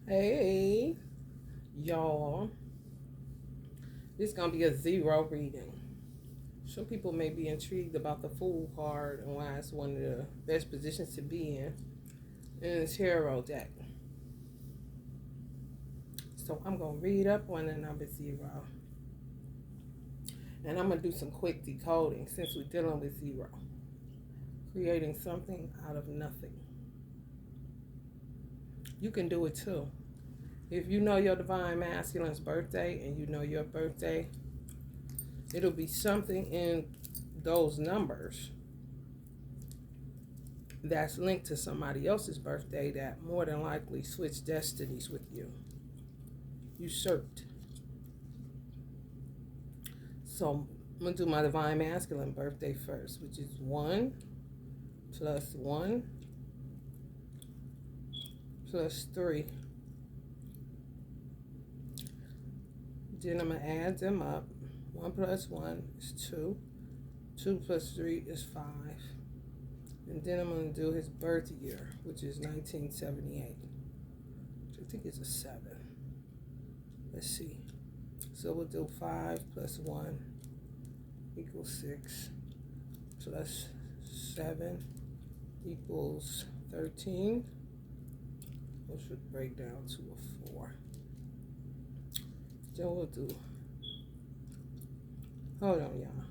Hey, y'all. This is going to be a zero reading. Some people may be intrigued about the Fool card and why it's one of the best positions to be in the tarot deck. So I'm going to read up on the number zero. And I'm going to do some quick decoding since we're dealing with zero. Creating something out of nothing. You can do it too. If you know your Divine Masculine's birthday and you know your birthday, it'll be something in those numbers that's linked to somebody else's birthday that more than likely switched destinies with you. Usurped. So I'm going to do my Divine Masculine birthday first, which is 1 plus 1 plus 3. Then I'm going to add them up. 1 plus 1 is 2. 2 plus 3 is 5. And then I'm going to do his birth year, which is 1978. I think it's a 7. Let's see. So we'll do 5 plus 1 equals 6. Plus 7 equals 13. Which would break down to a 4. Then we'll do, hold on, y'all.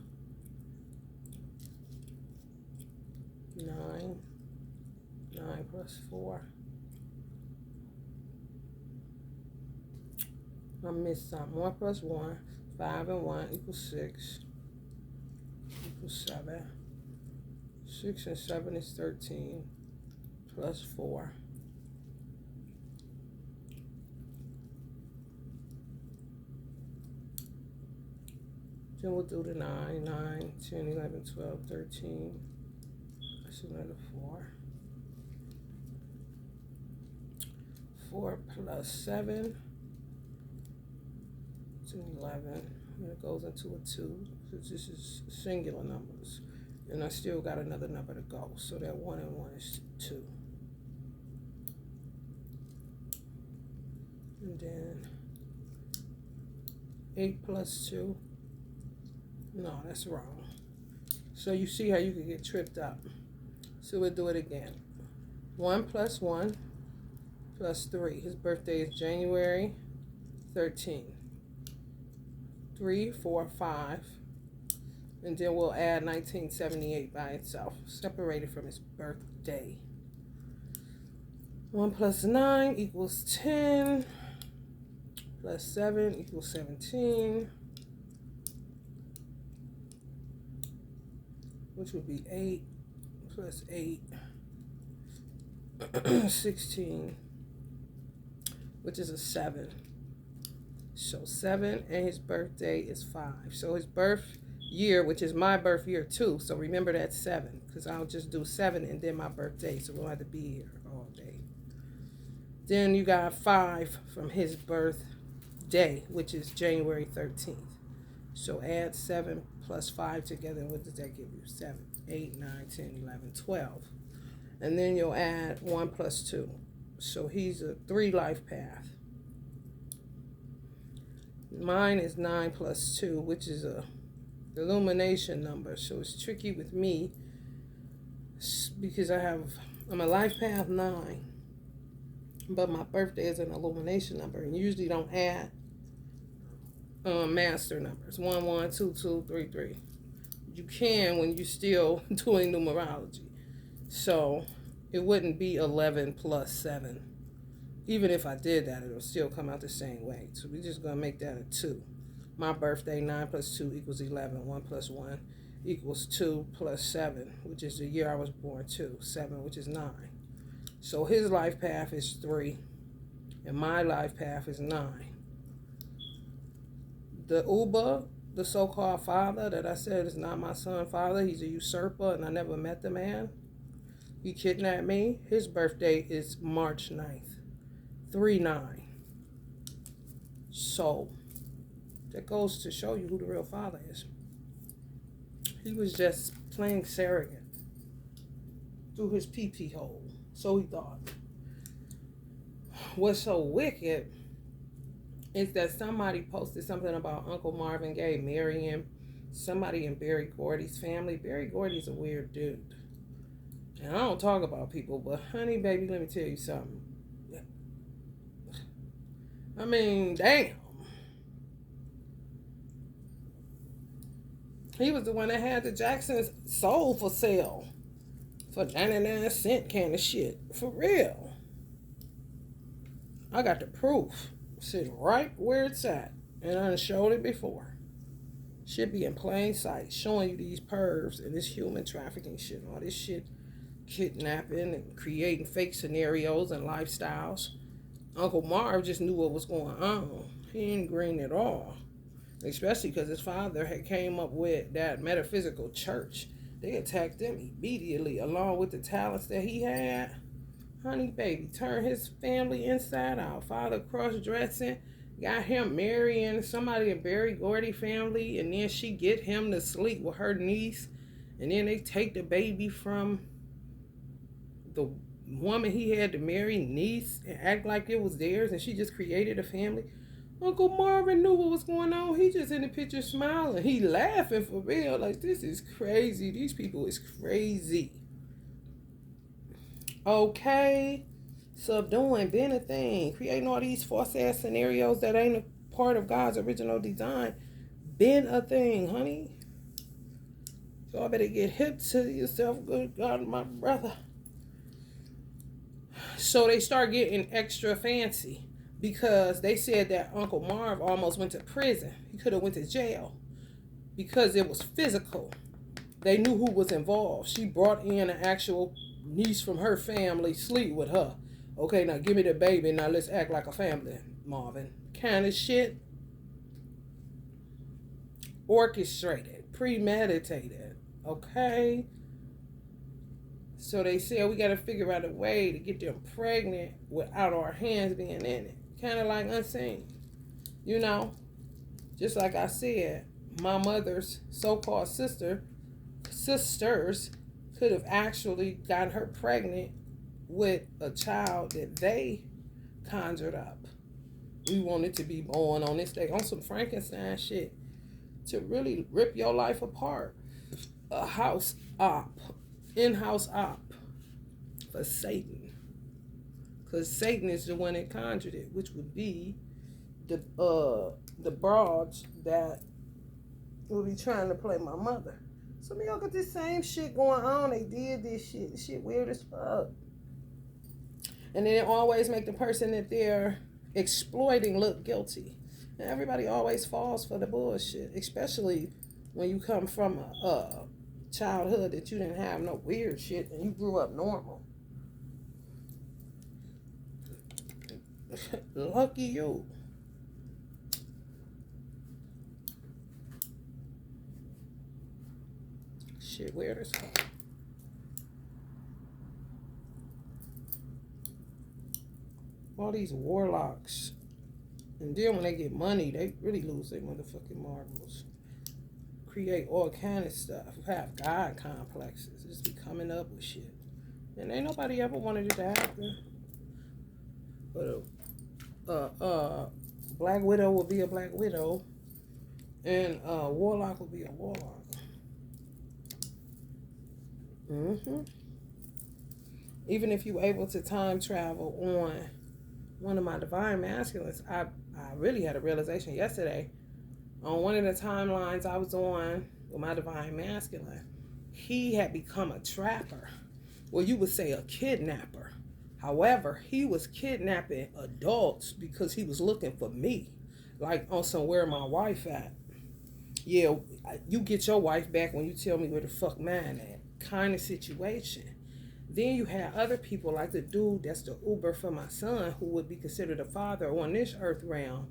9 plus 4. I missed something. 1 plus 1, 5 and 1 equals 6. Equals 7. 6 and 7 is 13. Plus 4. Then we'll do the 9, 9, 10, 11, 12, 13. That's another 4. 4 plus 7 is 11. And it goes into a 2, because this is singular numbers. And I still got another number to go. So that 1 and 1 is 2. And then 8 plus 2. No, that's wrong. So you see how you can get tripped up. So we'll do it again. 1 plus 1 plus 3. His birthday is January 13. 3, 4, 5. And then we'll add 1978 by itself, separated from his birthday. 1 plus 9 equals 10. Plus 7 equals 17. Which would be 8 plus 8, 16, which is a 7. So 7 and his birthday is 5. So his birth year, which is my birth year too. So remember that's 7, because I'll just do 7 and then my birthday. So we don't have to be here all day. Then you got 5 from his birthday, which is January 13th. So add 7 plus 5 together, and what does that give you? 7, 8, 9, 10, 11, 12. And then you'll add 1 plus 2. So he's a 3 life path. Mine is 9 plus 2, which is a illumination number. So it's tricky with me because I'm a life path 9, but my birthday is an illumination number, and you usually don't add master numbers 1 1 2 2 3 3. You can when you're still doing numerology. So it wouldn't be 11 plus 7. Even if I did that, it'll still come out the same way. So we're just going to make that a 2. My birthday, 9 plus 2 equals 11. 1 plus 1 equals 2 plus 7, which is the year I was born too. 7, which is 9. So his life path is 3, and my life path is 9. The Uber, the so-called father that I said is not my son's father, he's a usurper and I never met the man. He kidnapped me. His birthday is March 9th, 3-9. So that goes to show you who the real father is. He was just playing surrogate through his pee-pee hole. So he thought. what's so wicked is that somebody posted something about Uncle Marvin Gaye marrying somebody in Berry Gordy's family. Berry Gordy's a weird dude. And I don't talk about people, but honey, baby, let me tell you something. I mean, damn. He was the one that had the Jacksons sold for sale for 99 cents kind of shit. For real. I got the proof. Sitting right where it's at. And I done showed it before. Should be in plain sight. Showing you these pervs and this human trafficking shit. All this shit. Kidnapping and creating fake scenarios and lifestyles. Uncle Marv just knew what was going on. He ain't green at all. Especially because his father had came up with that metaphysical church. They attacked him immediately along with the talents that he had. Honey, baby, turned his family inside out. Father cross-dressing, got him marrying somebody in Berry Gordy family, and then she get him to sleep with her niece, and then they take the baby from the woman he had to marry niece and act like it was theirs, and she just created a family. Uncle Marvin knew what was going on. He just in the picture smiling. He laughing for real. Like, this is crazy. These people is crazy. Okay. Subduing, being a thing. Creating all these false ass scenarios that ain't a part of God's original design. Been a thing, honey. So I better get hip to yourself. Good God, my brother. So they start getting extra fancy. Because they said that Uncle Marv almost went to prison. He could have went to jail. Because it was physical. They knew who was involved. She brought in an actual niece from her family, sleep with her. Okay, now give me the baby. Now let's act like a family, Marvin. Kind of shit. Orchestrated. Premeditated. Okay. So they said we got to figure out a way to get them pregnant without our hands being in it. Kind of like unseen. You know, just like I said, my mother's so-called sisters could have actually gotten her pregnant with a child that they conjured up. We wanted to be born on this day on some Frankenstein shit to really rip your life apart. A house op, in-house op for Satan. Because Satan is the one that conjured it, which would be the broads that will be trying to play my mother. Some of y'all got this same shit going on. They did this shit. This shit weird as fuck. And then it always make the person that they're exploiting look guilty. And everybody always falls for the bullshit, especially when you come from a childhood that you didn't have no weird shit and you grew up normal. Lucky you. Shit weird as fuck. All these warlocks. And then when they get money, they really lose their motherfucking marbles. Create all kind of stuff. Have God complexes. Just be coming up with shit. And ain't nobody ever wanted it to happen. But Black Widow will be a Black Widow. And Warlock will be a Warlock. Even if you're able to time travel on one of my divine masculines, I really had a realization yesterday. On one of the timelines I was on with my divine masculine, he had become a trapper. Well, you would say a kidnapper. However, he was kidnapping adults because he was looking for me. Like on some where my wife at. Yeah, you get your wife back when you tell me where the fuck mine at. Kind of situation. Then you had other people like the dude that's the Uber for my son, who would be considered a father on this earth realm.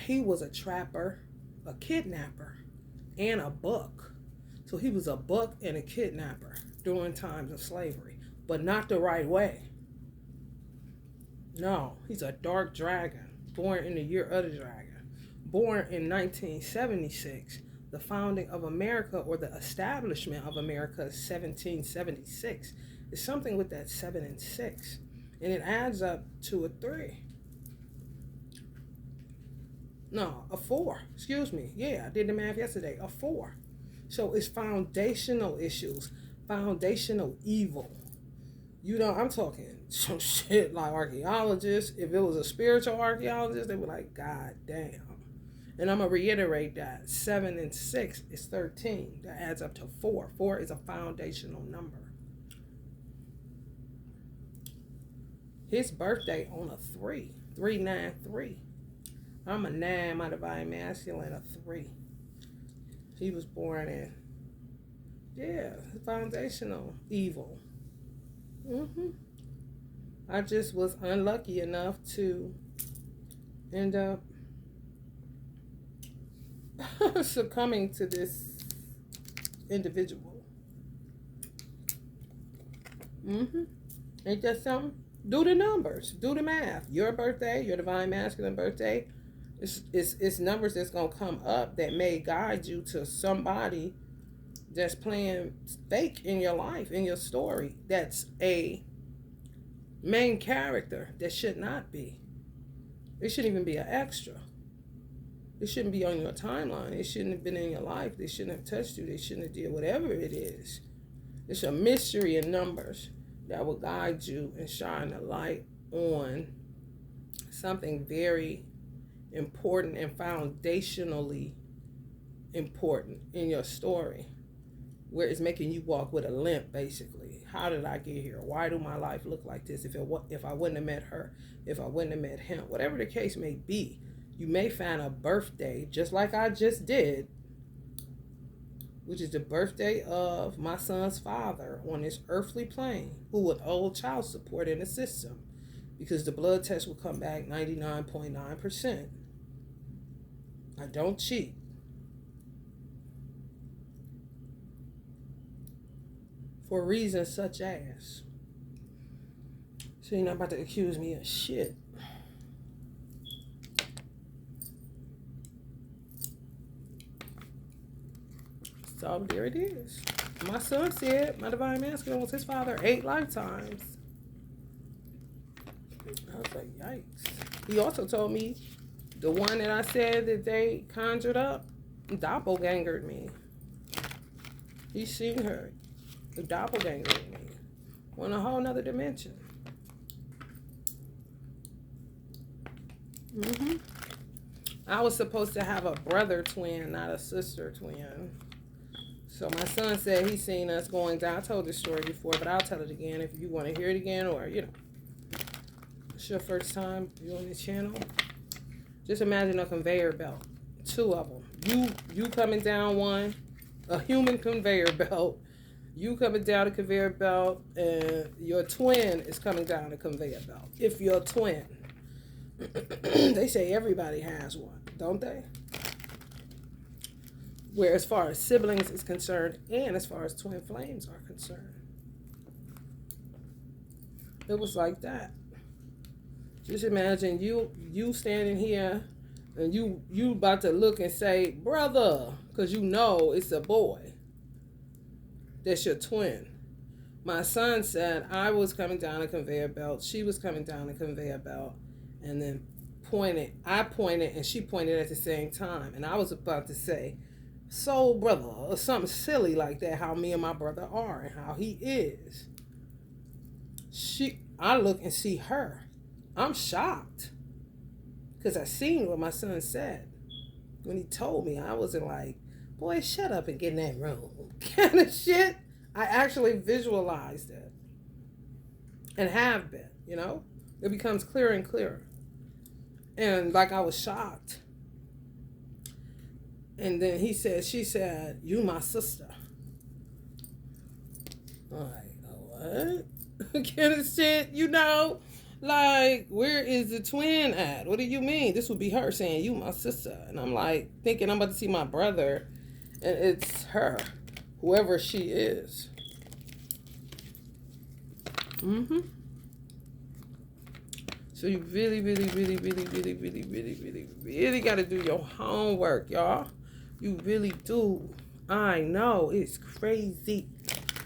He was a trapper, a kidnapper, and a buck. So he was a buck and a kidnapper during times of slavery, but not the right way. No, he's a dark dragon, born in the year of the dragon. Born in 1976, the founding of America, or the establishment of America, is 1776. It's something with that 7 and 6. and it adds up to a 3. No, a 4. Excuse me. Yeah, I did the math yesterday. A 4. So it's foundational issues, foundational evil. You know, I'm talking some shit like archaeologists. If it was a spiritual archaeologist, they were like, God damn. And I'm going to reiterate that 7 and 6 is 13. That adds up to 4. 4 is a foundational number. His birthday on a 3. 393. I'm a 9, my divine masculine, a 3. He was born in, foundational evil. I just was unlucky enough to end up succumbing to this individual. Ain't that something? Do the numbers. Do the math. Your birthday, your divine masculine birthday, it's numbers that's going to come up that may guide you to somebody that's playing fake in your life, in your story. That's a main character that should not be. It shouldn't even be an extra. It shouldn't be on your timeline. It shouldn't have been in your life. They shouldn't have touched you. They shouldn't have did whatever it is. It's a mystery in numbers that will guide you and shine a light on something very important and foundationally important in your story, where it's making you walk with a limp, basically. How did I get here? Why do my life look like this? If I wouldn't have met her, if I wouldn't have met him, whatever the case may be, you may find a birthday, just like I just did, which is the birthday of my son's father on this earthly plane, who would owe child support in the system, because the blood test will come back 99.9%. I don't cheat. For reasons such as, so you're not about to accuse me of shit. So there it is. My son said my divine masculine was his father 8 lifetimes. I was like, yikes. He also told me the one that I said that they conjured up doppelgangered me. He seen her. The doppelgangered me. On a whole nother dimension. I was supposed to have a brother twin, not a sister twin. So my son said he seen us going down. I told this story before, but I'll tell it again if you want to hear it again, or, you know, it's your first time viewing this channel. Just imagine a conveyor belt. 2 of them. You coming down one, a human conveyor belt. You coming down the conveyor belt, and your twin is coming down the conveyor belt. If you're a twin. They say everybody has one, don't they? Where as far as siblings is concerned, and as far as twin flames are concerned. It was like that. Just imagine you standing here, and you about to look and say, brother, because you know it's a boy. That's your twin. My son said I was coming down a conveyor belt. She was coming down a conveyor belt. And then I pointed, and she pointed at the same time. And I was about to say, so brother, or something silly like that, how me and my brother are and how he is. I look and see her. I'm shocked. Because I seen what my son said. When he told me, I wasn't like, boy, shut up and get in that room. Kind of shit. I actually visualized it. And have been, you know. It becomes clearer and clearer. And like I was shocked. And then she said, you my sister. I'm like, what? Kind of shit, you know? Like, where is the twin at? What do you mean? This would be her saying, you my sister. And I'm like, thinking I'm about to see my brother. And it's her. Whoever she is. So you really got to do your homework, y'all. You really do. I know, it's crazy.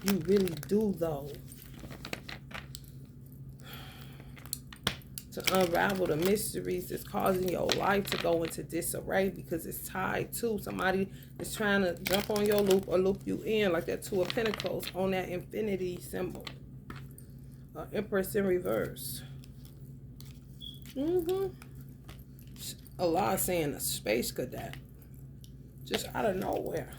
You really do, though. to unravel the mysteries that's causing your life to go into disarray, because it's tied to somebody that's trying to jump on your loop or loop you in, like that Two of Pentacles on that infinity symbol. Empress in reverse. A lot saying a space cadet. Just out of nowhere.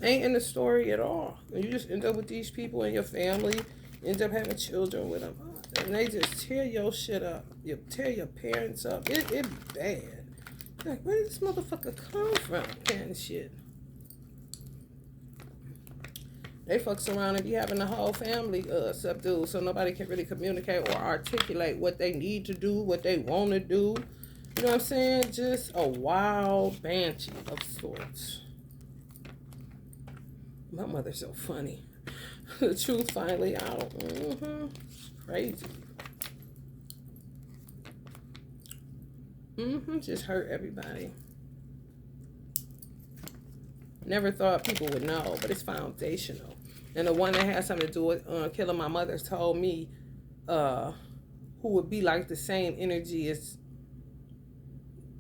Ain't in the story at all. And you just end up with these people in your family, end up having children with them, and they just tear your shit up. You tear your parents up. It's bad. Like, where did this motherfucker come from? Kind of shit. They fucks around and be having the whole family subdued, so nobody can really communicate or articulate what they need to do, what they want to do. You know what I'm saying? Just a wild banshee of sorts. My mother's so funny. The truth finally out. Crazy. Just hurt everybody. Never thought people would know, but it's foundational. And the one that had something to do with killing my mother told me who would be like the same energy as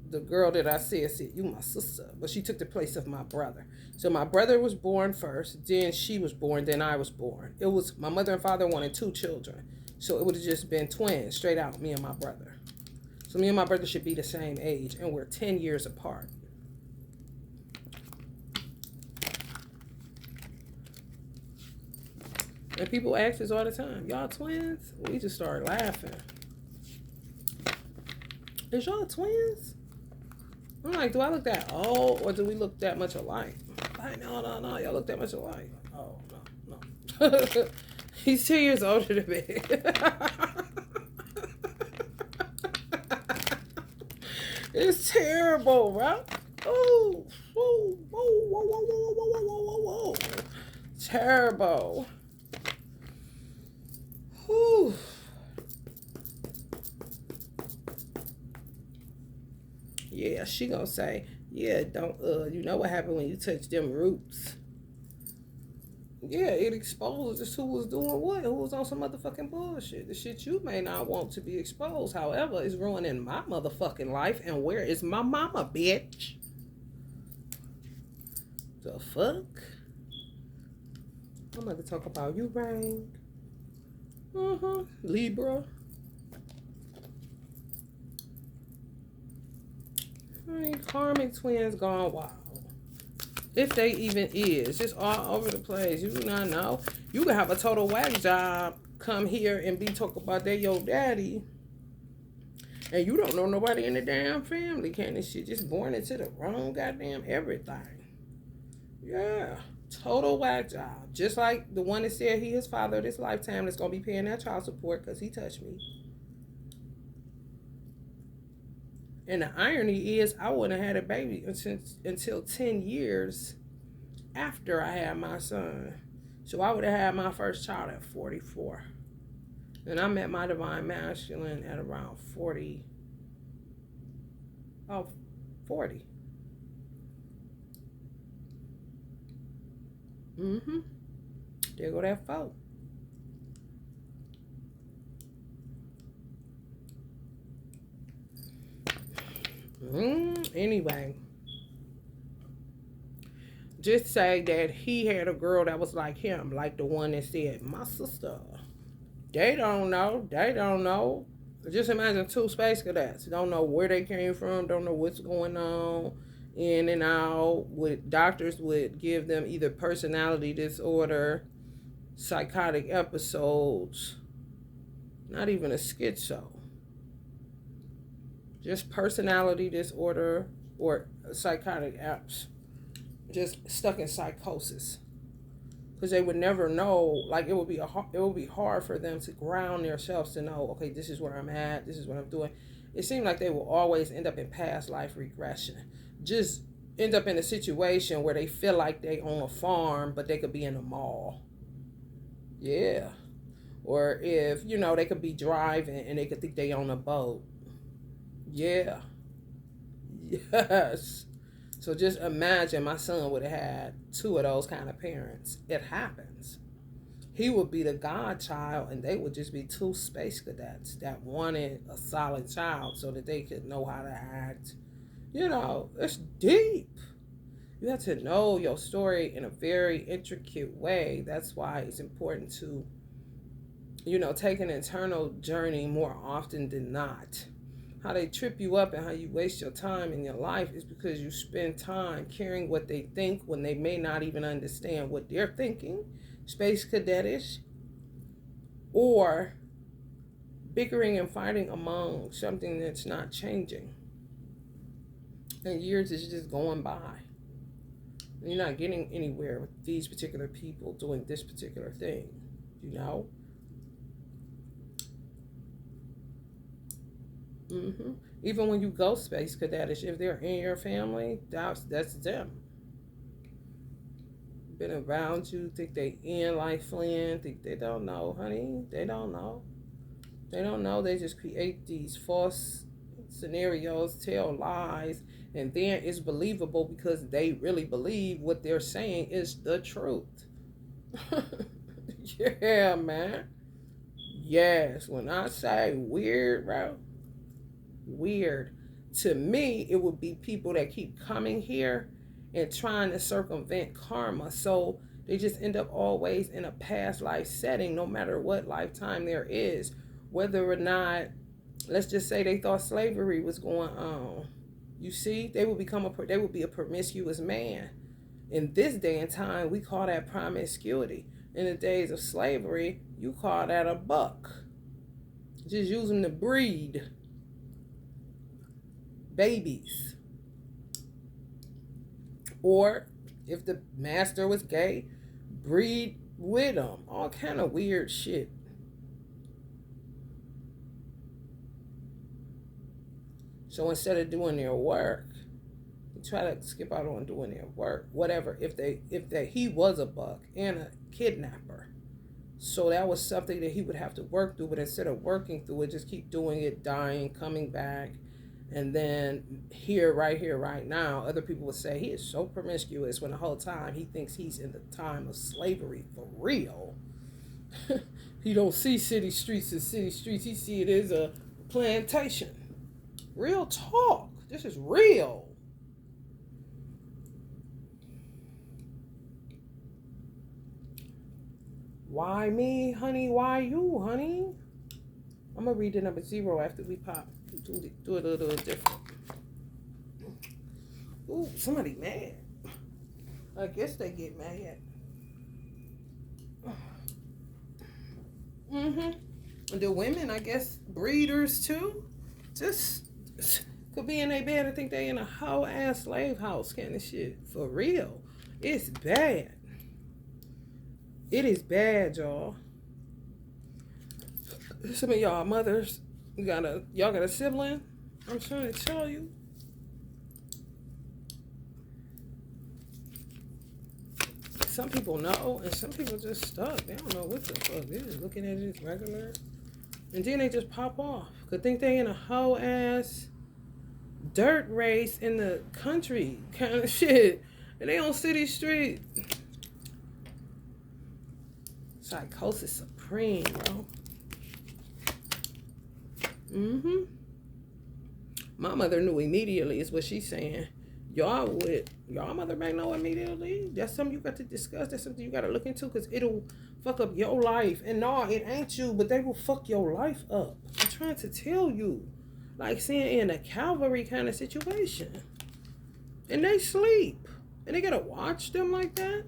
the girl that I said, you my sister. But she took the place of my brother. So my brother was born first, then she was born, then I was born. It was my mother and father wanted 2 children. So it would have just been twins, straight out, me and my brother. So me and my brother should be the same age, and we're 10 years apart. And people ask us all the time, y'all twins? We just start laughing. Is y'all twins? I'm like, do I look that old, or do we look that much alike? Like, no, y'all look that much alike. Oh, no. He's 2 years older than me. It's terrible, bro. Oh, whoa. Terrible. Whew. Yeah, she gonna say, yeah, don't, you know what happened when you touch them roots? Yeah, it exposes who was doing what, who was on some motherfucking bullshit. The shit you may not want to be exposed, however, is ruining my motherfucking life. And where is my mama, bitch? The fuck? I'm about to talk about you, Rain. Libra. Karmic twins gone wild. If they even is. Just all over the place. You do not know. You can have a total whack job come here and be talking about they your daddy. And you don't know nobody in the damn family. Can this shit just born into the wrong goddamn everything. Yeah. Total whack job. Just like the one that said he his father this lifetime that's going to be paying that child support because he touched me. And the irony is I wouldn't have had a baby until 10 years after I had my son. So I would have had my first child at 44. And I met my divine masculine at around 40. Oh, 40. There go that folk. Anyway, just say that he had a girl that was like him, like the one that said, my sister. They don't know. Just imagine 2 space cadets. Don't know where they came from, don't know what's going on, in and out. Doctors would give them either personality disorder, psychotic episodes, not even a schizo. Just personality disorder or psychotic apps. Just stuck in psychosis. Because they would never know, like it would be hard for them to ground themselves to know, okay, this is where I'm at, this is what I'm doing. It seemed like they will always end up in past life regression. Just end up in a situation where they feel like they own a farm, but they could be in a mall. Yeah. Or if, they could be driving and they could think they own a boat. Yeah. Yes. So just imagine my son would have had 2 of those kind of parents. It happens. he would be the godchild, and they would just be two space cadets that wanted a solid child so that they could know how to act. You know, it's deep. You have to know your story in a very intricate way. That's why it's important to, you know, take an internal journey more often than not. How they trip you up and how you waste your time in your life is because you spend time caring what they think when they may not even understand what they're thinking, space cadetish, or bickering and fighting among something that's not changing. And years is just going by. You're not getting anywhere with these particular people doing this particular thing, you know? Even when you go space cadetish, if they're in your family, that's them. Been around you, think they in like Flynn, think they don't know, honey. They don't know. They don't know. They just create these false scenarios, tell lies, and then it's believable because they really believe what they're saying is the truth. Yeah, man. Yes, when I say weird, bro, weird. To me, it would be people that keep coming here and trying to circumvent karma. So they just end up always in a past life setting, no matter what lifetime there is. Whether or not, let's just say they thought slavery was going on. You see, they would be a promiscuous man. In this day and time, we call that promiscuity. In the days of slavery, you call that a buck. Just use them to breed babies. Or if the master was gay, breed with them. All kind of weird shit. So instead of doing their work, they try to skip out on doing their work. Whatever. If he was a buck and a kidnapper. So that was something that he would have to work through, but instead of working through it, just keep doing it, dying, coming back. And then right here, right now, other people would say he is so promiscuous when the whole time he thinks he's in the time of slavery for real. He don't see city streets as city streets. He see it as a plantation. Real talk. This is real. Why me, honey? Why you, honey? I'm going to read the number 0 after we pop. Do it a little different. Ooh, somebody mad. I guess they get mad. The women, I guess, breeders too. Just could be in their bed and think they in a whole ass slave house kind of shit. For real. It's bad. It is bad, y'all. Some of y'all mothers, y'all got a sibling? I'm trying to tell you. Some people know, and some people just stuck. They don't know what the fuck. They're just looking at it regular. And then they just pop off. Could think they in a whole ass dirt race in the country kind of shit. And they on city street. Psychosis supreme, bro. My mother knew immediately is what she's saying. Y'all mother may know immediately. That's something you got to discuss. That's something you got to look into because it'll fuck up your life. And no, it ain't you, but they will fuck your life up. I'm trying to tell you. Like seeing in a cavalry kind of situation. And they sleep. And they got to watch them like that.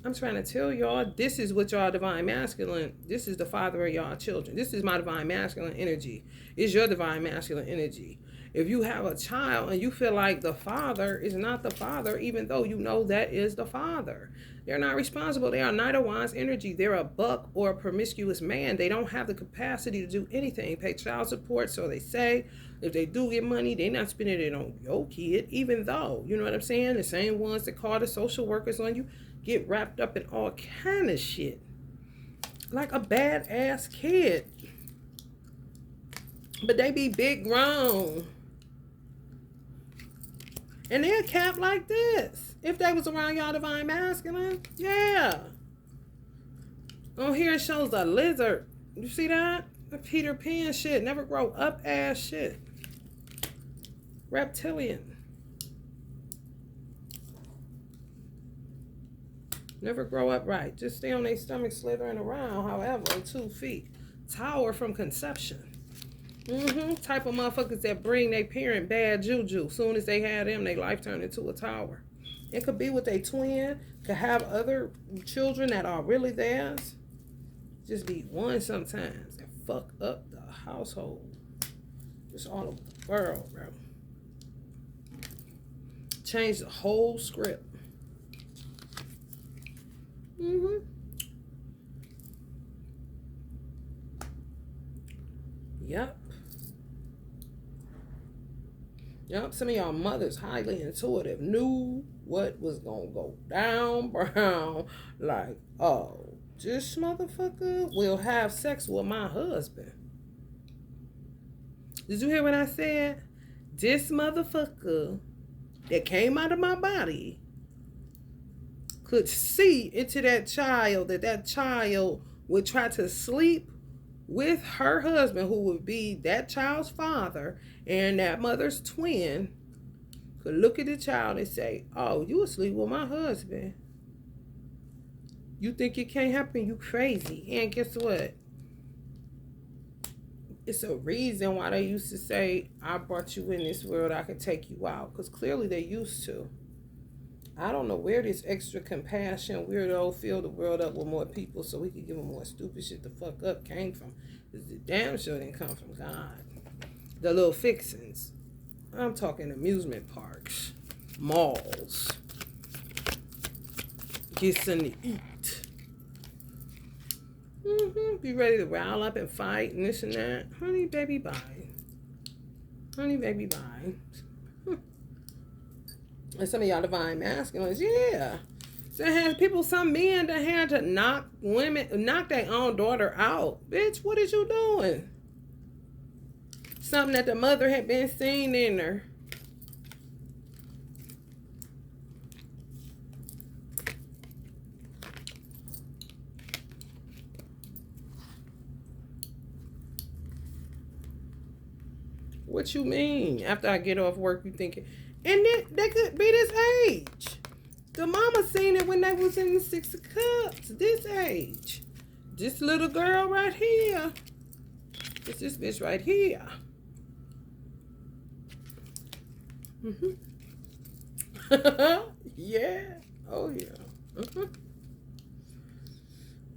I'm trying to tell y'all, this is what y'all divine masculine, this is the father of y'all children. This is my divine masculine energy. It's your divine masculine energy. If you have a child and you feel like the father is not the father, even though you know that is the father, they're not responsible. They are neither one's energy. They're a buck or a promiscuous man. They don't have the capacity to do anything. Pay child support, so they say. If they do get money, they're not spending it on your kid, even though, you know what I'm saying? The same ones that call the social workers on you get wrapped up in all kind of shit. Like a badass kid. But they be big grown. And they're capped like this. If they was around y'all divine masculine, yeah. On here it shows a lizard. You see that? The Peter Pan shit. Never grow up ass shit. Reptilian. Never grow up right. Just stay on their stomach slithering around, however, on 2 feet. Tower from conception. Type of motherfuckers that bring their parent bad juju. Soon as they have them, their life turned into a tower. It could be with a twin. Could have other children that are really theirs. Just be one sometimes and fuck up the household. Just all over the world, bro. Change the whole script. Yep. Some of y'all mothers highly intuitive knew what was gonna go down brown. Like, oh, this motherfucker will have sex with my husband. Did you hear what I said? This motherfucker that came out of my body could see into that child, that child would try to sleep with her husband, who would be that child's father, and that mother's twin could look at the child and say, oh, you asleep with my husband. You think it can't happen? You crazy. And guess what? It's a reason why they used to say, I brought you in this world, I could take you out. Because clearly they used to. I don't know where this extra compassion weirdo fill the world up with more people so we could give them more stupid shit to fuck up came from. Because the damn sure didn't come from God. The little fixings. I'm talking amusement parks, malls, get something to eat. Be ready to rile up and fight and this and that. Honey, baby, bye. Honey, baby, bye. And some of y'all divine masculines, yeah. So has people, some men that had to knock their own daughter out. Bitch, what is you doing? Something that the mother had been seeing in her. What you mean? After I get off work, you thinking, and they could be this age. The mama seen it when they was in the 6 of Cups. This age. This little girl right here. It's this bitch right here. Yeah. Oh, yeah.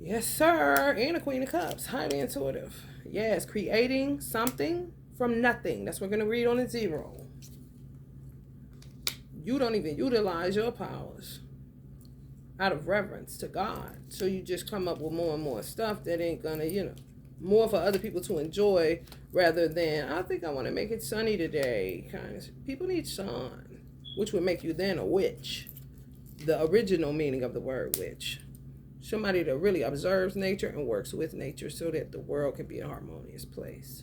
Yes, sir. And a Queen of Cups. Highly intuitive. Yes, creating something from nothing. That's what we're going to read on the 0. You don't even utilize your powers out of reverence to God. So you just come up with more and more stuff that ain't going to, more for other people to enjoy rather than, I think I want to make it sunny today. Kind of. People need sun, which would make you then a witch. The original meaning of the word witch. Somebody that really observes nature and works with nature so that the world can be a harmonious place.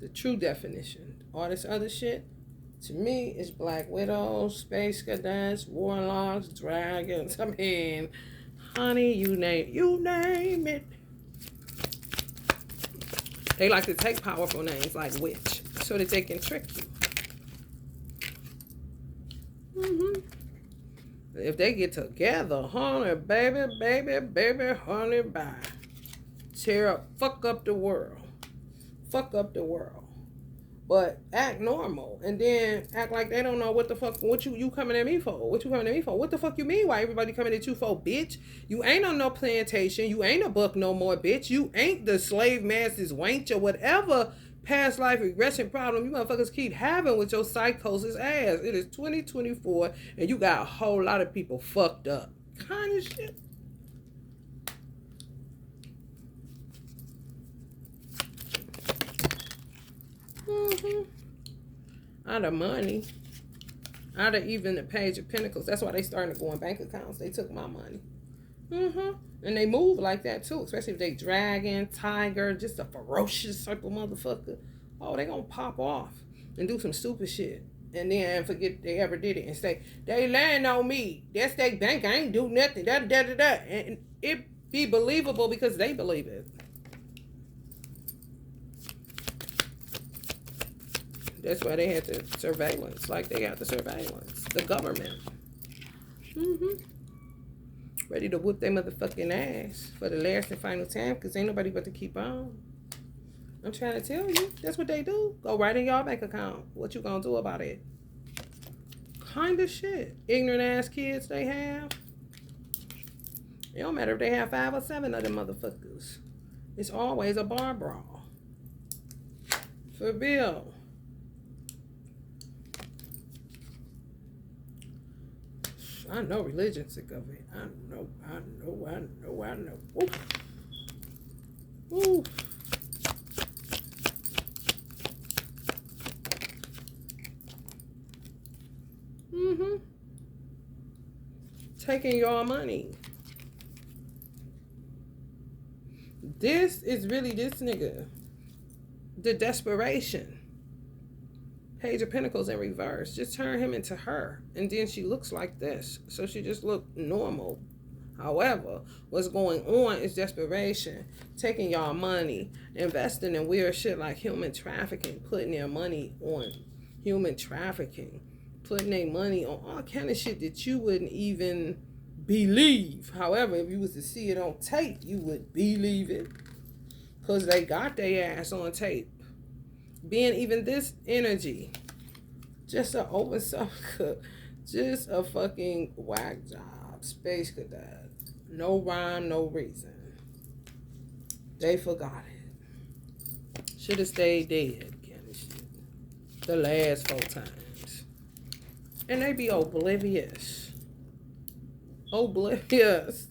The true definition. All this other shit, to me, is Black Widows, Space Cadets, Warlocks, Dragons. I mean, honey, you name it. They like to take powerful names like witch so that they can trick you. If they get together, honey, baby, honey, bye. Tear up, fuck up the world. Fuck up the world. But act normal and then act like they don't know what the fuck, what you coming at me for? What you coming at me for? What the fuck you mean? Why everybody coming at you for, bitch? You ain't on no plantation. You ain't a buck no more, bitch. You ain't the slave master's wench or whatever past life regression problem you motherfuckers keep having with your psychosis ass. It is 2024 and you got a whole lot of people fucked up. Kind of shit. Out of money. Out of even the Page of Pentacles. That's why they starting to go in bank accounts. They took my money. And they move like that too. Especially if they dragon, tiger, just a ferocious type of motherfucker. Oh, they gonna pop off and do some stupid shit. And then forget they ever did it and say, they land on me. That's their bank. I ain't do nothing. And it be believable because they believe it. That's why they had the surveillance, like they got the surveillance, the government. Ready to whoop their motherfucking ass for the last and final time, because ain't nobody but to keep on. I'm trying to tell you, that's what they do. Go right in y'all bank account. What you gonna do about it? Kind of shit. Ignorant ass kids they have. It don't matter if they have 5 or 7 of them motherfuckers. It's always a bar brawl. For real. I know religion sick of it. I know. Ooh. Taking your money. This is really this nigga. The desperation. Page of Pentacles in reverse. Just turn him into her. And then she looks like this. So she just looked normal. However, what's going on is desperation. Taking y'all money. Investing in weird shit like human trafficking. Putting their money on human trafficking. Putting their money on all kind of shit that you wouldn't even believe. However, if you was to see it on tape, you would believe it. Because they got their ass on tape. Being even this energy, just an open sucker, just a fucking whack job, space cadet, no rhyme, no reason. They forgot it. Should have stayed dead, kind of shit. The last 4 times, and they be oblivious. Oblivious.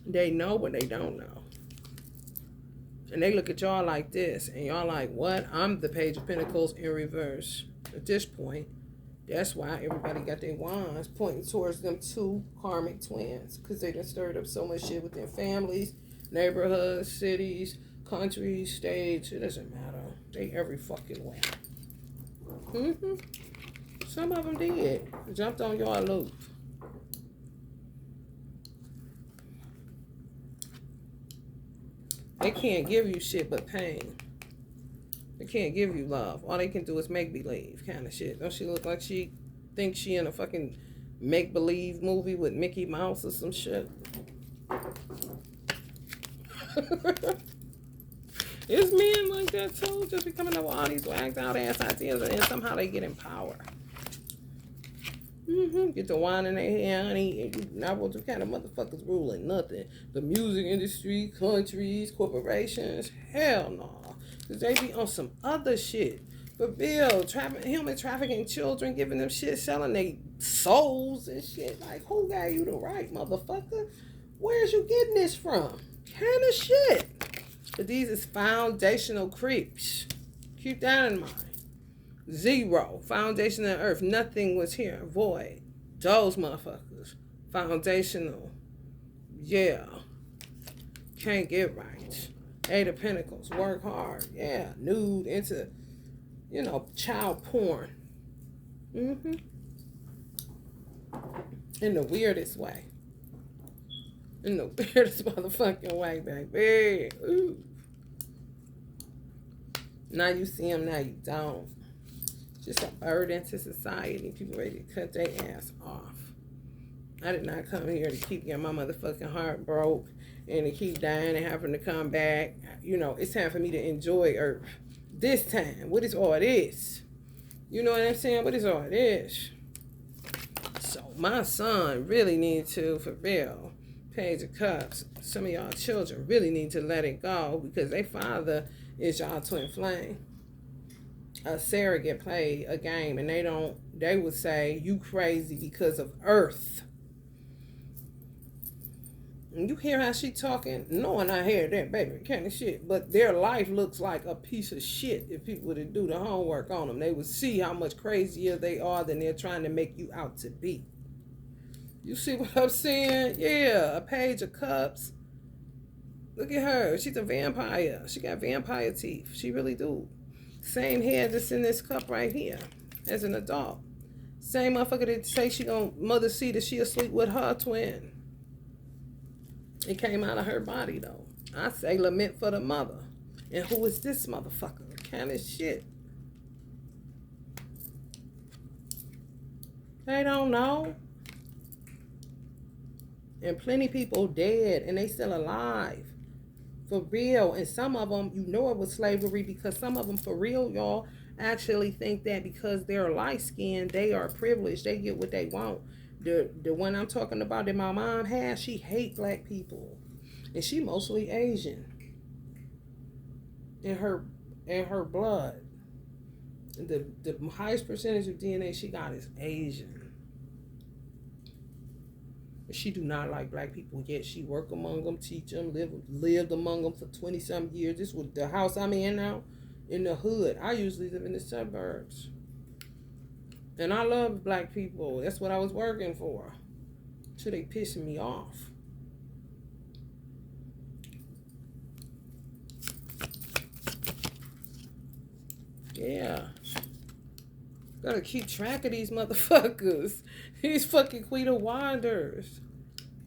They know what they don't know. And they look at y'all like this, and y'all like, what? I'm the Page of Pentacles in reverse. At this point, that's why everybody got their wands pointing towards them 2 karmic twins, because they done stirred up so much shit within families, neighborhoods, cities, countries, states. It doesn't matter. They every fucking way. Some of them did. Jumped on y'all loop. They can't give you shit but pain. They can't give you love. All they can do is make believe kind of shit. Don't she look like she thinks she in a fucking make believe movie with Mickey Mouse or some shit? It's men like that too, just be coming up with all these wagged out ass ideas, and somehow they get in power. Get the wine in their hand, honey, and you not what kind of motherfuckers ruling nothing. The music industry, countries, corporations, hell no. Because they be on some other shit. For real, human trafficking children, giving them shit, selling their souls and shit. Like, who gave you the right, motherfucker? Where's you getting this from? Kind of shit. But these is foundational creeps. Keep that in mind. 0. Foundation of earth. Nothing was here. Void. Those motherfuckers. Foundational. Yeah. Can't get right. 8 of Pentacles. Work hard. Yeah. Nude into, child porn. In the weirdest way. In the weirdest motherfucking way, baby. Ooh. Now you see them, now you don't. Just a burden to society. People ready to cut their ass off. I did not come here to keep your my motherfucking heart broke and to keep dying and having to come back. It's time for me to enjoy Earth. This time. What is all this? You know what I'm saying? What is all this? So my son really needs to, for real, Page of Cups. Some of y'all children really need to let it go because their father is y'all twin flame. A surrogate play a game and they would say you crazy because of Earth. And you hear how she talking? Knowing I hear that baby kind of shit. But their life looks like a piece of shit if people would do the homework on them. They would see how much crazier they are than they're trying to make you out to be. You see what I'm saying? Yeah, a Page of Cups. Look at her. She's a vampire. She got vampire teeth. She really do. Same hair that's in this cup right here as an adult. Same motherfucker that say she gonna mother see that she asleep with her twin. It came out of her body, though. I say lament for the mother. And who is this motherfucker? What kind of shit? They don't know. And plenty people dead and they still alive. For real. And some of them, you know it was slavery, because some of them, for real, y'all, actually think that because they're light-skinned, they are privileged. They get what they want. The one I'm talking about that my mom had, she hate black people. And she mostly Asian. In her blood. The highest percentage of DNA she got is Asian. She do not like black people, yet she work among them, teach them, lived among them for 20-some years. This was the house I'm in now, in the hood. I usually live in the suburbs. And I love black people. That's what I was working for. So they pissing me off. Yeah. Gotta keep track of these motherfuckers. These fucking Queen of Wonders.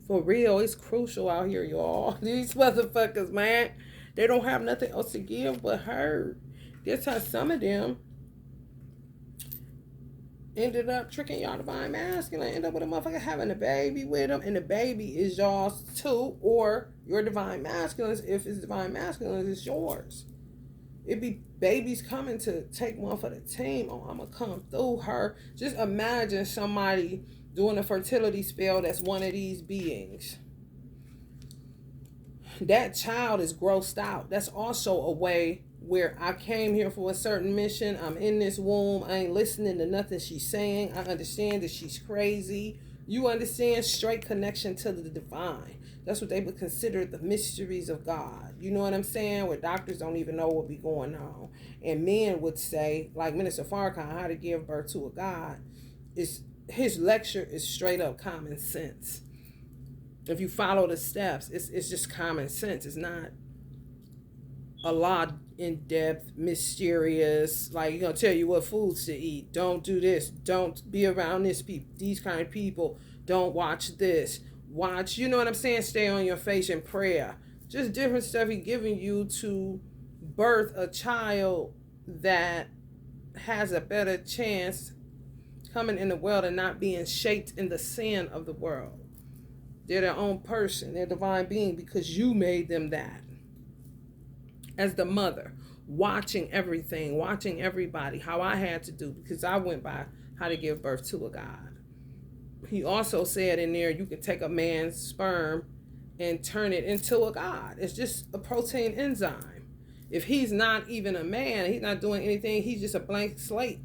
For real, it's crucial out here, y'all. These motherfuckers, man. They don't have nothing else to give but her. That's how some of them ended up tricking y'all divine masculine. End up with a motherfucker having a baby with them. And the baby is y'all's too. Or your divine masculine. If it's divine masculine, it's yours. It be babies coming to take one for the team. Oh, I'm going to come through her. Just imagine somebody doing a fertility spell that's one of these beings. That child is grossed out. That's also a way where I came here for a certain mission. I'm in this womb. I ain't listening to nothing she's saying. I understand that she's crazy. You understand? Straight connection to the divine. That's what they would consider the mysteries of God. You know what I'm saying? Where doctors don't even know what be going on. And men would say, like Minister Farrakhan, how to give birth to a God. His lecture is straight up common sense. If you follow the steps, it's just common sense. It's not a lot in-depth, mysterious, like you're going to tell you what foods to eat. Don't do this. Don't be around these kind of people. Don't watch this. Watch, you know what I'm saying? Stay on your face in prayer. Just different stuff he's giving you to birth a child that has a better chance coming in the world and not being shaped in the sin of the world. They're their own person. They're divine being because you made them that. As the mother, watching everything, watching everybody, how I had to do, because I went by how to give birth to a God. He also said in there, you can take a man's sperm and turn it into a God. It's just a protein enzyme. If he's not even a man, he's not doing anything, he's just a blank slate.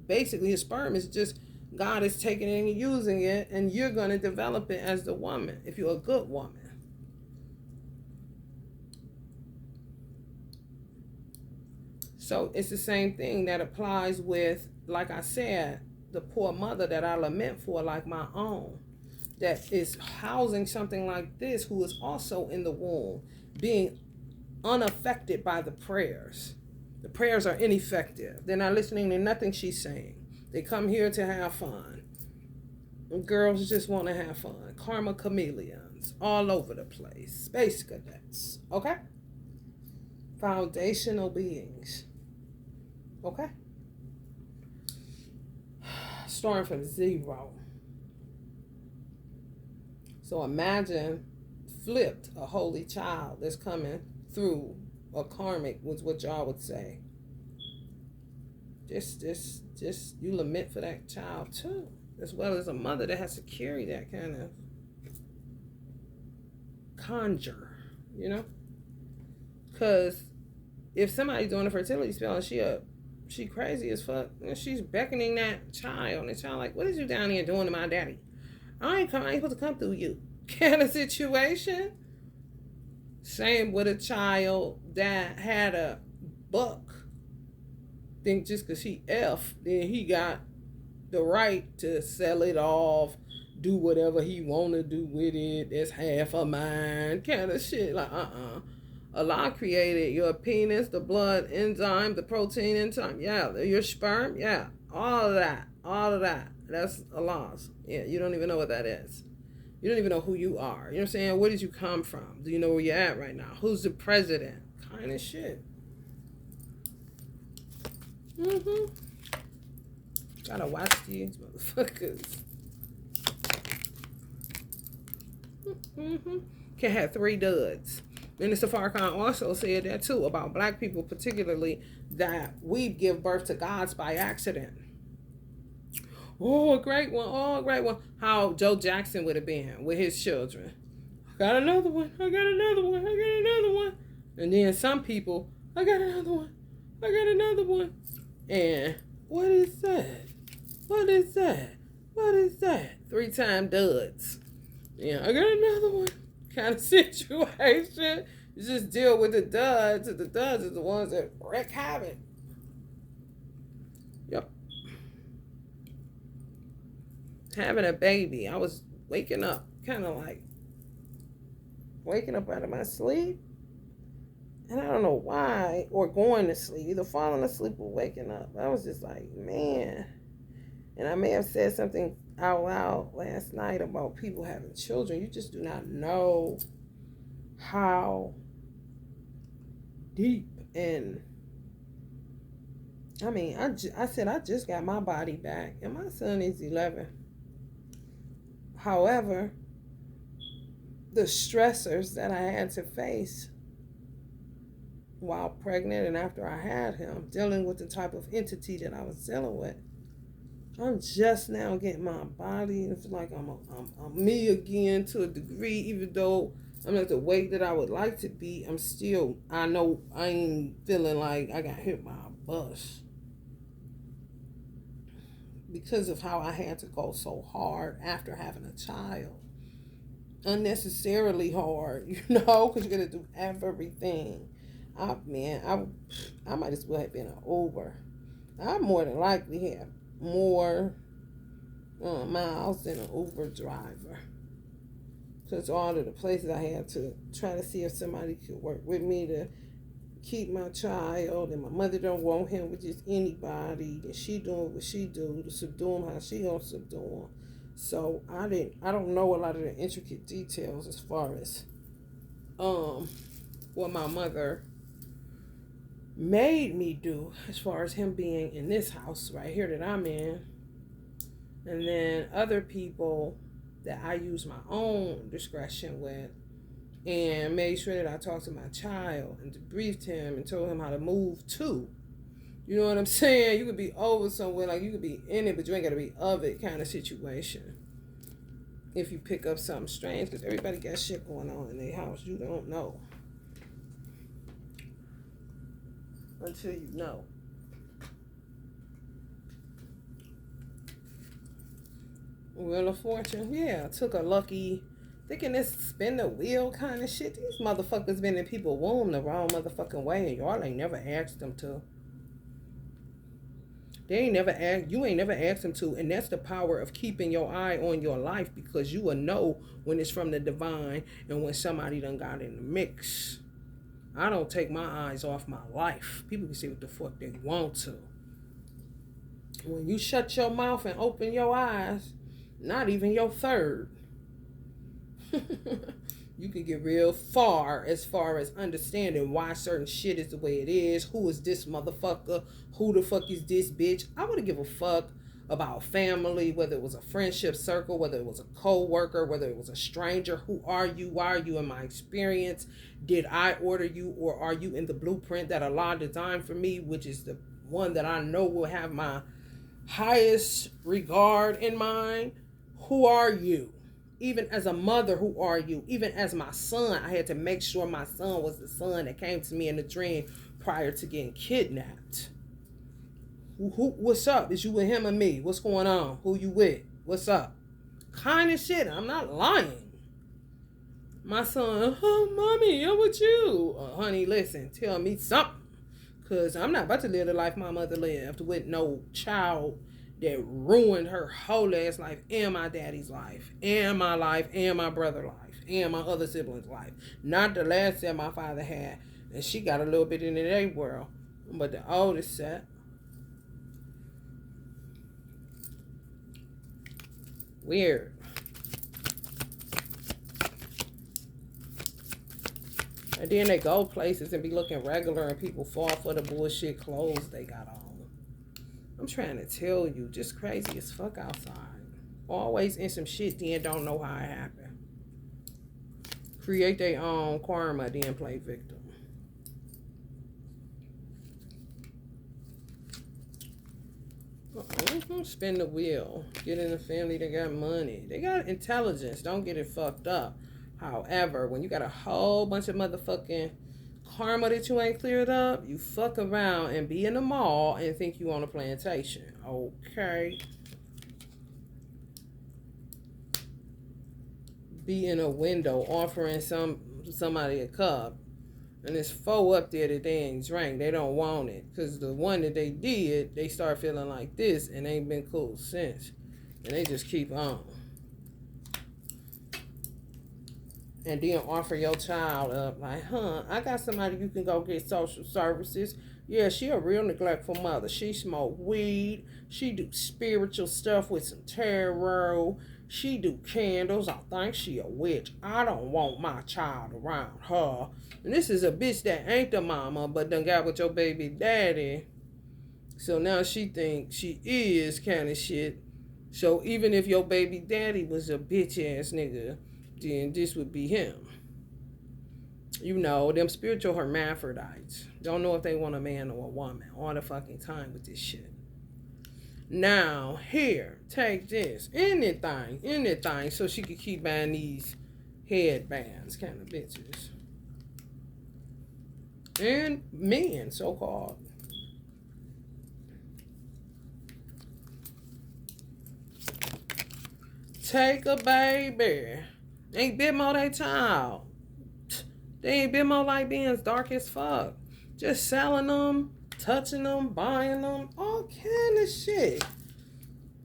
Basically, his sperm is just, God is taking it and using it, and you're going to develop it as the woman, if you're a good woman. So it's the same thing that applies with, like I said, the poor mother that I lament for, like my own, that is housing something like this, who is also in the womb, being unaffected by the prayers. The prayers are ineffective. They're not listening to nothing she's saying. They come here to have fun. And girls just want to have fun. Karma chameleons all over the place. Space cadets. Okay? Foundational beings. Okay? Starting from zero. So imagine flipped a holy child that's coming through a karmic, was what y'all would say. Just you lament for that child too, as well as a mother that has to carry that kind of conjure, you know? Because if somebody's doing a fertility spell and she crazy as fuck, and she's beckoning that child, and the child like, what is you down here doing to my daddy? I ain't supposed to come through you. Kind of situation. Same with a child that had a buck. Think just because she F, then he got the right to sell it off, do whatever he want to do with it. That's half of mine. Kind of shit. Like, Allah created your penis, the blood enzyme, the protein enzyme. Yeah, your sperm. Yeah, all of that. That's Allah's. Yeah, you don't even know what that is. You don't even know who you are. You know what I'm saying? Where did you come from? Do you know where you're at right now? Who's the president? Kind of shit. Gotta watch these motherfuckers. Can have 3 duds. And the Farrakhan also said that too about black people, particularly, that we give birth to gods by accident. Oh, a great one. Oh, a great one. How Joe Jackson would have been with his children. I got another one. I got another one. I got another one. And then some people, I got another one. I got another one. And what is that? What is that? What is that? 3-time duds. Yeah, I got another one. Kind of situation. You just deal with the duds. The duds are the ones that wreak havoc. Yep. Having a baby. I was waking up, kind of like waking up out of my sleep. And I don't know why, or going to sleep, either falling asleep or waking up. I was just like, man. And I may have said something out loud last night about people having children. You just do not know how deep. And I mean, I said I just got my body back, and my son is 11. However, the stressors that I had to face while pregnant and after I had him, dealing with the type of entity that I was dealing with, I'm just now getting my body. It's like I'm me again to a degree, even though I'm not the weight that I would like to be. I'm still, I know I ain't feeling like I got hit by a bus because of how I had to go so hard after having a child. Unnecessarily hard, because you got to do everything. I might as well have been an Uber. I more than likely have more miles than an Uber driver, because all of the places I had to try to see if somebody could work with me to keep my child, and my mother don't want him with just anybody, and she doing what she do to subdue him how she gonna subdue him. So I don't know a lot of the intricate details as far as what my mother made me do as far as him being in this house right here that I'm in. And then other people that I use my own discretion with, and made sure that I talked to my child and debriefed him and told him how to move to. You know what I'm saying? You could be over somewhere, like you could be in it, but you ain't got to be of it kind of situation. If you pick up something strange, because everybody got shit going on in their house. You don't know until you know. Wheel of Fortune, yeah, took a lucky, thinking this spin the wheel kind of shit. These motherfuckers been in people's womb the wrong motherfucking way, and y'all ain't never asked them to. You ain't never asked them to, and that's the power of keeping your eye on your life, because you will know when it's from the divine and when somebody done got in the mix. I don't take my eyes off my life. People can say what the fuck they want to. When you shut your mouth and open your eyes, not even your third, you can get real far as understanding why certain shit is the way it is. Who is this motherfucker? Who the fuck is this bitch? I wouldn't give a fuck about family, whether it was a friendship circle, whether it was a co-worker, whether it was a stranger. Who are you? Why are you in my experience? Did I order you, or are you in the blueprint that Allah designed for me, which is the one that I know will have my highest regard in mind? Who are you? Even as a mother, who are you? Even as my son, I had to make sure my son was the son that came to me in a dream prior to getting kidnapped. What's up? Is you with him or me? What's going on? Who you with? What's up? Kind of shit. I'm not lying. My son, oh, mommy, I'm with you. Honey, listen, tell me something. Because I'm not about to live the life my mother lived with no child that ruined her whole ass life, and my daddy's life, and my life, and my brother's life, and my other siblings' life. Not the last set my father had, and she got a little bit into their world. But the oldest set, weird. And then they go places and be looking regular and people fall for the bullshit clothes they got on. I'm trying to tell you, just crazy as fuck outside. Always in some shit, then don't know how it happened. Create their own karma, then play victim. Spin the wheel. Get in the family that got money. They got intelligence. Don't get it fucked up. However, when you got a whole bunch of motherfucking karma that you ain't cleared up, you fuck around and be in the mall and think you on a plantation. Okay. Be in a window offering somebody a cup. And there's 4 up there that they ain't drank. They don't want it. Because the one that they did, they start feeling like this and ain't been cool since. And they just keep on. And then offer your child up like, I got somebody you can go get social services. Yeah, she a real neglectful mother. She smoke weed. She do spiritual stuff with some tarot. She do candles. I think she a witch. I don't want my child around her. And this is a bitch that ain't the mama, but done got with your baby daddy. So now she thinks she is kind of shit. So even if your baby daddy was a bitch ass nigga, then this would be him. You know, them spiritual hermaphrodites. Don't know if they want a man or a woman all the fucking time with this shit. Now, here, take this. Anything, so she could keep buying these headbands kind of bitches. And men, so-called. Take a baby. Ain't been more they child. They ain't been more like being dark as fuck. Just selling them, touching them, buying them, all kind of shit.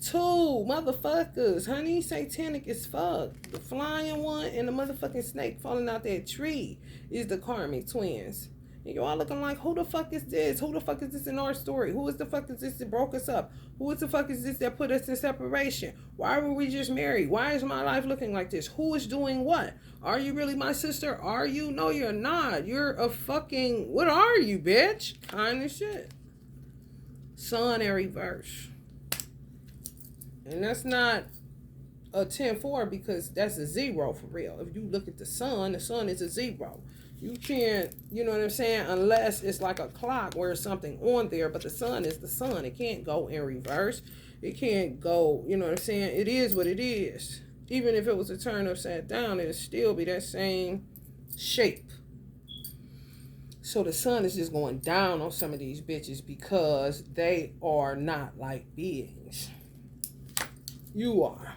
2 motherfuckers, honey, satanic as fuck. The flying one and the motherfucking snake falling out that tree is the karmic twins. And you're all looking like, who the fuck is this? Who the fuck is this in our story? Who is the fuck is this that broke us up? Who is the fuck is this that put us in separation? Why were we just married? Why is my life looking like this? Who is doing what? Are you really my sister? Are you? No, you're not. You're a fucking, what are you, bitch? Kind of shit. Sun in reverse. And that's not a 10-4 because that's a 0 for real. If you look at the sun is a 0. You can't, you know what I'm saying, unless it's like a clock where there's something on there, but the sun is the sun. It can't go in reverse. It can't go, you know what I'm saying? It is what it is. Even if it was a turn upside down, it'll still be that same shape. So the sun is just going down on some of these bitches because they are not like beings. You are.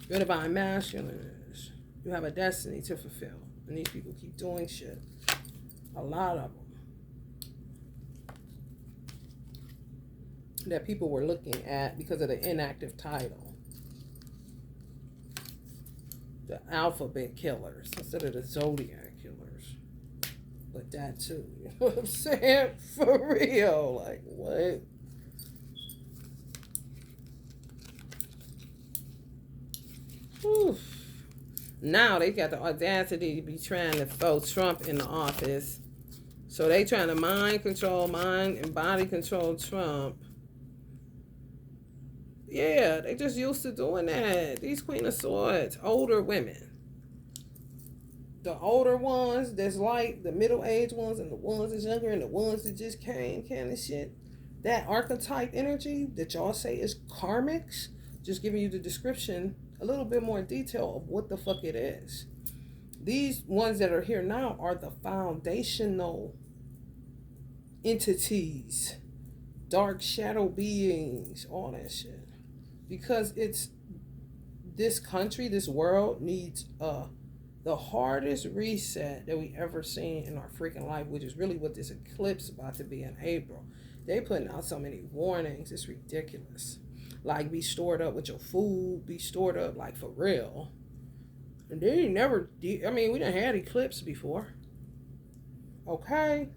You're divine masculines. You have a destiny to fulfill. And these people keep doing shit. A lot of them. That people were looking at because of the inactive title. The alphabet killers instead of the zodiac killers. But that too. You know what I'm saying? For real. Like, what? Oof. Now they got the audacity to be trying to throw Trump in the office. So they trying to mind and body control Trump. Yeah, they just used to doing that. These Queen of Swords, older women. The older ones that's like the middle-aged ones and the ones that's younger and the ones that just came kind of shit. That archetype energy that y'all say is karmics, just giving you the description, a little bit more detail of what the fuck it is. These ones that are here now are the foundational entities, dark shadow beings, all that shit. Because it's this country, this world needs the hardest reset that we ever seen in our freaking life, which is really what this eclipse is about to be in April. They putting out so many warnings, it's ridiculous. Like, be stored up with your food, be stored up, like, for real. And they never, we done had eclipse before. Okay?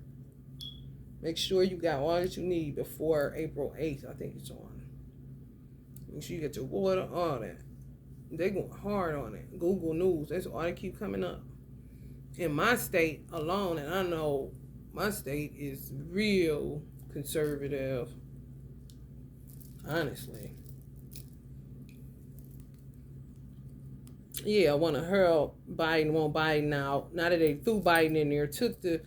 Make sure you got all that you need before April 8th, I think it's on. Make sure you get your water, all that. They going hard on it. Google News, that's all they keep coming up. in my state alone, and I know my state is real conservative, honestly. Yeah, I want to hurl Biden, want Biden out. Now that they threw Biden in there, took the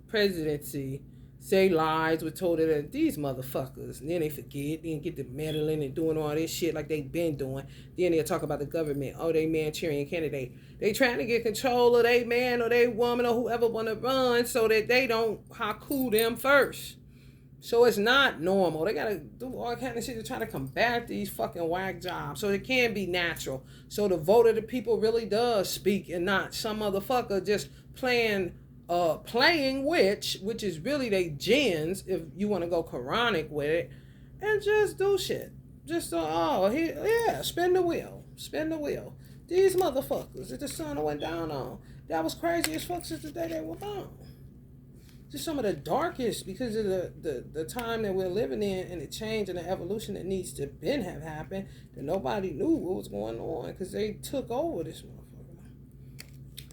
presidency, say lies, were told that these motherfuckers. And then they forget, then get to meddling and doing all this shit like they been doing. Then they'll talk about the government. Oh, they Manchurian candidate. They trying to get control of they man or they woman or whoever want to run so that they don't haku them first. So it's not normal. They gotta do all kind of shit to try to combat these fucking whack jobs. So it can be natural. So the vote of the people really does speak and not some motherfucker just playing which is really they gens, if you want to go Quranic with it, and just do shit. Just spin the wheel. Spin the wheel. These motherfuckers that the sun went down on. That was crazy as fuck since the day they were born. Just some of the darkest, because of the time that we're living in and the change and the evolution that needs to have happened, that nobody knew what was going on because they took over this motherfucker.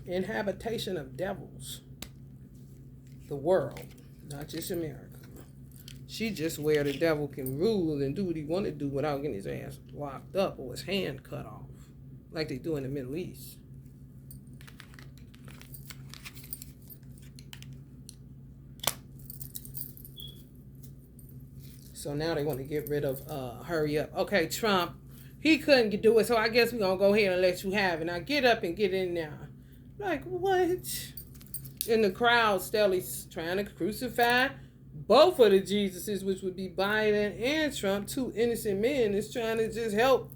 Inhabitation of devils. The world, not just America. She just where the devil can rule and do what he want to do without getting his ass locked up or his hand cut off, like they do in the Middle East. So now they want to get rid of hurry up. Okay, Trump, he couldn't do it, so I guess we're going to go ahead and let you have it. Now get up and get in there. Like, what? And the crowd still is trying to crucify both of the Jesuses, which would be Biden and Trump, two innocent men, is trying to just help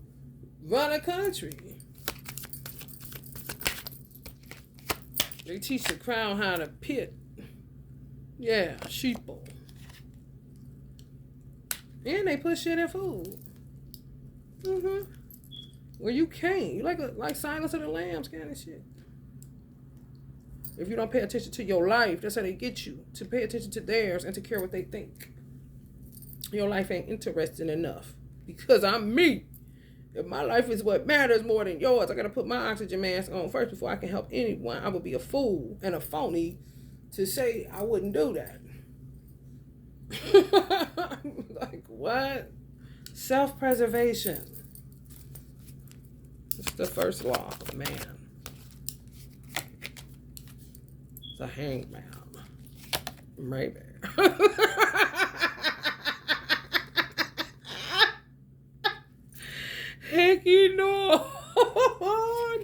run a country. They teach the crowd how to pit. Yeah, sheeple. And they put shit in food. Where you can't. You like Silence of the Lambs kind of shit. If you don't pay attention to your life, that's how they get you. To pay attention to theirs and to care what they think. Your life ain't interesting enough. Because I'm me. If my life is what matters more than yours, I gotta put my oxygen mask on first before I can help anyone. I would be a fool and a phony to say I wouldn't do that. Like, what? Self-preservation. It's the first law of man. It's a hangman. Maybe. Heck, you know.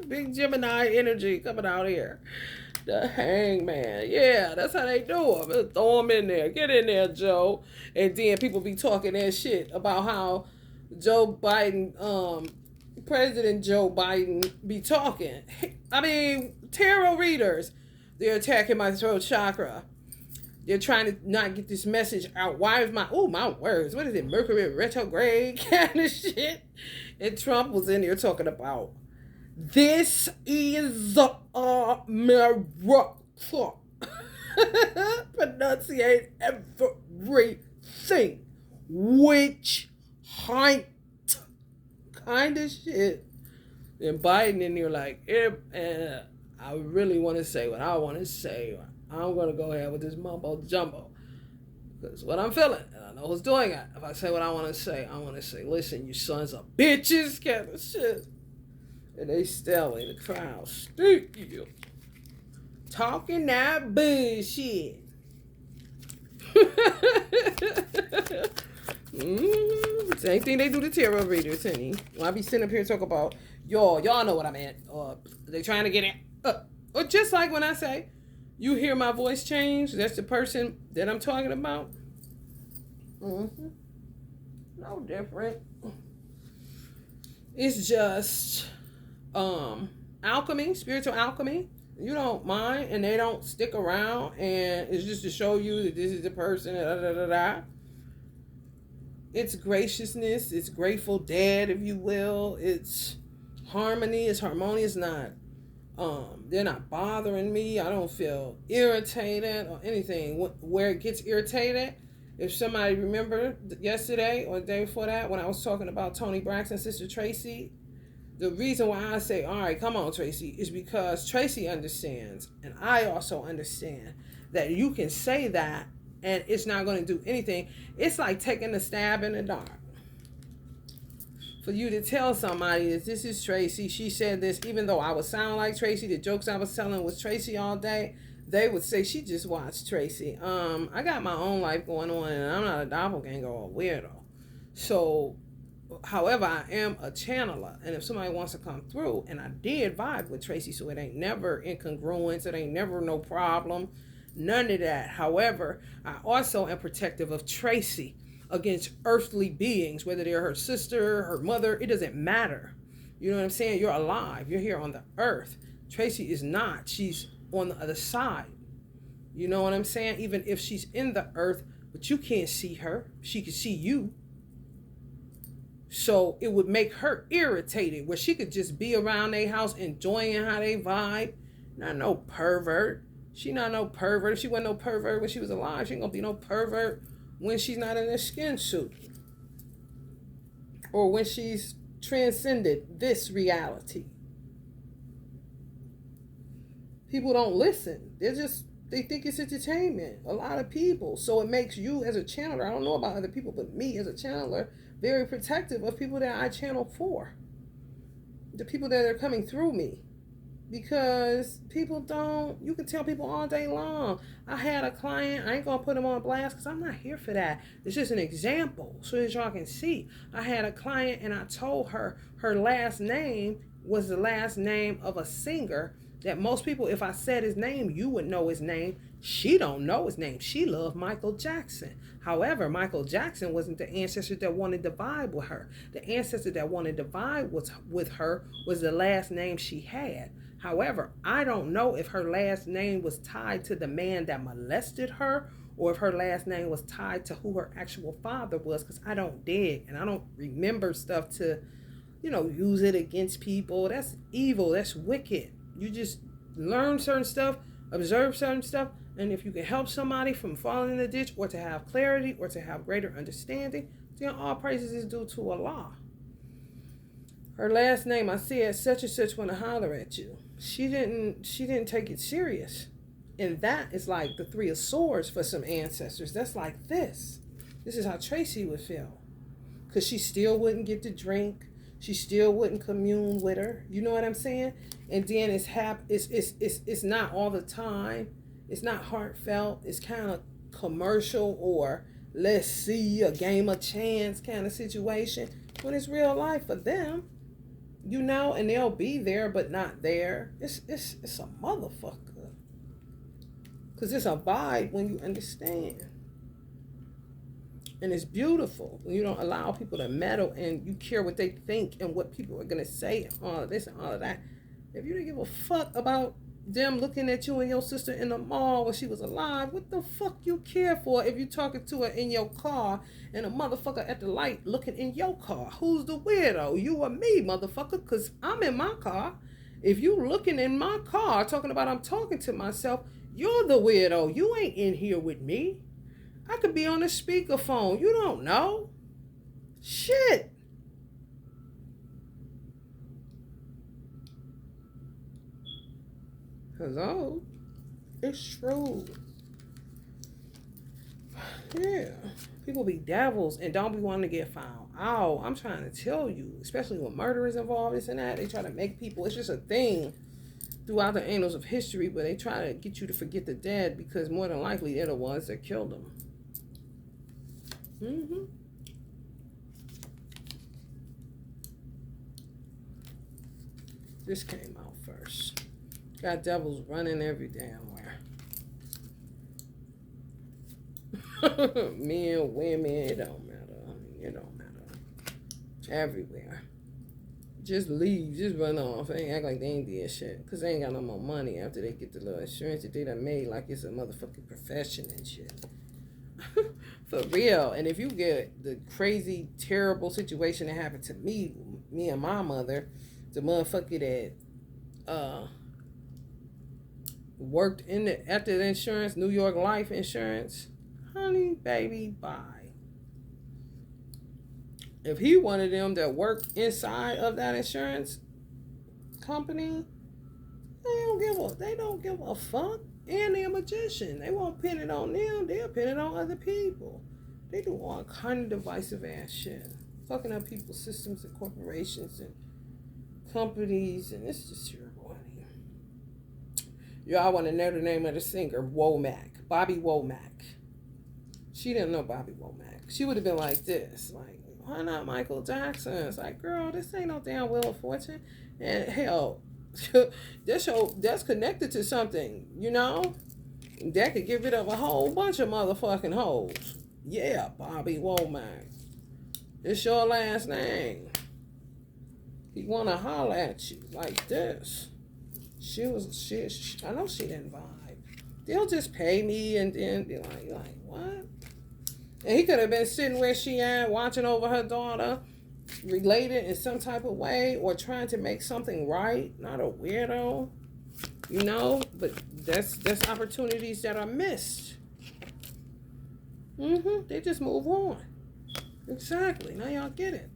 Big Gemini energy coming out here. The hangman. Yeah, that's how they do them. Throw them in there. Get in there, Joe. And then people be talking that shit about how Joe Biden, President Joe Biden be talking. I mean, tarot readers. They're attacking my throat chakra. They're trying to not get this message out. Why is my words. What is it? Mercury retrograde kind of shit. And Trump was in there talking about, this is a miracle. Pronunciate everything. Witch hunt kind of shit. And Biden in there like, I really want to say what I want to say. I'm going to go ahead with this mumbo jumbo. Because what I'm feeling, and I know who's doing it. If I say what I want to say, listen, you sons of bitches, kind of shit. And they still in the crowd, sticky, talking that bullshit. Same thing they do to tarot readers, honey. When I be sitting up here and talk about, y'all know what I meant. They trying to get in. Or just like when I say, you hear my voice change, that's the person that I'm talking about. No different. It's just alchemy, spiritual alchemy. You don't mind, and they don't stick around, and it's just to show you that this is the person. It's graciousness. It's Grateful Dead, if you will. It's harmony. It's harmonious. Not they're not bothering me. I don't feel irritated or anything. Where it gets irritated, if somebody remember yesterday or the day before that when I was talking about Tony Braxton, Sister Tracy, The reason why I say, all right, come on, Tracy, is because Tracy understands, and I also understand that you can say that and it's not going to do anything. It's like taking a stab in the dark. For you to tell somebody that this is Tracy, she said this, even though I would sound like Tracy, the jokes I was telling was Tracy all day, they would say she just watched Tracy. I got my own life going on, and I'm not a doppelganger or a weirdo. So, however, I am a channeler, and if somebody wants to come through, and I did vibe with Tracy, so it ain't never incongruence, it ain't never no problem, none of that. However, I also am protective of Tracy against earthly beings, whether they're her sister, her mother, it doesn't matter. You know what I'm saying? You're alive. You're here on the earth. Tracy is not. She's on the other side. You know what I'm saying? Even if she's in the earth, but you can't see her, she can see you. So it would make her irritated, where she could just be around their house enjoying how they vibe. Not no pervert. She not no pervert. If she wasn't no pervert when she was alive, she ain't gonna be no pervert when she's not in a skin suit, or when she's transcended this reality. People don't listen. They think it's entertainment. A lot of people. So it makes you as a channeler, I don't know about other people, but me as a channeler, very protective of people that I channel for. The people that are coming through me. Because people don't, you can tell people all day long. I had a client, I ain't gonna put him on blast because I'm not here for that. It's just an example so that y'all can see. I had a client and I told her her last name was the last name of a singer that most people, if I said his name, you would know his name. She don't know his name. She loved Michael Jackson. However, Michael Jackson wasn't the ancestor that wanted to vibe with her. The ancestor that wanted to vibe with her was the last name she had. However, I don't know if her last name was tied to the man that molested her, or if her last name was tied to who her actual father was, because I don't dig and I don't remember stuff to, use it against people. That's evil. That's wicked. You just learn certain stuff, observe certain stuff, and if you can help somebody from falling in the ditch, or to have clarity, or to have greater understanding, then all praises is due to Allah. Her last name, I said, such and such want to holler at you. She didn't take it serious. And that is like the Three of Swords for some ancestors. That's like this. This is how Tracy would feel. Because she still wouldn't get to drink. She still wouldn't commune with her. You know what I'm saying? And then it's not all the time. It's not heartfelt. It's kind of commercial, or let's see, a game of chance kind of situation. When it's real life for them. And they'll be there, but not there. It's a motherfucker. Because it's a vibe when you understand. And it's beautiful when you don't allow people to meddle and you care what they think and what people are going to say and all of this and all of that. If you didn't give a fuck about them looking at you and your sister in the mall when she was alive, what the fuck you care for if you talking to her in your car and a motherfucker at the light looking in your car? Who's the weirdo? You or me, motherfucker? Because I'm in my car. If you looking in my car talking about I'm talking to myself, you're the weirdo. You ain't in here with me. I could be on a speakerphone. You don't know. Shit. Hello? It's true. Yeah. People be devils and don't be wanting to get found out. I'm trying to tell you, especially when murder is involved, this and that, they try to make people, it's just a thing throughout the annals of history, but they try to get you to forget the dead because more than likely they're the ones that killed them. This came out first. Got devils running every damn where. Men, women, it don't matter. It don't matter. Everywhere. Just leave. Just run off. They ain't act like they ain't did shit. Because they ain't got no more money after they get the little insurance that they done made like it's a motherfucking profession and shit. For real. And if you get the crazy, terrible situation that happened to me and my mother, the motherfucker that worked after the insurance, New York Life Insurance, honey, baby, bye. If he one of them that worked inside of that insurance, company, they don't give a fuck. And they're a magician. They won't pin it on them. They'll pin it on other people. They do all kind of divisive ass shit. Fucking up people's systems and corporations and companies. And it's just terrible, honey. Y'all want to know the name of the singer? Womack. Bobby Womack. She didn't know Bobby Womack. She would have been like this. Like, why not Michael Jackson? It's like, girl, this ain't no damn Wheel of Fortune. And hell, that's connected to something, you know, that could get rid of a whole bunch of motherfucking hoes. Yeah, Bobby Womack. It's your last name. He wanna holler at you like this. She I know she didn't vibe. They'll just pay me and then be like what? And he could have been sitting where she at, watching over her daughter, related in some type of way, or trying to make something right. Not a weirdo, you know. But that's opportunities that are missed. They just move on. Exactly. Now y'all get it.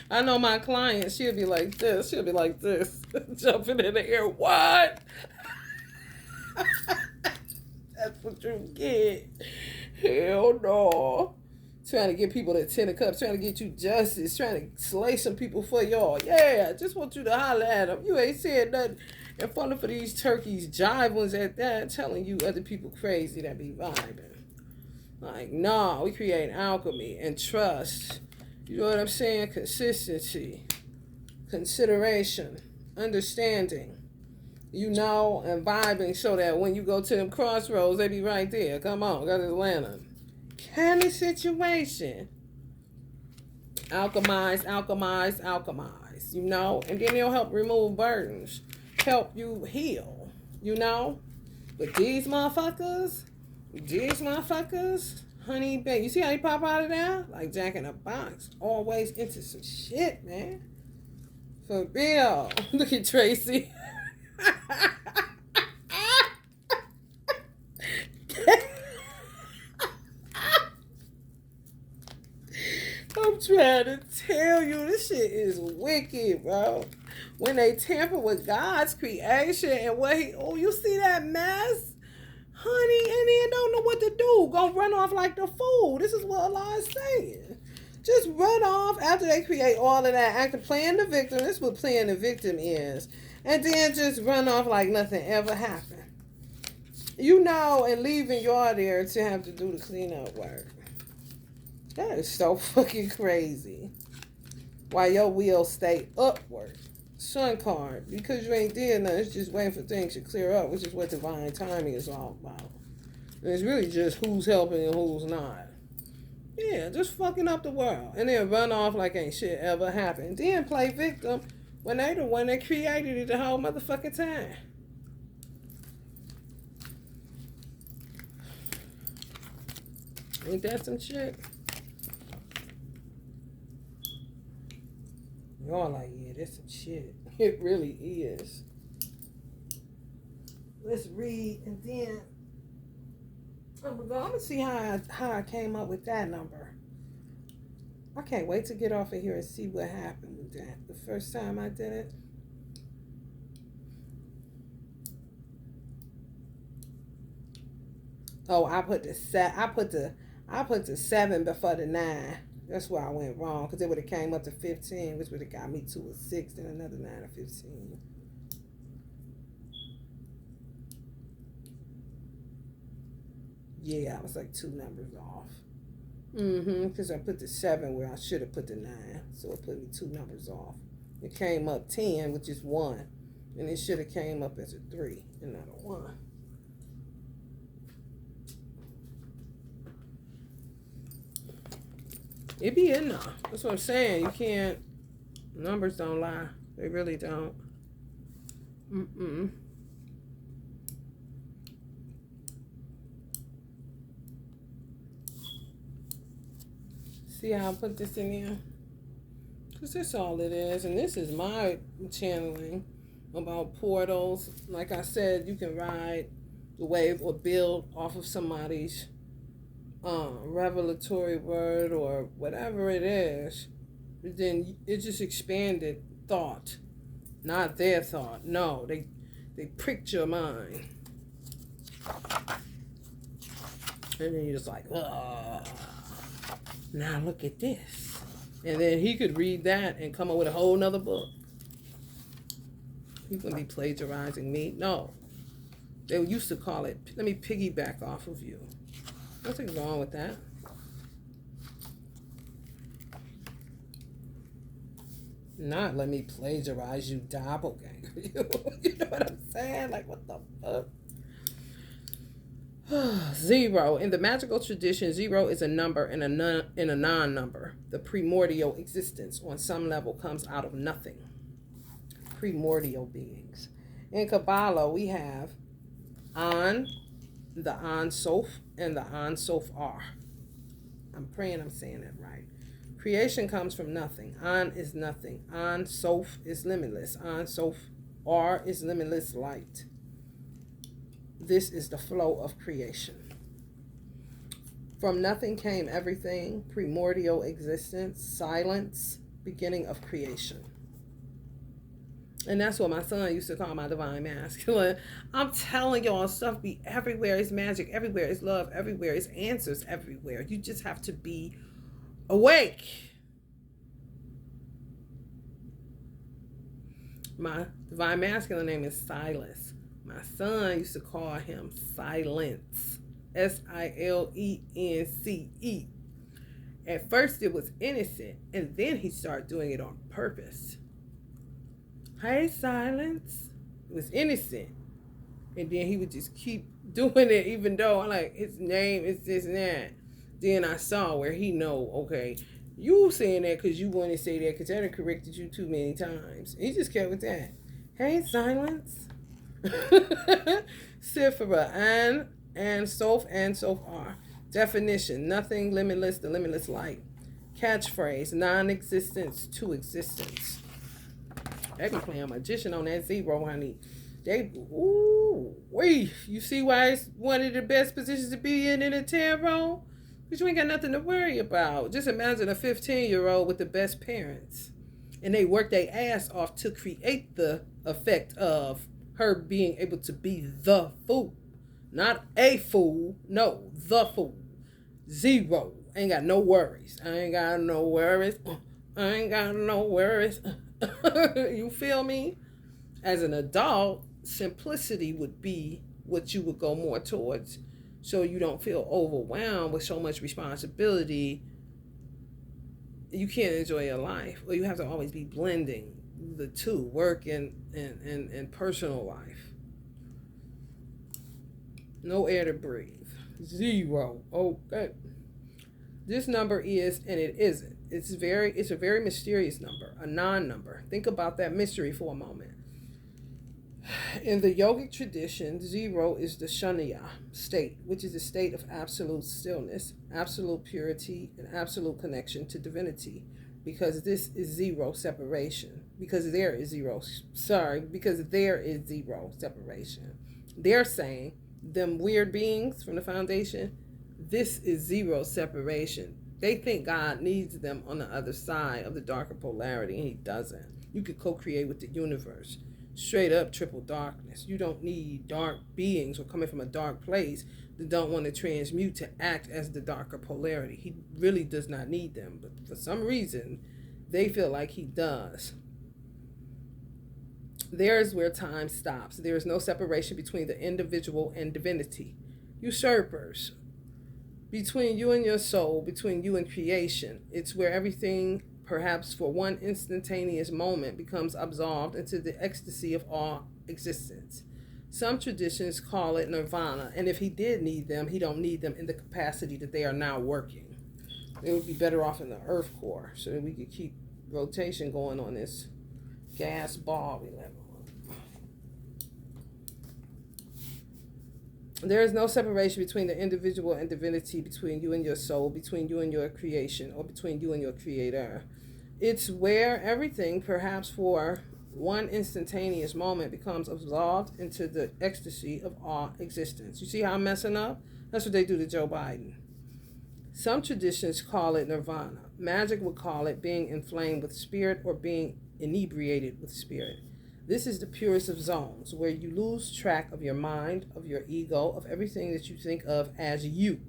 I know my client. She'll be like this. Jumping in the air. What? That's what you get. Hell no. Trying to get people to 10 of cups, trying to get you justice, trying to slay some people for y'all. Yeah, just want you to holler at them. You ain't saying nothing in front of these turkeys, jive ones at that, telling you other people crazy that be vibing. Like, nah, we create alchemy and trust. You know what I'm saying? Consistency, consideration, understanding. You know, and vibing so that when you go to them crossroads, they be right there. Come on, got Atlanta. Kind of situation. Alchemize, you know? And then they'll help remove burdens. Help you heal, you know? But these motherfuckers, honey, babe, you see how they pop out of there? Like Jack in a Box. Always into some shit, man. For real. Look at Tracy. I'm trying to tell you, this shit is wicked, bro. When they tamper with God's creation and what you see that mess? Honey, and then don't know what to do. Gonna run off like the fool. This is what Allah is saying. Just run off after they create all of that. After playing the victim, this is what playing the victim is. And then just run off like nothing ever happened. You know, and leaving y'all there to have to do the cleanup work. That is so fucking crazy. While your wheels stay upward. Sun card. Because you ain't did nothing. It's just waiting for things to clear up, which is what divine timing is all about. And it's really just who's helping and who's not. Yeah, just fucking up the world. And then run off like ain't shit ever happened. Then play victim when they the one that created it the whole motherfucking time. Ain't that some shit? Y'all like, yeah, that's some shit. It really is. Let's read and then I'm gonna see how I came up with that number. I can't wait to get off of here and see what happened with that. The first time I did it. Oh, I put the 7 before the 9. That's where I went wrong, because it would have came up to 15, which would have got me to a 6 and another 9 or 15. Yeah, I was like 2 numbers off. Because I put the 7 where I should have put the 9, so it put me 2 numbers off. It came up 10, which is 1, and it should have came up as a 3 and not a 1. It be in there. That's what I'm saying. You can't. Numbers don't lie. They really don't. See how I put this in here? Because that's all it is. And this is my channeling about portals. Like I said, you can ride the wave or build off of somebody's revelatory word or whatever it is, then it just expanded thought, not their thought. No, they pricked your mind, and then you're just like, ugh. Now look at this, and then he could read that and come up with a whole nother book. He's gonna be plagiarizing me. No, they used to call it, let me piggyback off of you. Nothing wrong with that. Not let me plagiarize you, doppelganger. You know what I'm saying? Like, what the fuck? Zero. In the magical tradition, zero is a number and a non-number. The primordial existence on some level comes out of nothing. Primordial beings. In Kabbalah, we have An, the An Sof, and the An Sof R. I'm praying I'm saying that right. Creation comes from nothing. An is nothing. An Sof is limitless. An Sof R is limitless light. This is the flow of creation. From nothing came everything, primordial existence, silence, beginning of creation. And that's what my son used to call my divine masculine. I'm telling y'all, stuff be everywhere. It's magic everywhere. It's love everywhere. It's answers everywhere. You just have to be awake. My divine masculine name is Silas. My son used to call him Silence. Silence. At first it was innocent, and then he started doing it on purpose. Hey, Silence. It was innocent. And then he would just keep doing it, even though I'm like, his name is this and that. Then I saw where he know, okay, you saying that because you want to say that because I done corrected you too many times. He just kept with that. Hey, Silence. Sifra, and Sof are. Definition, nothing, limitless, the limitless light. Catchphrase, non-existence to existence. They be playing magician on that zero, honey. You see why it's one of the best positions to be in a tarot? Because you ain't got nothing to worry about. Just imagine a 15-year-old with the best parents. And they work their ass off to create the effect of her being able to be the fool. Not a fool. No, the fool. Zero. Ain't got no worries. I ain't got no worries. You feel me? As an adult, simplicity would be what you would go more towards, so you don't feel overwhelmed with so much responsibility. You can't enjoy your life, or you have to always be blending the two, work and personal life. No air to breathe. Zero. Okay. This number is, and it isn't. It's a very mysterious number, a non-number. Think about that mystery for a moment. In the yogic tradition, zero is the shunya state, which is a state of absolute stillness, absolute purity, and absolute connection to divinity. Because this is zero separation. Because there is zero separation. They're saying, them weird beings from the foundation, this is zero separation. They think God needs them on the other side of the darker polarity, and he doesn't. You could co-create with the universe. Straight up triple darkness. You don't need dark beings or coming from a dark place that don't want to transmute to act as the darker polarity. He really does not need them, but for some reason, they feel like he does. There's where time stops. There is no separation between the individual and divinity. Usurpers. Between you and your soul, between you and creation. It's where everything, perhaps for one instantaneous moment, becomes absolved into the ecstasy of all existence. Some traditions call it nirvana, and if he did need them, he don't need them in the capacity that they are now working. They would be better off in the earth core, so that we could keep rotation going on this gas ball we live on. There is no separation between the individual and divinity, between you and your soul, between you and your creation, or between you and your creator. It's where everything, perhaps for one instantaneous moment, becomes absolved into the ecstasy of all existence. You see how I'm messing up? That's what they do to Joe Biden. Some traditions call it nirvana. Magic would call it being inflamed with spirit or being inebriated with spirit. This is the purest of zones, where you lose track of your mind, of your ego, of everything that you think of as you,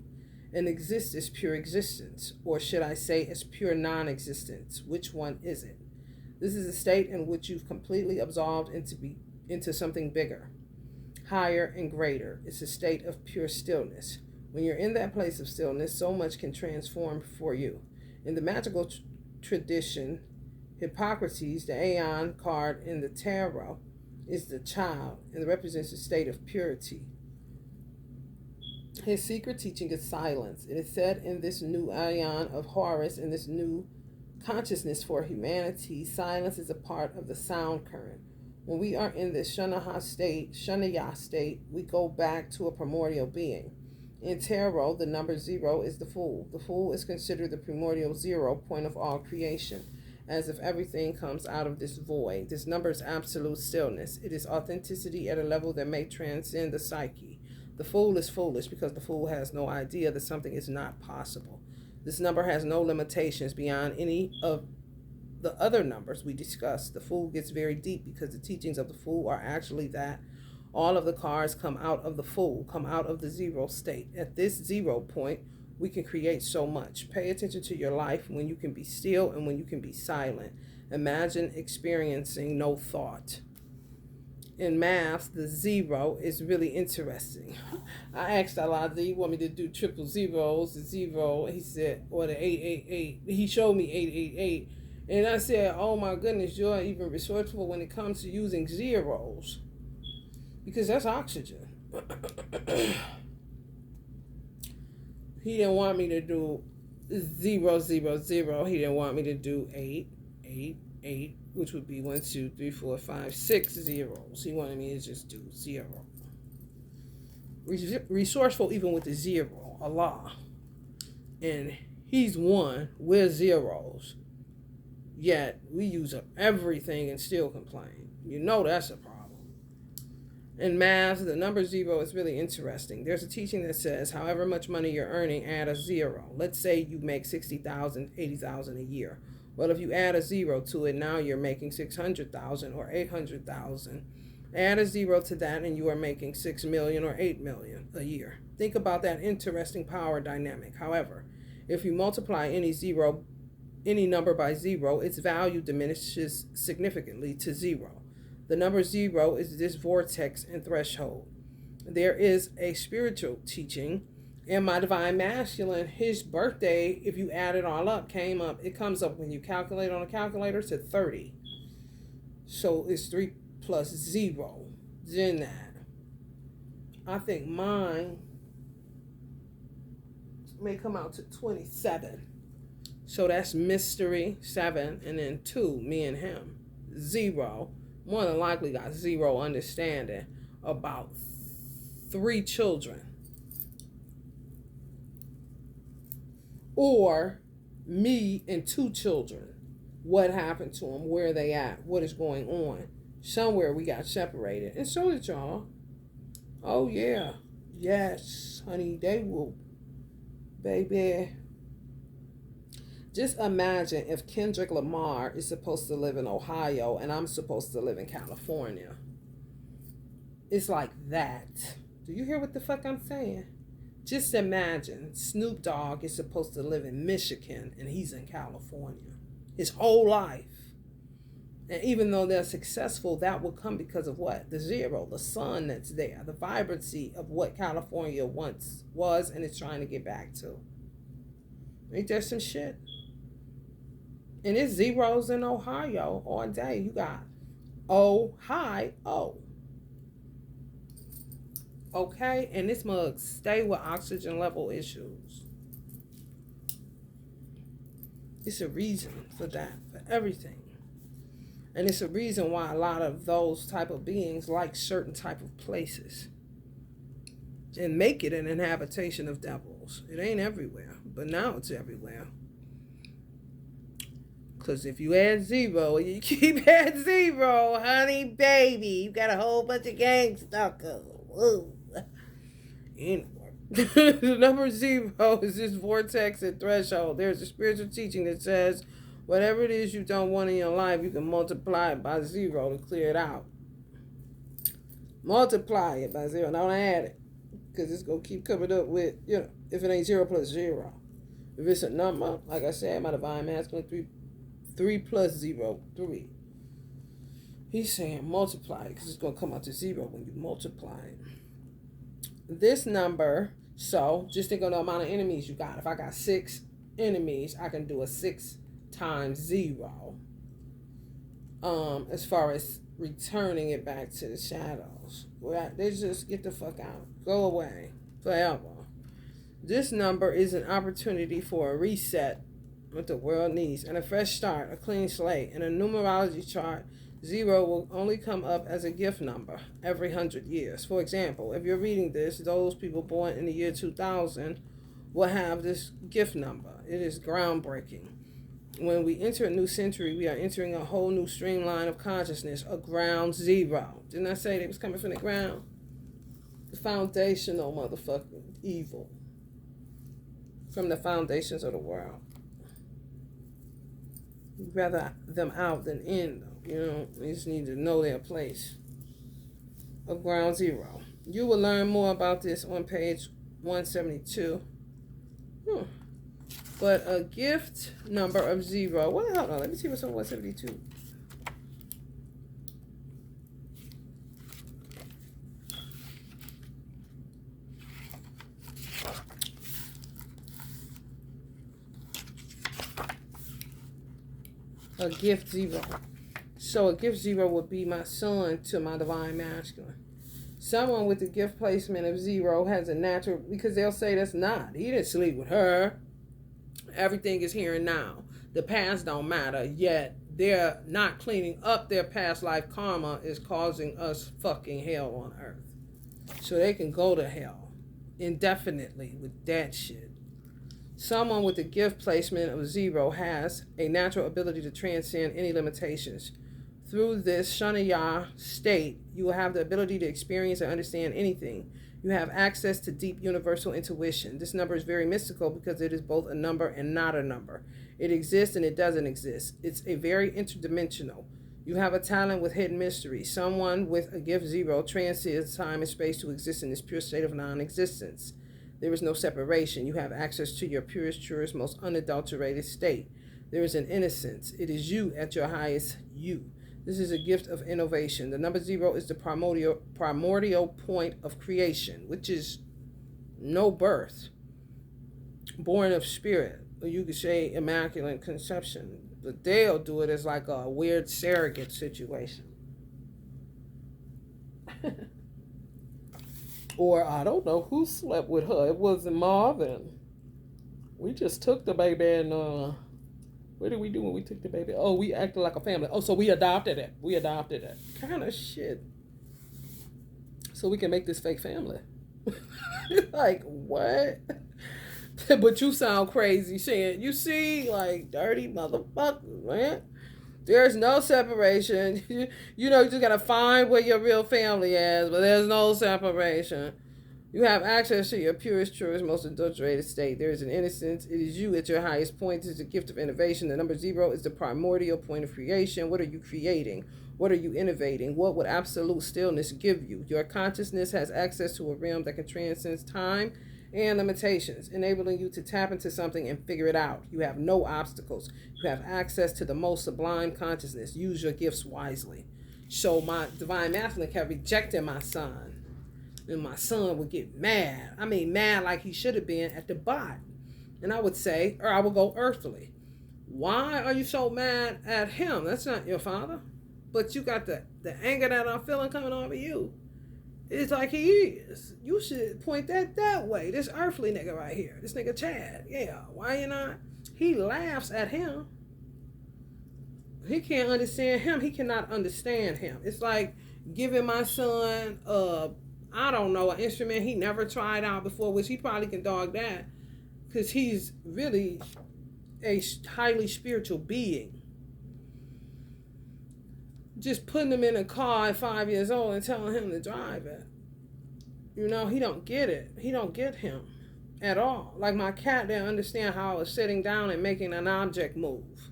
and exist as pure existence, or should I say as pure non-existence. Which one is it? This is a state in which you've completely absolved into something bigger, higher, and greater. It's a state of pure stillness. When you're in that place of stillness, so much can transform for you. In the magical tradition, Hippocrates, the AIN card in the tarot, is the child and represents a state of purity. His secret teaching is silence. It is said in this new AIN of Horus, in this new consciousness for humanity, silence is a part of the sound current. When we are in this Shanaya state, we go back to a primordial being. In tarot, the number 0 is the Fool. The Fool is considered the primordial 0 point of all creation, as if everything comes out of this void. This number is absolute stillness. It is authenticity at a level that may transcend the psyche. The Fool is foolish because the Fool has no idea that something is not possible. This number has no limitations beyond any of the other numbers we discussed. The Fool gets very deep because the teachings of the Fool are actually that all of the cards come out of the Fool, come out of the 0 state. At this 0 point, we can create so much. Pay attention to your life when you can be still and when you can be silent. Imagine experiencing no thought. In math, the 0 is really interesting. I asked Allah, do you want me to do triple zeros, the 0? He said, or the 888. He showed me 888. And I said, oh my goodness, you're even resourceful when it comes to using zeros. Because that's oxygen. He didn't want me to do 0, 0, 0. He didn't want me to do 8, 8, 8, which would be 1, 2, 3, 4, 5, 6 zeros. He wanted me to just do 0. Resourceful even with the 0, Allah. And he's 1, we're zeros. Yet we use up everything and still complain. You know that's a problem. In math, the number 0 is really interesting. There's a teaching that says however much money you're earning, add a 0. Let's say you make $60,000, $80,000 a year. Well, if you add a 0 to it, now you're making $600,000 or $800,000. Add a 0 to that and you are making $6 million or $8 million a year. Think about that interesting power dynamic. However, if you multiply any number by 0, its value diminishes significantly to 0. The number 0 is this vortex and threshold. There is a spiritual teaching in my divine masculine. His birthday, if you add it all up, it comes up when you calculate on a calculator to 30. So it's 3 plus 0. Then that. I think mine may come out to 27. So that's mystery, 7, and then 2, me and him. 0. More than likely got 0 understanding about 3 children. Or me and 2 children. What happened to them? Where are they at? What is going on? Somewhere we got separated. And so did y'all. Oh yeah. Yes, honey, they will. Baby. Just imagine if Kendrick Lamar is supposed to live in Ohio and I'm supposed to live in California. It's like that. Do you hear what the fuck I'm saying? Just imagine Snoop Dogg is supposed to live in Michigan and he's in California. His whole life. And even though they're successful, that will come because of what? The 0, the sun that's there, the vibrancy of what California once was and it's trying to get back to. Ain't there some shit? And it's zeros in Ohio all day. You got Ohio. Okay? And this mug stay with oxygen level issues. It's a reason for that, for everything. And it's a reason why a lot of those type of beings like certain type of places. And make it an inhabitation of devils. It ain't everywhere, but now it's everywhere. Because if you add 0, you keep adding 0, honey, baby. You got a whole bunch of gang stuckers. Anyway. The number 0 is this vortex and threshold. There's a spiritual teaching that says whatever it is you don't want in your life, you can multiply it by 0 to clear it out. Multiply it by 0. Don't add it. Because it's going to keep coming up with, if it ain't 0 plus 0. If it's a number, like I said, my divine masculine, 3 plus 0, 3. He's saying multiply it because it's going to come out to 0 when you multiply it. This number, so just think of the amount of enemies you got. If I got 6 enemies, I can do a 6 times 0. As far as returning it back to the shadows. They just get the fuck out. Go away. Forever. This number is an opportunity for a reset, what the world needs, and a fresh start, a clean slate. In a numerology chart, 0 will only come up as a gift number every 100 years. For example, if you're reading this, those people born in the year 2000 will have this gift number. It is groundbreaking. When we enter a new century, we are entering a whole new streamline of consciousness, a ground 0. Didn't I say they was coming from the ground? The foundational motherfucking evil. From the foundations of the world. We'd rather them out than in, though. We just need to know their place. A ground 0. You will learn more about this on page 172. But a gift number of 0. Hold on, let me see what's on 172. A gift 0. So a gift 0 would be my son to my divine masculine. Someone with the gift placement of 0 has a natural, because they'll say that's not. He didn't sleep with her. Everything is here and now. The past don't matter, yet they're not cleaning up their past life karma is causing us fucking hell on earth. So they can go to hell indefinitely with that shit. Someone with the gift placement of 0 has a natural ability to transcend any limitations. Through this Shanaya state, you will have the ability to experience and understand anything. You have access to deep universal intuition. This number is very mystical because it is both a number and not a number. It exists and it doesn't exist. It's a very interdimensional. You have a talent with hidden mystery. Someone with a gift 0 transcends time and space to exist in this pure state of non-existence. There is no separation. You have access to your purest, truest, most unadulterated state. There is an innocence. It is you at your highest you. This is a gift of innovation. The number 0 is the primordial point of creation, which is no birth, born of spirit, or you could say immaculate conception. But they'll do it as like a weird surrogate situation. Or I don't know who slept with her. It wasn't Marvin. We just took the baby and what did we do when we took the baby? Oh, we acted like a family. Oh, so we adopted it. Kind of shit. So we can make this fake family. Like, what? But you sound crazy, Shan. You see, like, dirty motherfuckers, man. There's no separation. You just got to find where your real family is, but there's no separation. You have access to your purest, truest, most adulterated state. There is an innocence. It is you at your highest point. It is a gift of innovation. The number 0 is the primordial point of creation. What are you creating? What are you innovating? What would absolute stillness give you? Your consciousness has access to a realm that can transcend time and limitations, enabling you to tap into something and figure it out. You have no obstacles. You have access to the most sublime consciousness. Use your gifts wisely. So my divine masculine kept rejecting my son. And my son would get mad. I mean, mad like he should have been at the bot. And I would say, or I would go earthly. Why are you so mad at him? That's not your father. But you got the anger that I'm feeling coming over you. It's like he is. You should point that way. This earthly nigga right here. This nigga Chad. Yeah. Why you not? He laughs at him. He can't understand him. He cannot understand him. It's like giving my son I don't know, an instrument he never tried out before, which he probably can dog that because he's really a highly spiritual being. Just putting him in a car at 5 years old and telling him to drive it. You know, he don't get it. He don't get him at all. Like my cat didn't understand how I was sitting down and making an object move.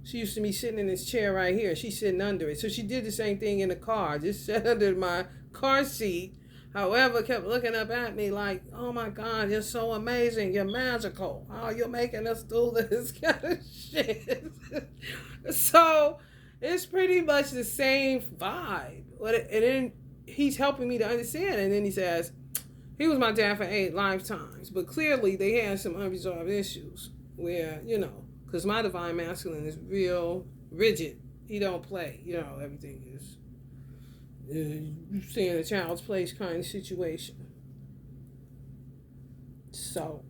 She used to be sitting in this chair right here. She's sitting under it. So she did the same thing in the car. Just sat under my car seat. However, kept looking up at me like, oh my God, you're so amazing. You're magical. Oh, you're making us do this kind of shit. So it's pretty much the same vibe. And then he's helping me to understand. And then he says, he was my dad for 8 lifetimes. But clearly they had some unresolved issues where, you know, because my divine masculine is real rigid. He don't play. You know, everything is you stay in a child's place kind of situation. So,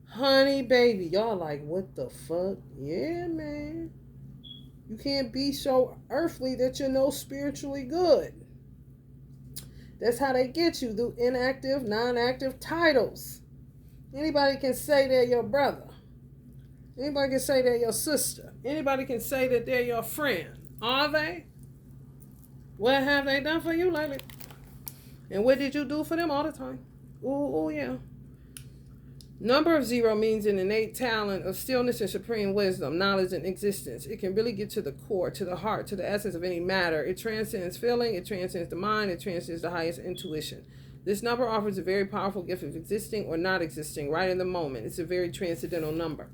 honey, baby, y'all like, what the fuck? Yeah, man. You can't be so earthly that you're no spiritually good. That's how they get you, through inactive, non-active titles. Anybody can say they're your brother. Anybody can say they're your sister. Anybody can say that they're your friend. Are they? What have they done for you lately? And what did you do for them all the time? Ooh, yeah. Number of 0 means an innate talent of stillness and supreme wisdom, knowledge and existence. It can really get to the core, to the heart, to the essence of any matter. It transcends feeling, it transcends the mind, it transcends the highest intuition. This number offers a very powerful gift of existing or not existing right in the moment. It's a very transcendental number.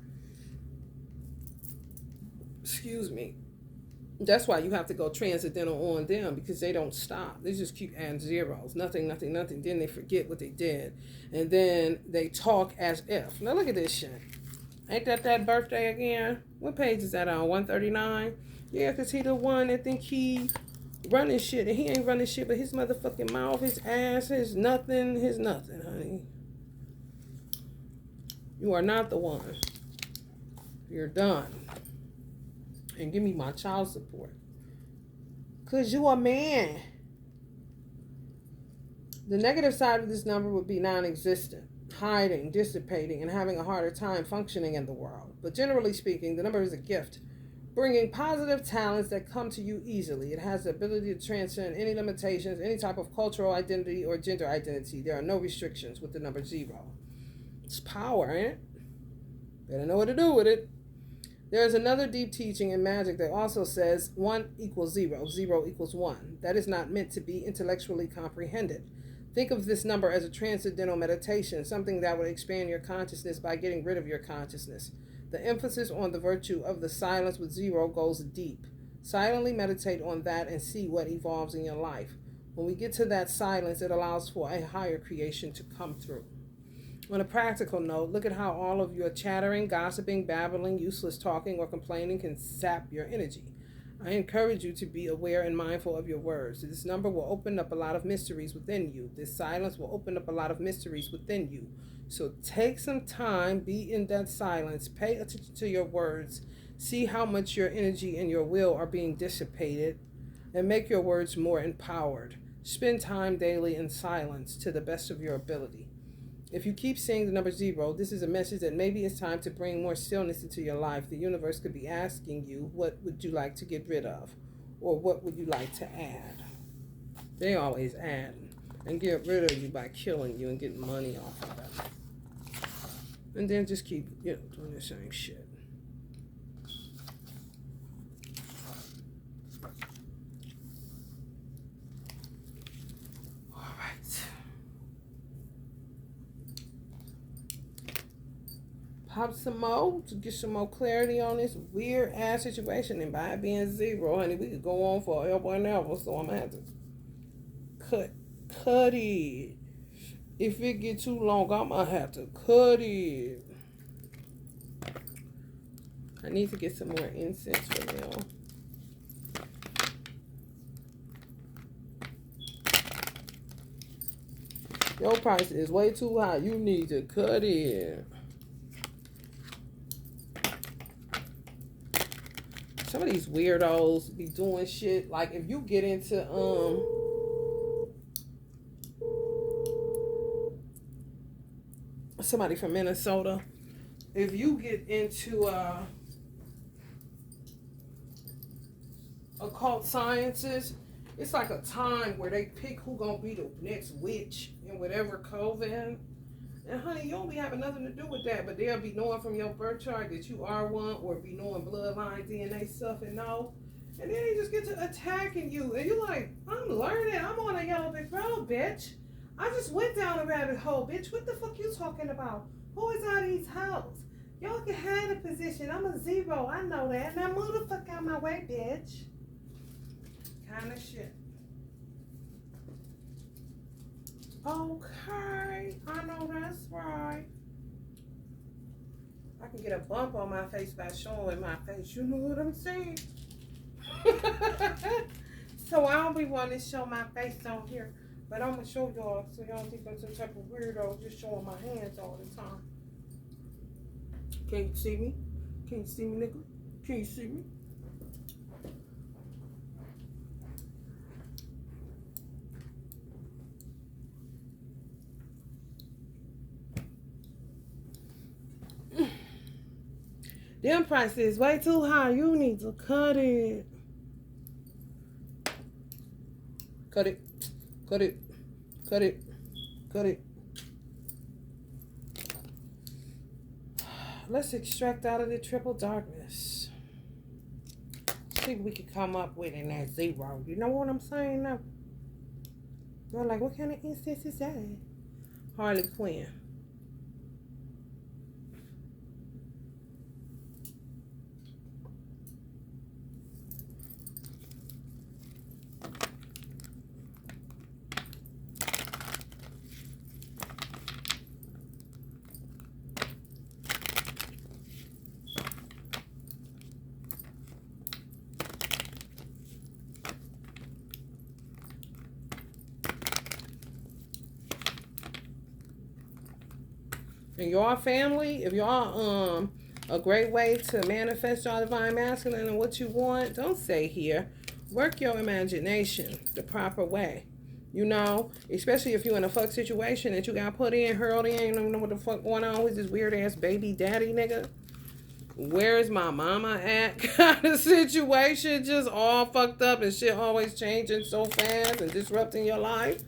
Excuse me. That's why you have to go transcendental on them, because they don't stop. They just keep adding zeros. Nothing, nothing, nothing. Then they forget what they did. And then they talk as if. Now look at this shit. Ain't that birthday again? What page is that on? 139? Yeah, because he the one that think he running shit. And he ain't running shit, but his motherfucking mouth, his ass, his nothing, honey. You are not the one. You're done. And give me my child support. Because you a man. The negative side of this number would be non-existent, hiding, dissipating, and having a harder time functioning in the world. But generally speaking, the number is a gift, bringing positive talents that come to you easily. It has the ability to transcend any limitations, any type of cultural identity or gender identity. There are no restrictions with the number 0. It's power, ain't it? Better know what to do with it. There is another deep teaching in magic that also says 1 equals 0, 0 equals 1. That is not meant to be intellectually comprehended. Think of this number as a transcendental meditation, something that would expand your consciousness by getting rid of your consciousness. The emphasis on the virtue of the silence with 0 goes deep. Silently meditate on that and see what evolves in your life. When we get to that silence, it allows for a higher creation to come through. On a practical note, look at how all of your chattering, gossiping, babbling, useless talking, or complaining can sap your energy. I encourage you to be aware and mindful of your words. This number will open up a lot of mysteries within you. This silence will open up a lot of mysteries within you. So take some time, be in that silence, pay attention to your words, see how much your energy and your will are being dissipated, and make your words more empowered. Spend time daily in silence to the best of your ability. If you keep seeing the number 0, this is a message that maybe it's time to bring more stillness into your life. The universe could be asking you, what would you like to get rid of? Or what would you like to add? They always add and get rid of you by killing you and getting money off of them. And then just keep, doing the same shit. Pop some more to get some more clarity on this weird ass situation. And by it being 0, honey, we could go on forever and ever. So I'm gonna have to cut it. If it get too long, I'm gonna have to cut it. I need to get some more incense for them. Your price is way too high. You need to cut it. Some of these weirdos be doing shit. Like if you get into somebody from Minnesota, if you get into occult sciences, it's like a time where they pick who gonna be the next witch in whatever coven. And honey, you don't be having nothing to do with that, but they'll be knowing from your birth chart that you are one, or be knowing bloodline DNA stuff and know. And then they just get to attacking you. And you're like, I'm learning. I'm on a yellow brick road, bitch. I just went down a rabbit hole, bitch. What the fuck you talking about? Who is all these hoes? Y'all can have a position. I'm a zero. I know that. Now move the fuck out my way, bitch. Kind of shit. Okay. I know that's right. I can get a bump on my face by showing my face. You know what I'm saying? So I don't be wanting to show my face on here. But I'm going to show y'all so y'all don't think I'm some type of weirdo just showing my hands all the time. Can you see me? Can you see me, nigga? Can you see me? Them prices way too high. You need to cut it. Cut it. Cut it. Cut it. Cut it. Let's extract out of the triple darkness. See what we can come up with in that zero. You know what I'm saying now? You're like, what kind of incense is that? Harley Quinn. And your family, if y'all a great way to manifest your divine masculine and what you want, don't stay here. Work your imagination the proper way. You know, especially if you're in a fuck situation that you got put in, hurled in, you don't know what the fuck going on with this weird ass baby daddy nigga. Where's my mama at kind of situation, just all fucked up and shit always changing so fast and disrupting your life.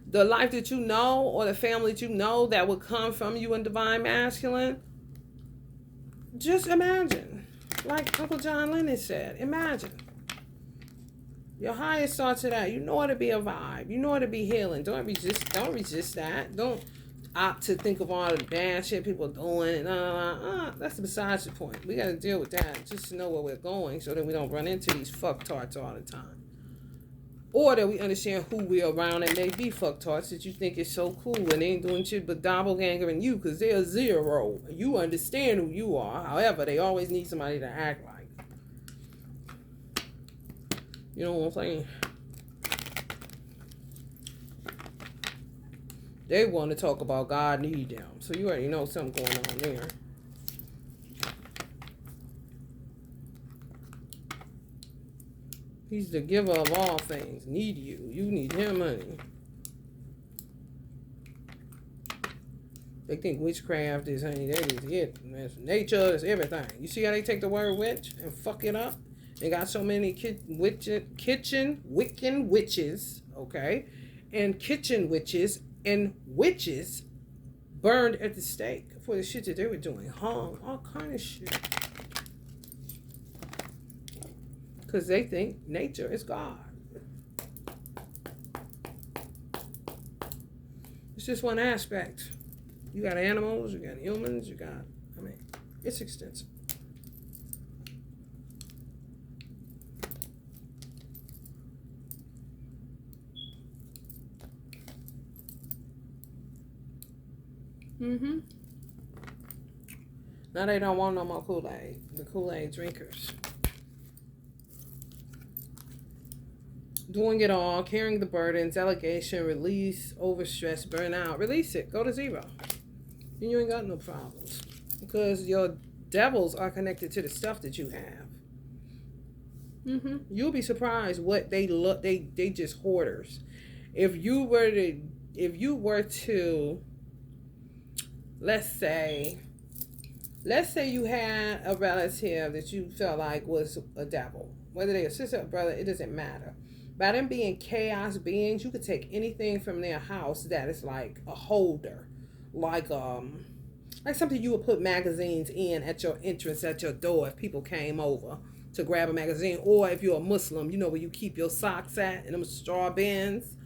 The life that you know, or the family that you know that would come from you in divine masculine, just imagine. Like Uncle John Lennon said, imagine. Your highest thoughts of that. You know it to be a vibe. You know it to be healing. Don't resist that. Don't opt to think of all the bad shit people doing. That's besides the point. We got to deal with that just to know where we're going so that we don't run into these fucktards all the time. Or that we understand who we're around and may be fucktards that you think is so cool and they ain't doing shit but doppelgangering you because they're zero. You understand who you are. However, they always need somebody to act like. You know what I'm saying? They want to talk about God need them. So you already know something going on there. He's the giver of all things. Need you. You need him, honey. They think witchcraft is, honey, that is it. That's nature, is everything. You see how they take the word witch and fuck it up? They got so many Wiccan witches, okay? And kitchen witches and witches burned at the stake for the shit that they were doing. Hung, all kind of shit. Because they think nature is God. It's just one aspect. You got animals, you got humans, you got, I mean, it's extensive. Now they don't want no more Kool-Aid. The Kool-Aid drinkers. Doing it all, carrying the burdens, delegation, release, overstress, burnout. Release it. Go to zero. And you ain't got no problems. Because your devils are connected to the stuff that you have. You'll be surprised what they look. They just hoarders. If you were to, let's say you had a relative that you felt like was a devil. whether they a sister or brother, it doesn't matter. By them being chaos beings, you could take anything from their house that is like a holder, like something you would put magazines in at your entrance at your door if people came over to grab a magazine, or if you're a Muslim, you know where you keep your socks at in them straw bins.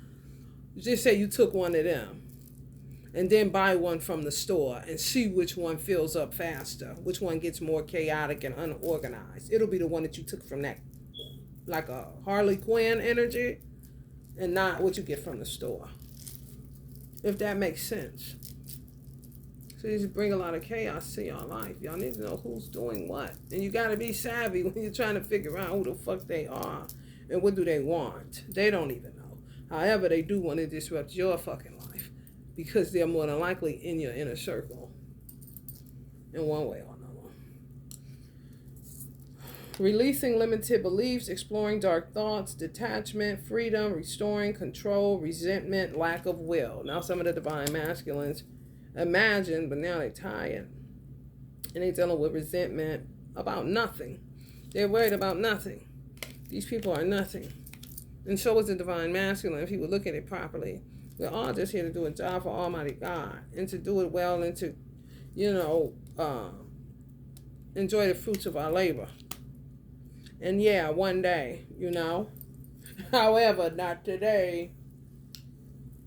Just say you took one of them, and then buy one from the store and see which one fills up faster, which one gets more chaotic and unorganized. It'll be the one that you took from that, like a Harley Quinn energy, and not what you get from the store. If that makes sense. So you just bring a lot of chaos to your life. Y'all need to know who's doing what. And you got to be savvy when you're trying to figure out who the fuck they are and what do they want. They don't even know. However, they do want to disrupt your fucking life because they're more than likely in your inner circle in one way or another. Releasing limited beliefs, exploring dark thoughts, detachment, freedom, restoring control, resentment, lack of will. Now some of the divine masculines imagine, but now they tie it. And they're dealing with resentment about nothing. They're worried about nothing. These people are nothing. And so is the divine masculine. If you would look at it properly, we're all just here to do a job for Almighty God and to do it well and to, enjoy the fruits of our labor. And yeah, one day, However, not today.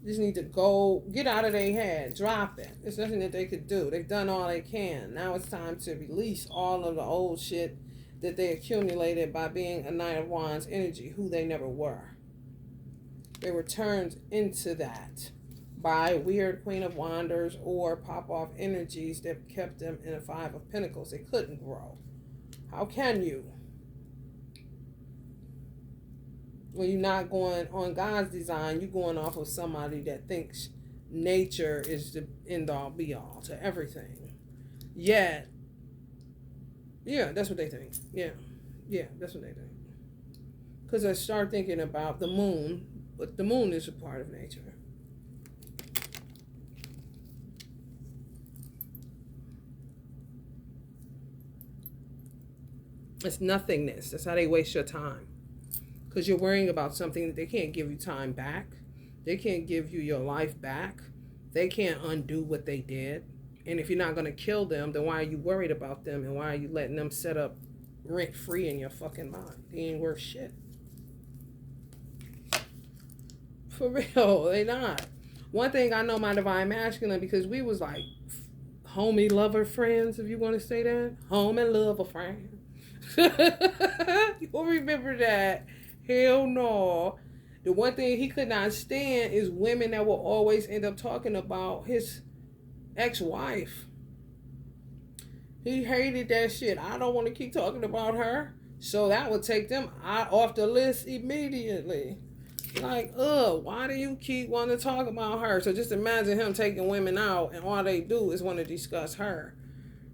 Just need to go, get out of their head, drop it. There's nothing that they could do. They've done all they can. Now it's time to release all of the old shit that they accumulated by being a Knight of Wands energy, who they never were. They were turned into that by weird Queen of Wanders or pop-off energies that kept them in a Five of Pentacles. They couldn't grow. How can you? When you're not going on God's design, you're going off of somebody that thinks nature is the end-all, be-all to everything. Yet, yeah, that's what they think. Yeah, that's what they think. Because I start thinking about the moon, but the moon is a part of nature. It's nothingness. That's how they waste your time. Because you're worrying about something that they can't give you time back. They can't give you your life back. They can't undo what they did. And if you're not going to kill them, then why are you worried about them? And why are you letting them set up rent-free in your fucking mind? They ain't worth shit. For real, they not. One thing I know my divine masculine, because we was like homie lover friends, if you want to say that. Home and lover friend. You'll remember that. Hell no. The one thing he could not stand is women that will always end up talking about his ex-wife. He hated that shit. I don't want to keep talking about her. So that would take them off the list immediately. Like, why do you keep wanting to talk about her? So just imagine him taking women out and all they do is want to discuss her.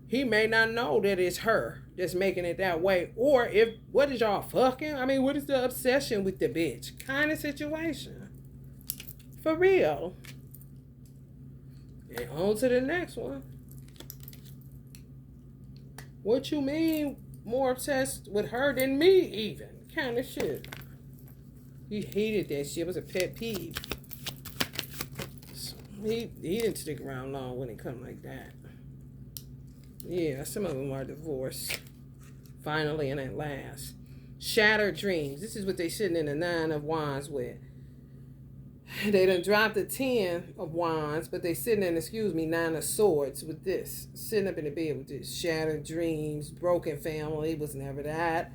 He may not know that it's her that's making it that way. Or what is y'all fucking? I mean, what is the obsession with the bitch? Kind of situation. For real. And on to the next one. What you mean more obsessed with her than me even? Kind of shit. He hated that shit. It was a pet peeve. He didn't stick around long when it come like that. Yeah, some of them are divorced. Finally and at last. Shattered dreams. This is what they sitting in the Nine of Wands with. They done dropped the 10 of Wands, but they sitting in, Nine of Swords with this. Sitting up in the bed with this. Shattered dreams, broken family, was never that.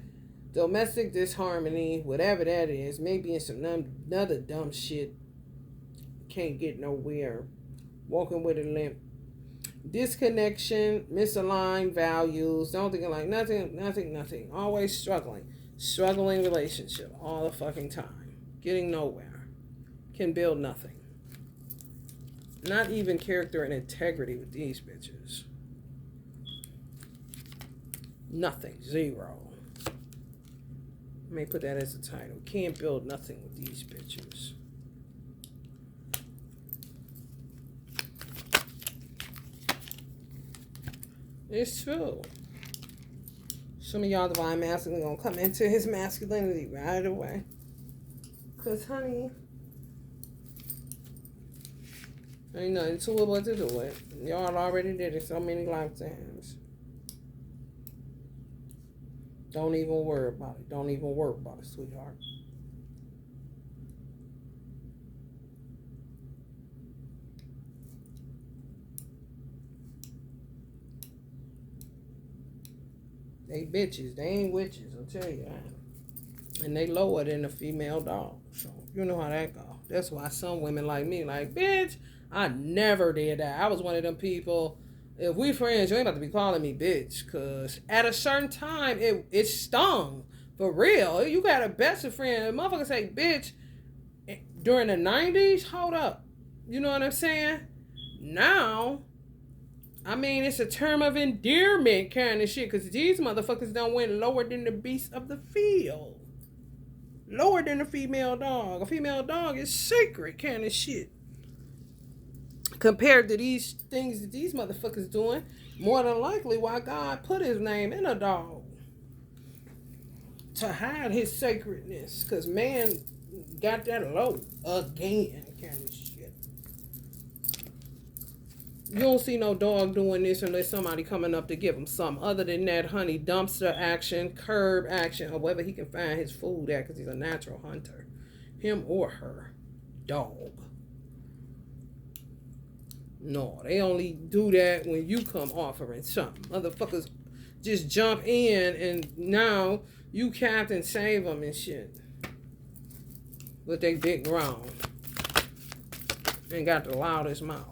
Domestic disharmony, whatever that is. Maybe in some another dumb shit. Can't get nowhere. Walking with a limp. Disconnection, misaligned values, don't think like nothing. Always struggling relationship all the fucking time, getting nowhere, can build nothing. Not even character and integrity with these bitches. Nothing, zero. Let me put that as a title. Can't build nothing with these bitches. It's true. Some of y'all divine masculine gonna come into his masculinity right away. Cause honey, ain't nothing to it but to do it. Y'all already did it so many lifetimes. Don't even worry about it. Don't even worry about it, sweetheart. They bitches. They ain't witches, I'll tell you that. And they lower than a female dog. So, you know how that go. That's why some women like me, like, bitch, I never did that. I was one of them people, if we friends, you ain't about to be calling me bitch. Because at a certain time, it stung. For real. You got a best friend. A motherfucker say bitch during the 90s? Hold up. You know what I'm saying? Now, I mean, it's a term of endearment kind of shit. Because these motherfuckers done went lower than the beast of the field. Lower than a female dog. A female dog is sacred kind of shit. Compared to these things that these motherfuckers doing, more than likely why God put his name in a dog. To hide his sacredness. Because man got that low again kind of shit. You don't see no dog doing this unless somebody coming up to give him something. Other than that, honey, dumpster action, curb action, or wherever he can find his food at because he's a natural hunter. Him or her. Dog. No, they only do that when you come offering something. Motherfuckers just jump in and now you captain save them and shit. With they big ground. And got the loudest mouth.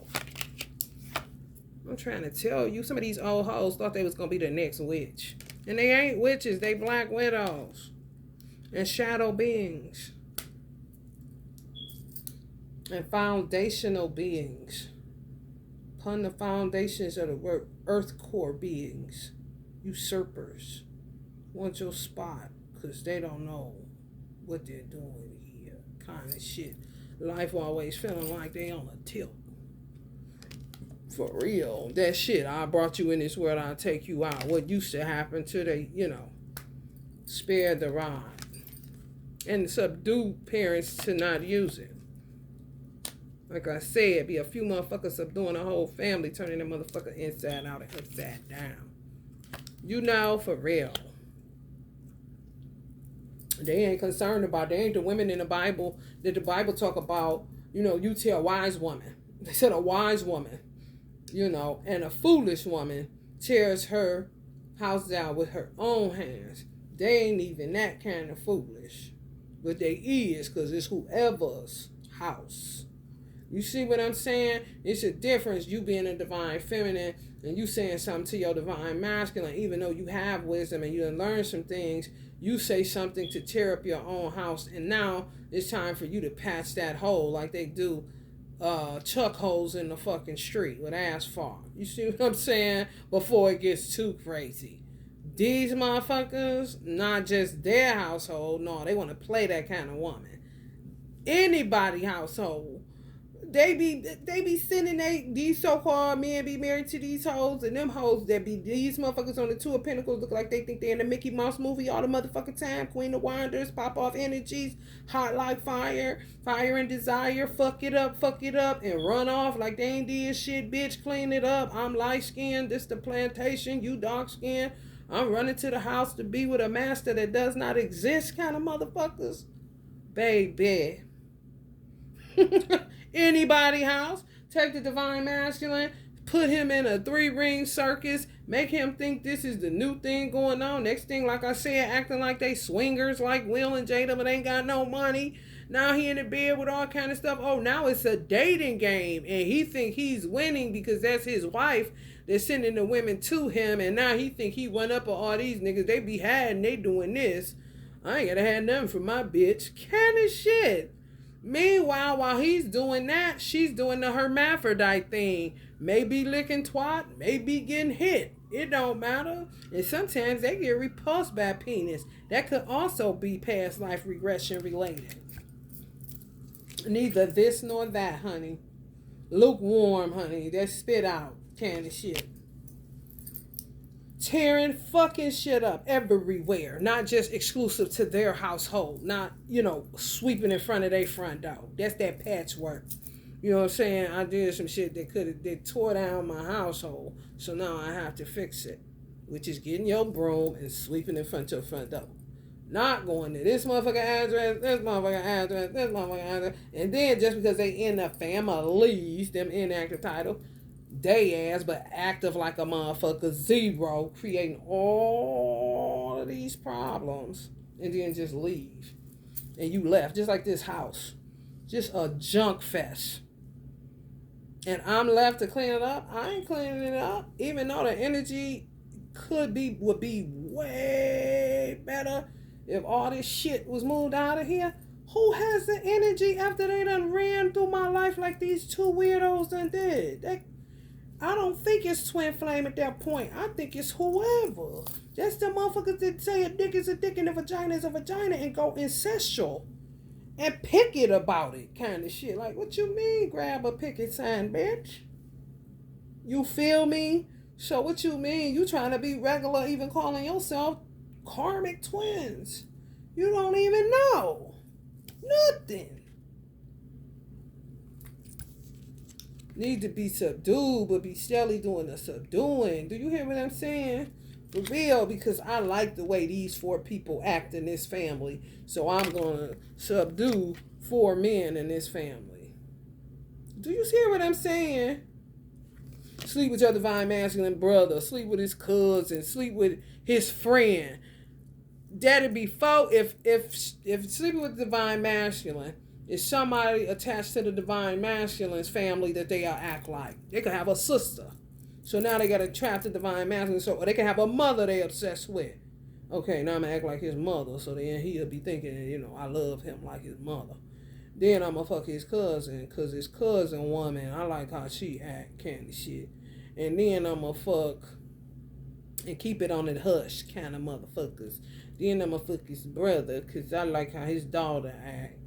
I'm trying to tell you, some of these old hoes thought they was going to be the next witch. And they ain't witches, they black widows. And shadow beings. And foundational beings. Upon the foundations of the earth core beings. Usurpers. Want your spot, because they don't know what they're doing here. Kind of shit. Life always feeling like they on a tilt. For real. That shit, I brought you in this world, I'll take you out. What used to happen to they, spare the rod. And subdue parents to not use it. Like I said, be a few motherfuckers subduing a whole family, turning that motherfucker inside out and upside down. For real. They ain't concerned about, they ain't the women in the Bible that the Bible talk about, you tell a wise woman. They said a wise woman. And a foolish woman tears her house down with her own hands. They ain't even that kind of foolish. But they is, because it's whoever's house. You see what I'm saying? It's a difference, you being a divine feminine and you saying something to your divine masculine, even though you have wisdom and you done learned some things, you say something to tear up your own house. And now it's time for you to patch that hole like they do chuck holes in the fucking street with asphalt. You see what I'm saying? Before it gets too crazy. These motherfuckers, not just their household, no, they want to play that kind of woman. Anybody household. They be sending these so-called men be married to these hoes, and them hoes that be these motherfuckers on the Two of Pentacles look like they think they're in the Mickey Mouse movie all the motherfucking time. Queen of Wonders, pop off energies, hot like fire, fire and desire, fuck it up, and run off like they ain't did shit, bitch, clean it up. I'm light-skinned, this the plantation, you dark-skinned. I'm running to the house to be with a master that does not exist kind of motherfuckers. Baby. Anybody house, take the divine masculine, put him in a 3-ring circus, make him think this is the new thing going on. Next thing, like I said, acting like they swingers like Will and Jada, but ain't got no money. Now he in the bed with all kind of stuff. Oh, now it's a dating game, and he think he's winning because that's his wife that's sending the women to him, and now he think he went up on all these niggas. They be hiding, they doing this. I ain't gotta have nothing for my bitch. Kind of shit. Meanwhile, while he's doing that, she's doing the hermaphrodite thing. Maybe licking twat, maybe getting hit. It don't matter. And sometimes they get repulsed by penis. That could also be past life regression related. Neither this nor that, honey. Lukewarm, honey. That spit out kind of shit. tearing fucking shit up everywhere, not just exclusive to their household, not, sweeping in front of their front door. That's that patchwork. You know what I'm saying? I did some shit that tore down my household, so now I have to fix it, which is getting your broom and sweeping in front of your front door. Not going to this motherfucking address, this motherfucking address, this motherfucking address, and then just because they in the families, them inactive title, they ass, but active like a motherfucker, zero, creating all of these problems, and then just leave. And you left, just like this house. Just a junk fest. And I'm left to clean it up. I ain't cleaning it up. Even though the energy would be way better if all this shit was moved out of here. Who has the energy after they done ran through my life like these two weirdos done did? I don't think it's twin flame at that point. I think it's whoever. That's the motherfuckers that say a dick is a dick and a vagina is a vagina and go ancestral and picket about it kind of shit. Like, what you mean grab a picket sign, bitch? You feel me? So what you mean? You trying to be regular, even calling yourself karmic twins. You don't even know. Nothing. Need to be subdued, but be steadily doing the subduing. Do you hear what I'm saying? For real, because I like the way these 4 people act in this family. So I'm going to subdue 4 men in this family. Do you hear what I'm saying? Sleep with your divine masculine brother. Sleep with his cousin. Sleep with his friend. That'd be if sleeping with divine masculine is somebody attached to the divine masculine's family that they act like. They could have a sister. So now they got to trap the divine masculine. Or they can have a mother they obsessed with. Okay, now I'm going to act like his mother. So then he'll be thinking, I love him like his mother. Then I'm going to fuck his cousin. Because his cousin woman, I like how she act kind of shit. And then I'm going to fuck and keep it on the hush kind of motherfuckers. Then I'm going to fuck his brother. Because I like how his daughter act.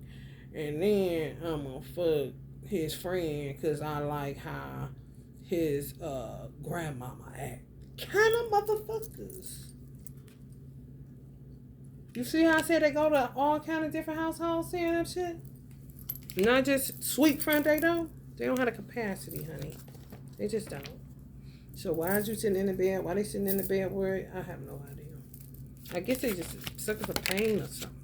And then I'm going to fuck his friend. Because I like how his grandmama act. Kind of motherfuckers. You see how I said they go to all kind of different households saying that shit? Not just sweep front they don't. They don't have the capacity, honey. They just don't. So why is you sitting in the bed? Why they sitting in the bed worried? I have no idea. I guess they just sucking for pain or something.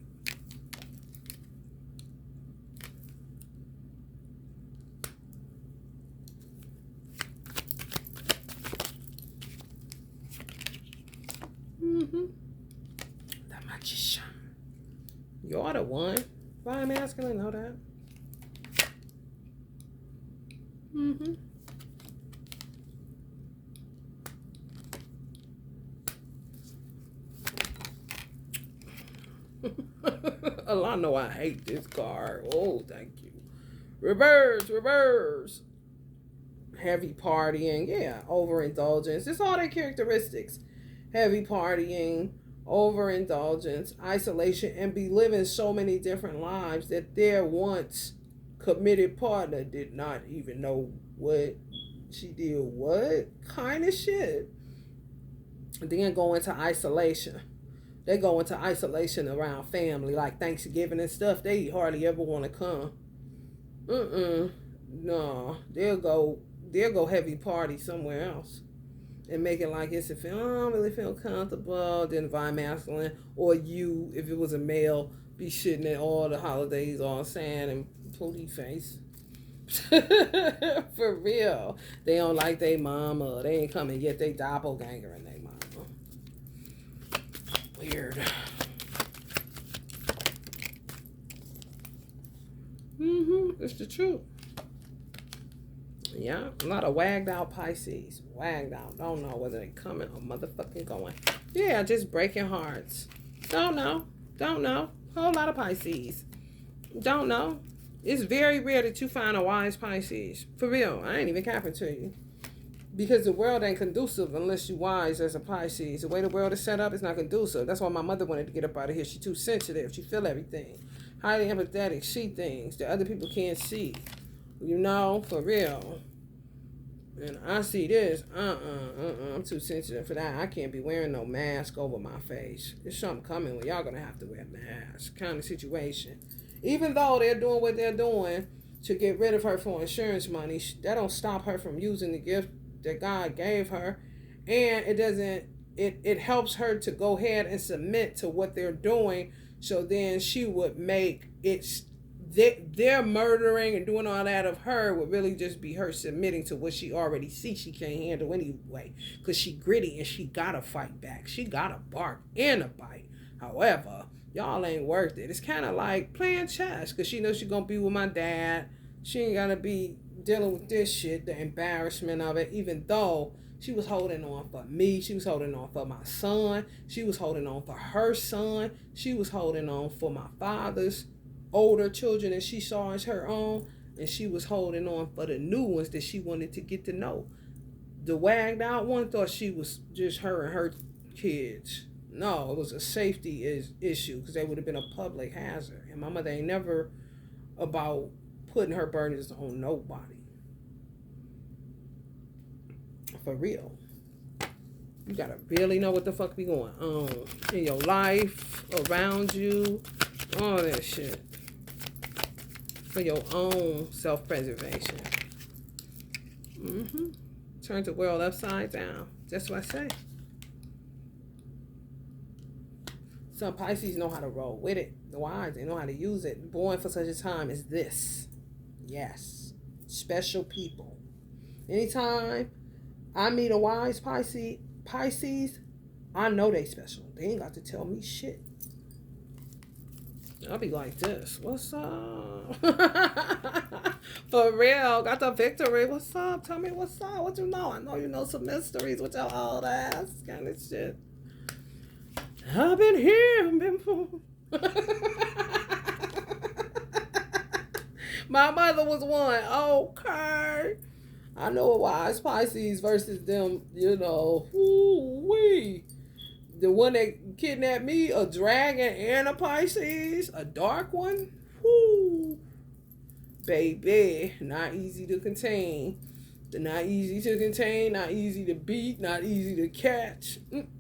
The magician. You're the one. Why am I asking? Know that. I know I hate this card. Oh, thank you. Reverse. Heavy partying. Yeah, overindulgence. It's all their characteristics. Heavy partying, overindulgence, isolation, and be living so many different lives that their once committed partner did not even know what she did. What kind of shit? And then go into isolation. They go into isolation around family, like Thanksgiving and stuff. They hardly ever want to come. No, they'll go heavy party somewhere else. And make it like it's I don't really feel comfortable. Then divine masculine, or you, if it was a male, be shitting at all the holidays, all sad and pooty face. For real. They don't like their mama. They ain't coming yet. They doppelganger in their mama. Weird. It's the truth. Yeah, a lot of wagged out Pisces. Wagged out. Don't know whether they coming or motherfucking going. Yeah, just breaking hearts. Don't know. Whole lot of Pisces. Don't know. It's very rare that you find a wise Pisces. For real. I ain't even capping to you. Because the world ain't conducive unless you wise as a Pisces. The way the world is set up is not conducive. That's why my mother wanted to get up out of here. She's too sensitive. She feel everything. Highly empathetic. See things that other people can't see. For real. And I see this, I'm too sensitive for that. I can't be wearing no mask over my face. There's something coming where y'all gonna have to wear masks, kind of situation. Even though they're doing what they're doing to get rid of her for insurance money, that don't stop her from using the gift that God gave her. And it doesn't, it helps her to go ahead and submit to what they're doing. So then she would make it, their murdering and doing all that of her would really just be her submitting to what she already sees she can't handle anyway, because she gritty and she gotta fight back. She gotta bark and a bite. However, y'all ain't worth it. It's kind of like playing chess, because she knows she's gonna be with my dad. She ain't gonna be dealing with this shit, the embarrassment of it, even though she was holding on for me. She was holding on for my son. She was holding on for her son. She was holding on for my father's older children that she saw as her own, and she was holding on for the new ones that she wanted to get to know. The wagged out one thought she was just her and her kids. No, it was a safety issue, because they would have been a public hazard. And my mother ain't never about putting her burdens on nobody. For real. You gotta really know what the fuck be going on in your life, around you, all that shit. For your own self-preservation. Turn the world upside down. That's what I say. Some Pisces know how to roll with it. The wise, they know how to use it. Born for such a time as this. Yes. Special people. Anytime I meet a wise Pisces, I know they special. They ain't got to tell me shit. I'll be like this. What's up? For real. Got the victory. What's up? Tell me what's up. What you know? I know you know some mysteries with your old ass kind of shit. I've been here before. My mother was one. Okay. I know a wise Pisces versus them, you know. Woo-wee. The one that kidnapped me, a dragon and a Pisces, a dark one. Whoo. Baby, not easy to contain. Not easy to contain, not easy to beat, not easy to catch.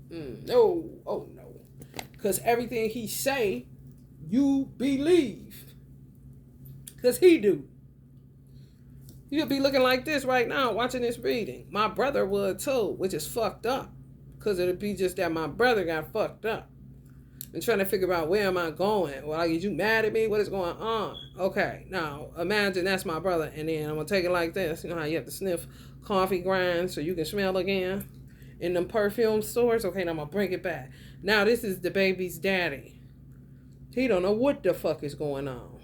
No, oh no. Because everything he say, you believe. Because he do. You'll be looking like this right now, watching this reading. My brother would too, which is fucked up. Because it'd be just that my brother got fucked up. And trying to figure out, where am I going? Well, are you mad at me? What is going on? Okay, now imagine that's my brother. And then I'm going to take it like this. You know how you have to sniff coffee grinds so you can smell again? In them perfume stores? Okay, now I'm going to bring it back. Now this is the baby's daddy. He don't know what the fuck is going on.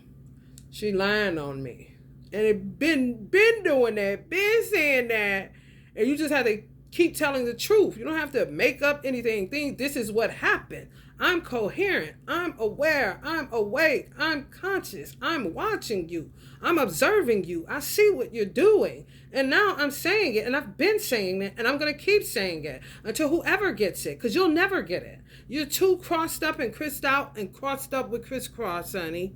She lying on me. And it been doing that, been saying that. And you just have to keep telling the truth. You don't have to make up anything. Think this is what happened. I'm coherent. I'm aware. I'm awake. I'm conscious. I'm watching you. I'm observing you. I see what you're doing. And now I'm saying it. And I've been saying it. And I'm going to keep saying it until whoever gets it. Because you'll never get it. You're too crossed up and crissed out and crossed up with crisscross, honey.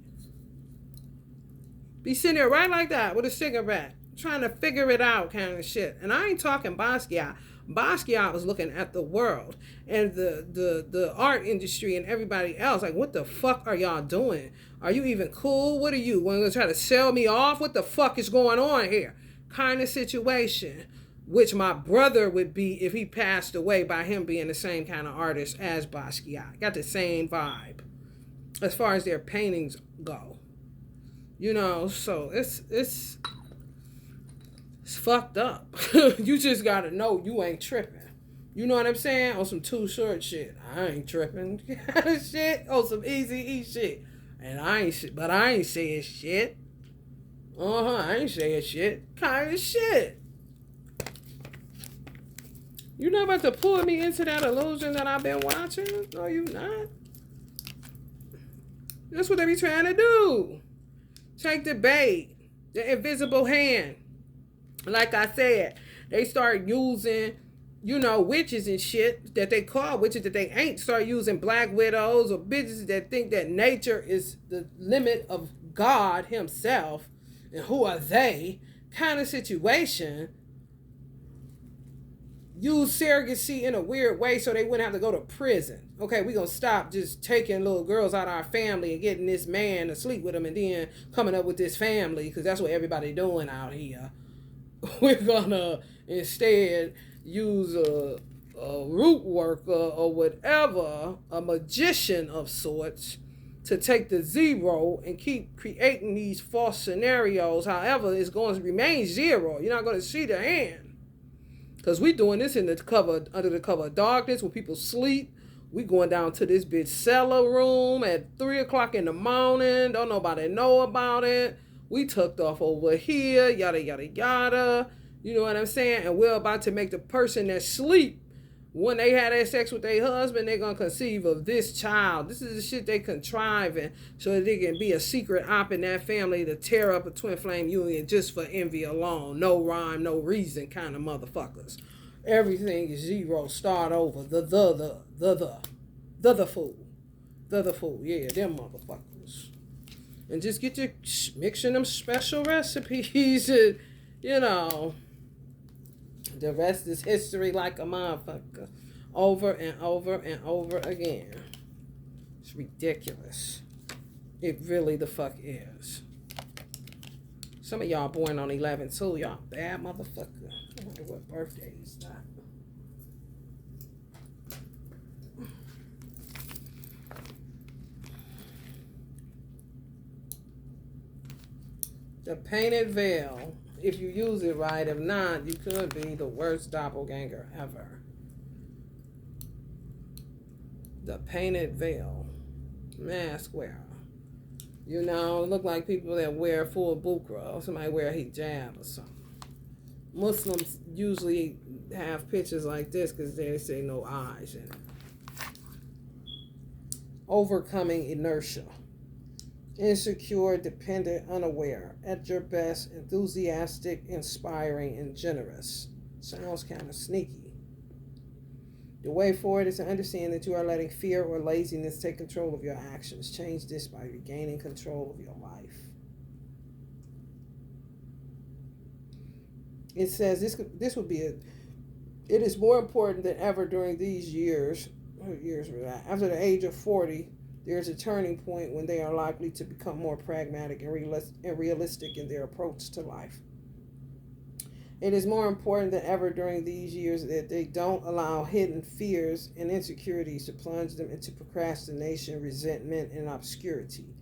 Be sitting there right like that with a cigarette, trying to figure it out kind of shit. And I ain't talking Basquiat. Basquiat was looking at the world and the art industry and everybody else. Like, what the fuck are y'all doing? Are you even cool? What are you? Want to try to sell me off? What the fuck is going on here? Kind of situation. Which my brother would be if he passed away, by him being the same kind of artist as Basquiat. Got the same vibe as far as their paintings go. You know, so it's fucked up. You just gotta know you ain't tripping. You know what I'm saying? On some Too Short shit. I ain't tripping. Shit. On some Easy E shit. And I ain't saying shit. I ain't saying shit. Kind of shit. You not about to pull me into that illusion that I've been watching? No, you not. That's what they be trying to do. Take the bait. The invisible hand. Like I said, they start using, witches and shit that they call witches that they ain't. Start using black widows or bitches that think that nature is the limit of God himself. And who are they? Kind of situation. use surrogacy in a weird way so they wouldn't have to go to prison. Okay, we're going to stop just taking little girls out of our family and getting this man to sleep with them and then coming up with this family, because that's what everybody doing out here. We're going to instead use a root worker or whatever, a magician of sorts, to take the zero and keep creating these false scenarios. However, it's going to remain zero. You're not going to see the end. Because we doing this under the cover of darkness when people sleep. We going down to this bitch cellar room at 3 o'clock in the morning. Don't nobody know about it. We tucked off over here, yada, yada, yada. You know what I'm saying? And we're about to make the person that sleep, when they had that sex with their husband, they're going to conceive of this child. This is the shit they contriving so that they can be a secret op in that family to tear up a twin flame union just for envy alone. No rhyme, no reason kind of motherfuckers. Everything is zero. Start over. The fool. The fool. Yeah, them motherfuckers. And just get your mixing them special recipes and, you know, the rest is history like a motherfucker. Over and over and over again. It's ridiculous. It really the fuck is. Some of y'all born on 11 too. Y'all bad motherfucker. I wonder what birthday is that. The painted veil. If you use it right, if not, you could be the worst doppelganger ever. The painted veil. Mask wearer. You know, look like people that wear full bukra, or somebody wear a hijab or something. Muslims usually have pictures like this because they say no eyes in it. Overcoming inertia. Insecure, dependent, unaware. At your best, enthusiastic, inspiring, and generous. Sounds kind of sneaky. The way forward is to understand that you are letting fear or laziness take control of your actions. Change this by regaining control of your life. It says this would be it is more important than ever during these years. What years were that? After the age of 40, there's a turning point when they are likely to become more pragmatic and realistic in their approach to life. It is more important than ever during these years that they don't allow hidden fears and insecurities to plunge them into procrastination, resentment, and obscurity.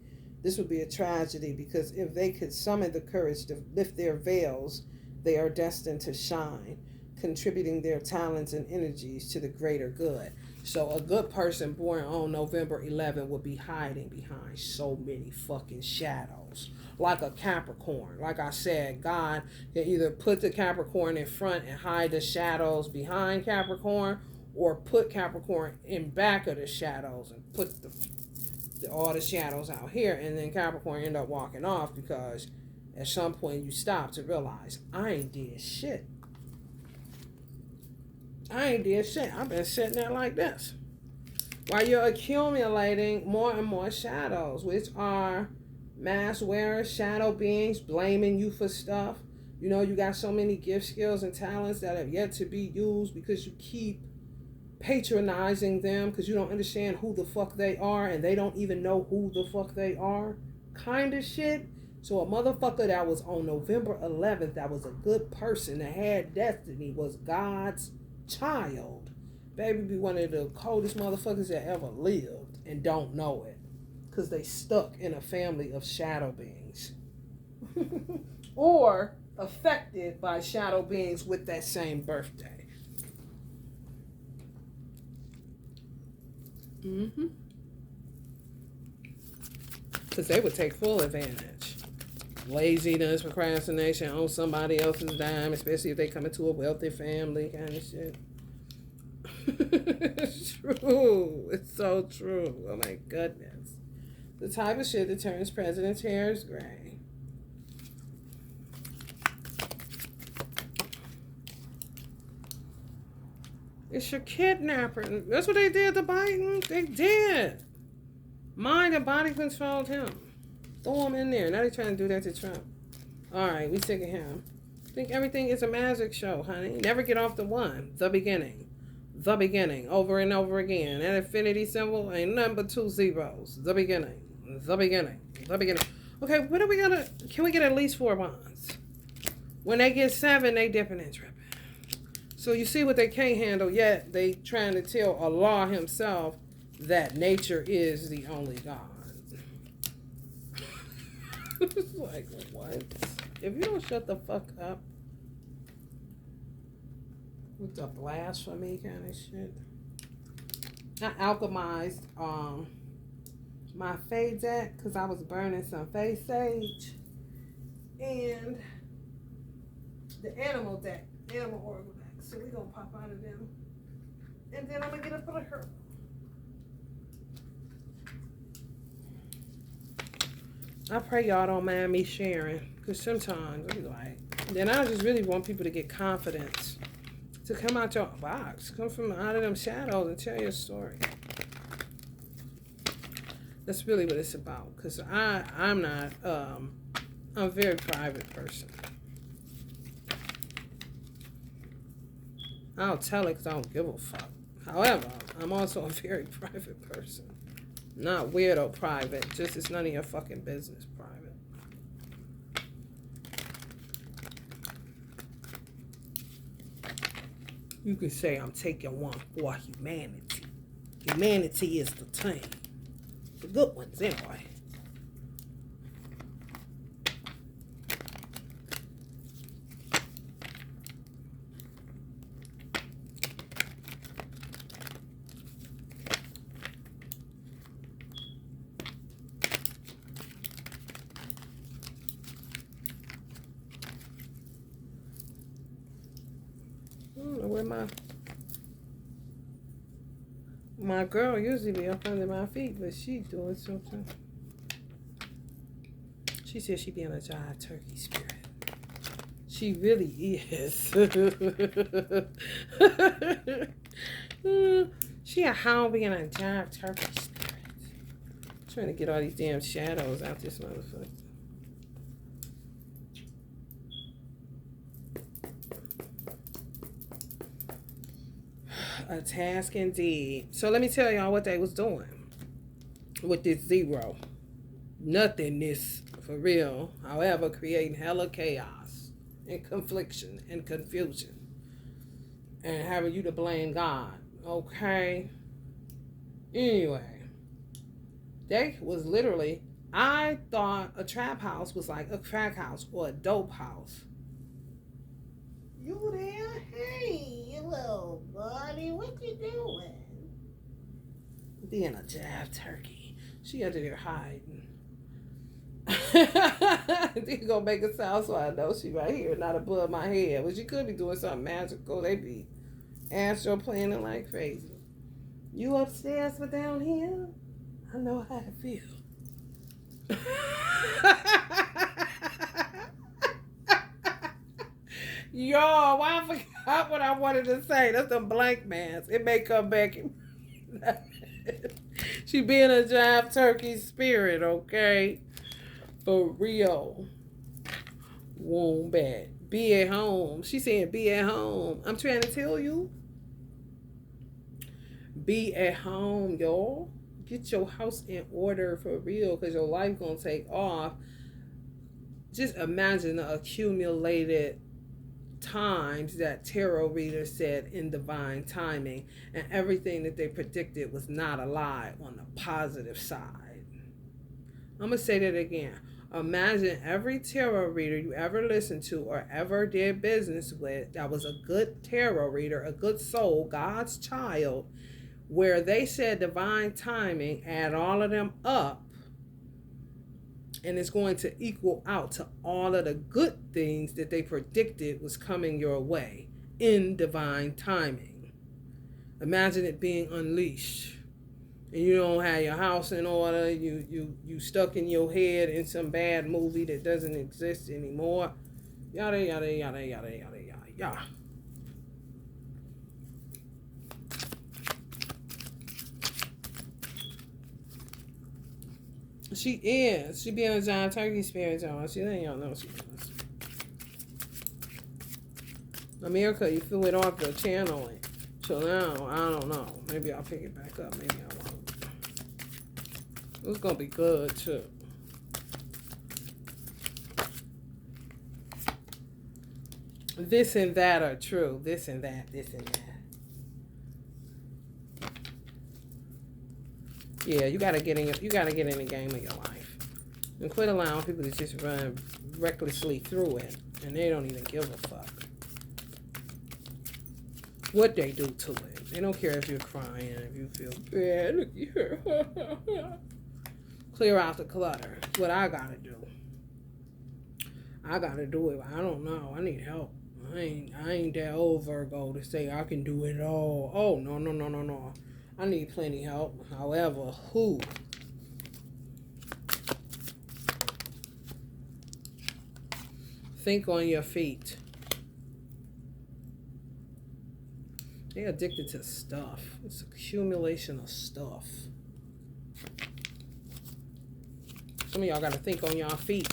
This would be a tragedy because if they could summon the courage to lift their veils, they are destined to shine, contributing their talents and energies to the greater good. So a good person born on November 11 would be hiding behind so many fucking shadows. Like a Capricorn. Like I said, God can either put the Capricorn in front and hide the shadows behind Capricorn, or put Capricorn in back of the shadows and put all the shadows out here, and then Capricorn end up walking off because at some point you stop to realize, I ain't did shit. I've been sitting there like this. While you're accumulating more and more shadows, which are mask wearers, shadow beings, blaming you for stuff. You know, you got so many gifts, skills, and talents that have yet to be used because you keep patronizing them because you don't understand who the fuck they are and they don't even know who the fuck they are. Kind of shit. So a motherfucker that was on November 11th that was a good person that had destiny was God's child. Baby be one of the coldest motherfuckers that ever lived and don't know it because they stuck in a family of shadow beings or affected by shadow beings with that same birthday. Because they would take full advantage. Laziness, procrastination on somebody else's dime, especially if they come into a wealthy family kind of shit. It's true. It's so true. Oh my goodness. The type of shit that turns president's hair gray. It's your kidnapper. That's what they did to Biden. They did. Mind and body controlled him. Throw him in there. Now they're trying to do that to Trump. All right, we sick of him. Think everything is a magic show, honey. Never get off the one. The beginning. The beginning. Over and over again. That infinity symbol ain't nothing but 2 zeros. The beginning. The beginning. The beginning. Okay, what are we gonna... Can we get at least 4 bonds? When they get 7, they dipping and tripping. So you see what they can't handle yet. They trying to tell Allah himself that nature is the only God. It's like, what? If you don't shut the fuck up with the blasphemy kind of shit. I alchemized my Fae deck because I was burning some Fae sage. And the animal deck, animal oracle deck. So we're going to pop out of them. And then I'm going to get up for her. I pray y'all don't mind me sharing, because sometimes I be like, then I just really want people to get confidence to come out your box, come from out of them shadows and tell your story. That's really what it's about, because I'm not, I'm a very private person. I'll tell it because I don't give a fuck. However, I'm also a very private person. Not weirdo private, just it's none of your fucking business private. You could say I'm taking one for humanity. Humanity is the team. The good ones, anyway. I don't know where my girl usually be up under my feet, but she doing something. She said she be in a jive turkey spirit. She really is. She a how being a jive turkey spirit. Trying to get all these damn shadows out this motherfucker. A task indeed. So let me tell y'all what they was doing with this 0. Nothingness for real. However, creating hella chaos and confliction and confusion. And having you to blame God. Okay. Anyway. They was literally, I thought a trap house was like a crack house or a dope house. You there? Hey, you little buddy, what you doing? Being a jive turkey. She under there hiding. They gonna make a sound so I know she right here, not above my head. Well, she could be doing something magical. They be astro planning like crazy. You upstairs but down here? I know how to feel. Yo, I forgot what I wanted to say. That's them blank mans. It may come back. She being a jive turkey spirit, okay? For real. Wombat. Be at home. She saying be at home. I'm trying to tell you. Be at home, y'all. Get your house in order for real, because your life gonna take off. Just imagine the accumulated times that tarot readers said in divine timing, and everything that they predicted was not a lie on the positive side. I'm gonna say that again. Imagine every tarot reader you ever listened to or ever did business with that was a good tarot reader, a good soul, God's child, where they said divine timing, add all of them up, and it's going to equal out to all of the good things that they predicted was coming your way in divine timing. Imagine it being unleashed, and you don't have your house in order. You stuck in your head in some bad movie that doesn't exist anymore. Yada yada yada yada yada yada yada. She is. She be in a giant turkey spirit, y'all. She let y'all know she is. America, you threw it off the channel. So now, I don't know. Maybe I'll pick it back up. Maybe I won't. It's going to be good, too. This and that are true. This and that, this and that. Yeah, you gotta get in the game of your life. And quit allowing people to just run recklessly through it. And they don't even give a fuck what they do to it. They don't care if you're crying, if you feel bad. Look here. Clear out the clutter. That's what I gotta do. I gotta do it. I don't know. I need help. I ain't that old Virgo to say I can do it all. Oh, no. I need plenty help. However, who? Think on your feet. They're addicted to stuff. It's an accumulation of stuff. Some of y'all got to think on your feet.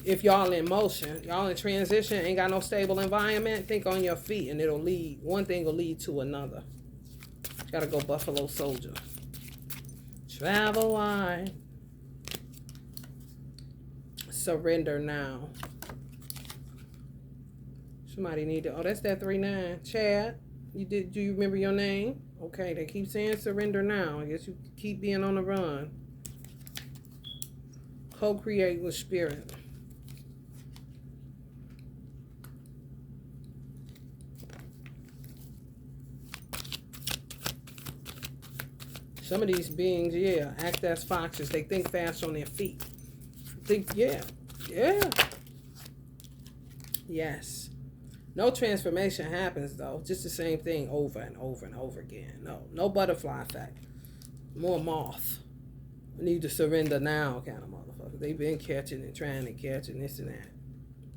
If y'all in motion, y'all in transition, ain't got no stable environment, think on your feet and it'll lead. One thing will lead to another. Gotta go Buffalo Soldier. Travel wide. Surrender now. Somebody need to. Oh, that's that 3-9. Chad, do you remember your name? Okay, they keep saying surrender now. I guess you keep being on the run. Co-create with spirit. Some of these beings, yeah, act as foxes. They think fast on their feet. Yes. No transformation happens, though. Just the same thing over and over and over again. No butterfly effect. More moth. We need to surrender now kind of motherfuckers. They've been catching and trying to catch and this and that.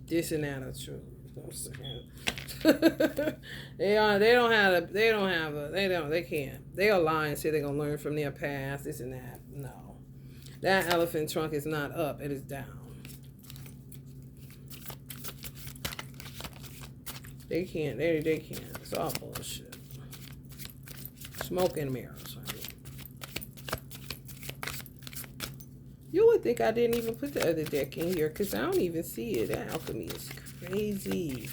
This and that are true. You know what I'm saying? They can't. They'll lie and say they're gonna learn from their past, this and that. No. That elephant trunk is not up, it is down. They can't. It's all bullshit. Smoke and mirrors. You would think I didn't even put the other deck in here because I don't even see it. That alchemy is crazy.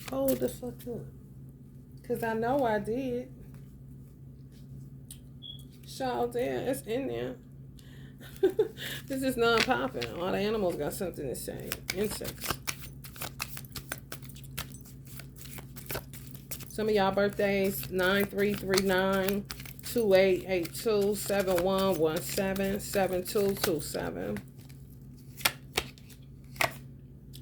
Hold the fuck up. Because I know I did. Shout there. It's in there. This is non-popping. All the animals got something to say. Insects. Some of y'all birthdays, 9339, 2882, 7117, 7227.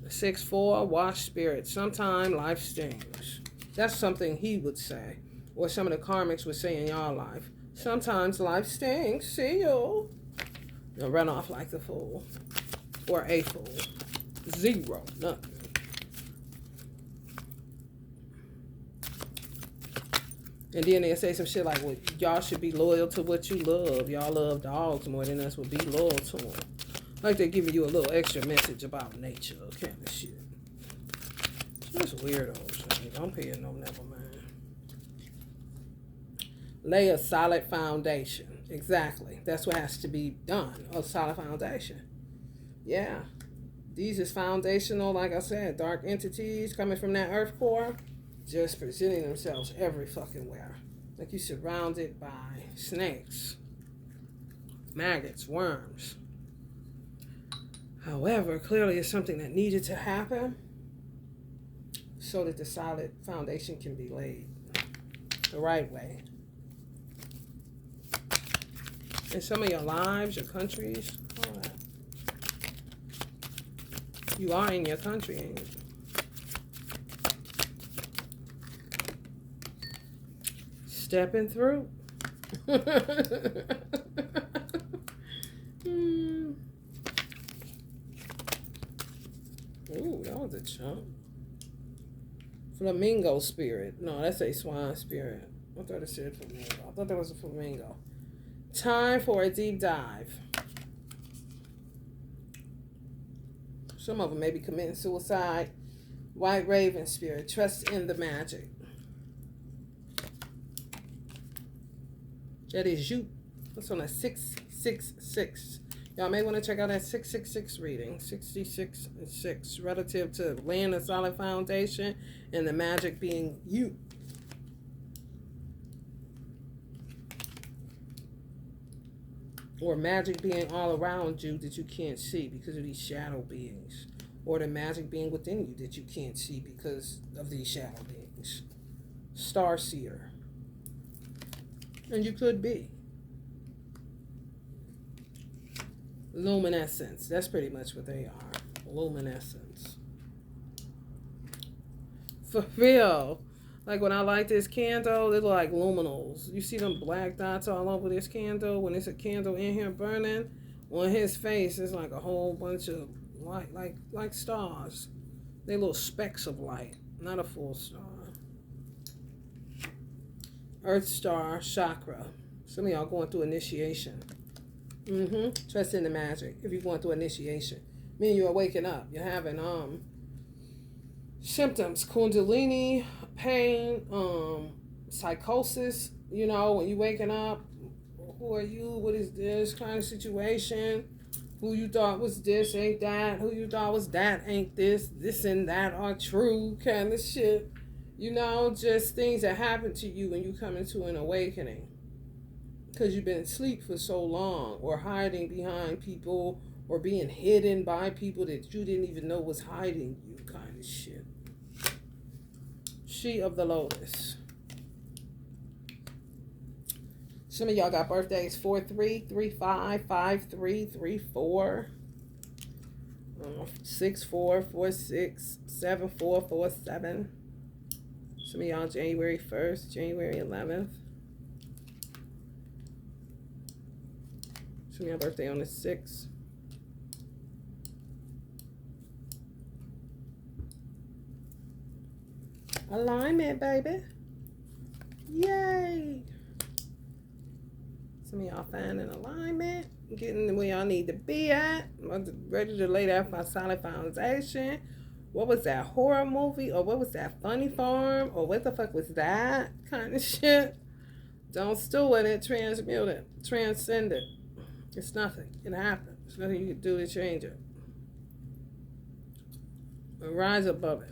6-4, wash spirit. Sometime life stings. That's something he would say. Or some of the karmics would say in y'all life. Sometimes life stings. See you. You'll run off like the fool. Or a fool. 0. Nothing. And then they'll say some shit like, well, y'all should be loyal to what you love. Y'all love dogs more than us would be loyal to them. Like they're giving you a little extra message about nature, kind of shit. Just weirdos. I'm paying no, never mind. Lay a solid foundation. Exactly. That's what has to be done. A solid foundation. Yeah. These is foundational, like I said, dark entities coming from that earth core, just presenting themselves every fucking where. Like you're surrounded by snakes, maggots, worms. However, clearly it's something that needed to happen so that the solid foundation can be laid the right way. In some of your lives, your countries, all that. You are in your country, ain't you? Stepping through. Ooh, that was a chump. Flamingo spirit. No, that's a swan spirit. I thought it said flamingo. I thought that was a flamingo. Time for a deep dive. Some of them may be committing suicide. White Raven Spirit. Trust in the magic. That is you. That's on a 666. Y'all may want to check out that 666 reading. 66 and 6. Relative to laying a solid foundation and the magic being you. Or magic being all around you that you can't see because of these shadow beings. Or the magic being within you that you can't see because of these shadow beings. Starseer. And you could be. Luminescence. That's pretty much what they are. Luminescence. For real. Like when I light this candle, they look like luminals. You see them black dots all over this candle? When it's a candle in here burning, on his face, it's like a whole bunch of light, like stars. They little specks of light, not a full star. Earth star chakra. Some of y'all going through initiation. Trust in the magic. If you're going through initiation, meaning you're waking up. You're having symptoms, kundalini, pain, psychosis. You know, when you're waking up, who are you? What is this kind of situation? Who you thought was this ain't that? Who you thought was that ain't this? This and that are true kind of shit. You know, just things that happen to you when you come into an awakening. Because you've been asleep for so long, or hiding behind people, or being hidden by people that you didn't even know was hiding you kind of shit. She of the Lotus. Some of y'all got birthdays 4-3, 3-5, 5-3, 3-4, 6-4, 4-6, 7-4, 4-7. Some of y'all January 1st, January 11th. Some of y'all birthday on the 6th. Alignment, baby. Yay. Some of y'all finding alignment. Getting where y'all need to be at. Ready to lay that solid foundation. What was that horror movie? Or what was that funny farm? Or what the fuck was that kind of shit? Don't stew in it. Transmute it. Transcend it. It's nothing. It happens. There's nothing you can do to change it. And rise above it.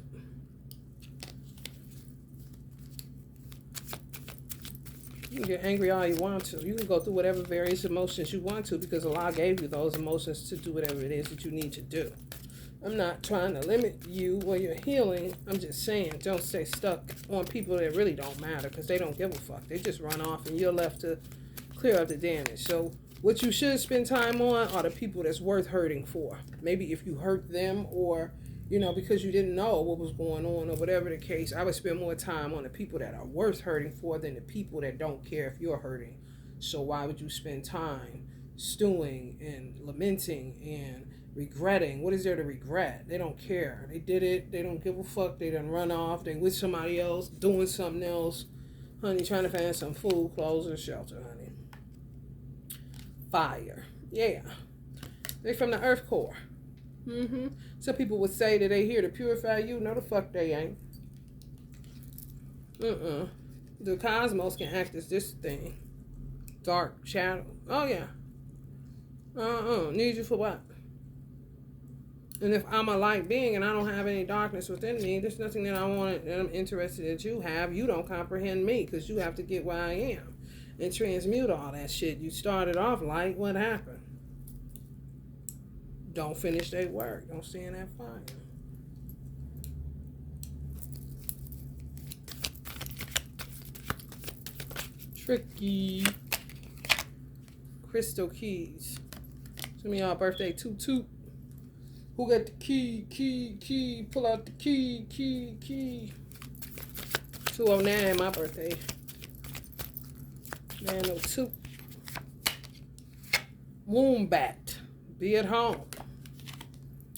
You can get angry all you want to. You can go through whatever various emotions you want to because Allah gave you those emotions to do whatever it is that you need to do. I'm not trying to limit you while you're healing. I'm just saying don't stay stuck on people that really don't matter because they don't give a fuck. They just run off and you're left to clear up the damage. So what you should spend time on are the people that's worth hurting for. Maybe if you hurt them or, you know, because you didn't know what was going on or whatever the case, I would spend more time on the people that are worth hurting for than the people that don't care if you're hurting. So why would you spend time stewing and lamenting and regretting? What is there to regret? They don't care. They did it. They don't give a fuck. They done run off. They with somebody else, doing something else. Honey, trying to find some food, clothes, or shelter, honey. Fire. Yeah. They from the earth core. Some people would say that they here to purify you. No, the fuck they ain't. The cosmos can act as this thing. Dark shadow. Oh, yeah. Need you for what? And if I'm a light being and I don't have any darkness within me, there's nothing that I want, that I'm interested that you have. You don't comprehend me because you have to get where I am and transmute all that shit. You started off light. What happened? Don't finish their work. Don't stay in that fire. Tricky. Crystal keys. Some of y'all birthday 2-2. Who got the key? Pull out the key. 209, my birthday. 902. Wombat. Be at home.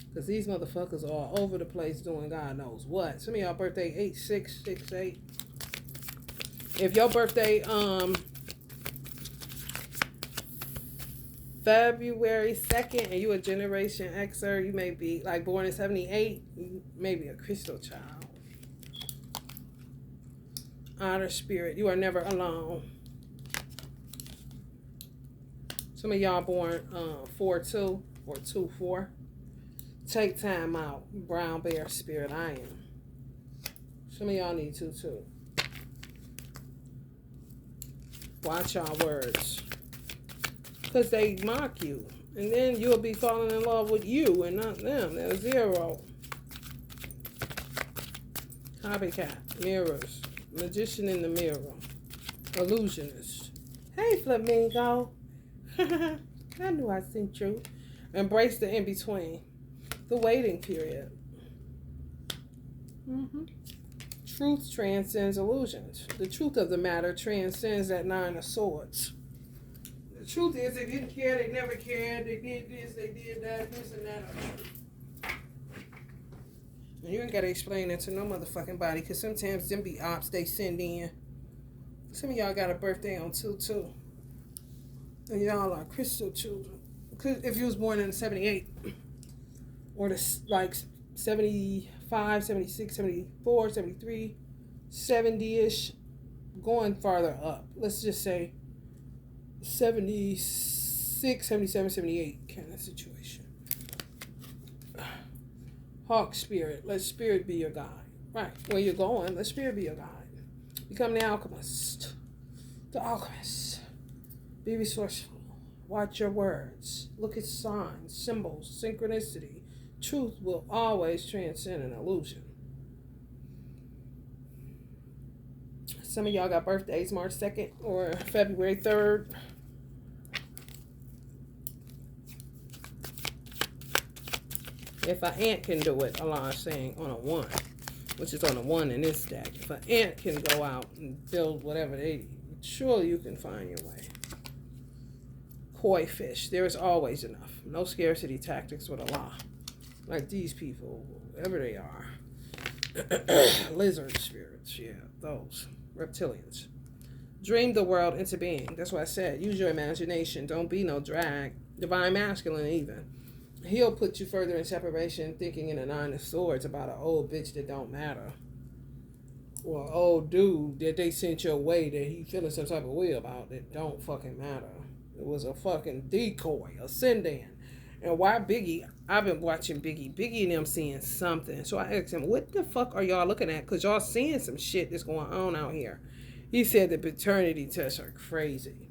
Because these motherfuckers are all over the place doing God knows what. Some of y'all birthday 8668. If your birthday February 2nd, and you a Generation Xer, you may be like born in 78, you may be a crystal child. Honor spirit, you are never alone. Some of y'all born 4-2 or 2-4. Take time out. Brown bear spirit, I am. Some of y'all need to too. Watch y'all words. Because they mock you. And then you'll be falling in love with you and not them. They're 0. Copycat. Mirrors. Magician in the mirror. Illusionist. Hey, Flamingo. I knew I sent you. Embrace the in-between. The waiting period. Truth transcends illusions. The truth of the matter transcends that 9 of swords. The truth is they didn't care, they never cared, they did this, they did that, this and that. And you ain't got to explain that to no motherfucking body, because sometimes them be ops they send in. Some of y'all got a birthday on 2-2. And y'all are crystal children. If you was born in 78, or like 75, 76, 74, 73, 70-ish, going farther up. Let's just say 76, 77, 78 kind of situation. Hawk spirit. Let spirit be your guide. Right. Where you're going, let spirit be your guide. Become the alchemist. The alchemist. Be resourceful. Watch your words. Look at signs, symbols, synchronicity. Truth will always transcend an illusion. Some of y'all got birthdays March 2nd or February 3rd. If an ant can do it, Allah is saying on a 1, which is on a 1 in this deck. If an ant can go out and build whatever they need, surely you can find your way. Koi fish. There is always enough. No scarcity tactics with Allah. Like these people, whoever they are. Lizard spirits, yeah, those. Reptilians. Dream the world into being. That's what I said. Use your imagination. Don't be no drag. Divine masculine even. He'll put you further in separation, thinking in a 9 of swords about an old bitch that don't matter. Or an old dude that they sent your way that he feeling some type of way about that don't fucking matter. It was a fucking decoy, a send-in. And why Biggie? I've been watching Biggie. Biggie and them seeing something. So I asked him, what the fuck are y'all looking at? Because y'all seeing some shit that's going on out here. He said the paternity tests are crazy.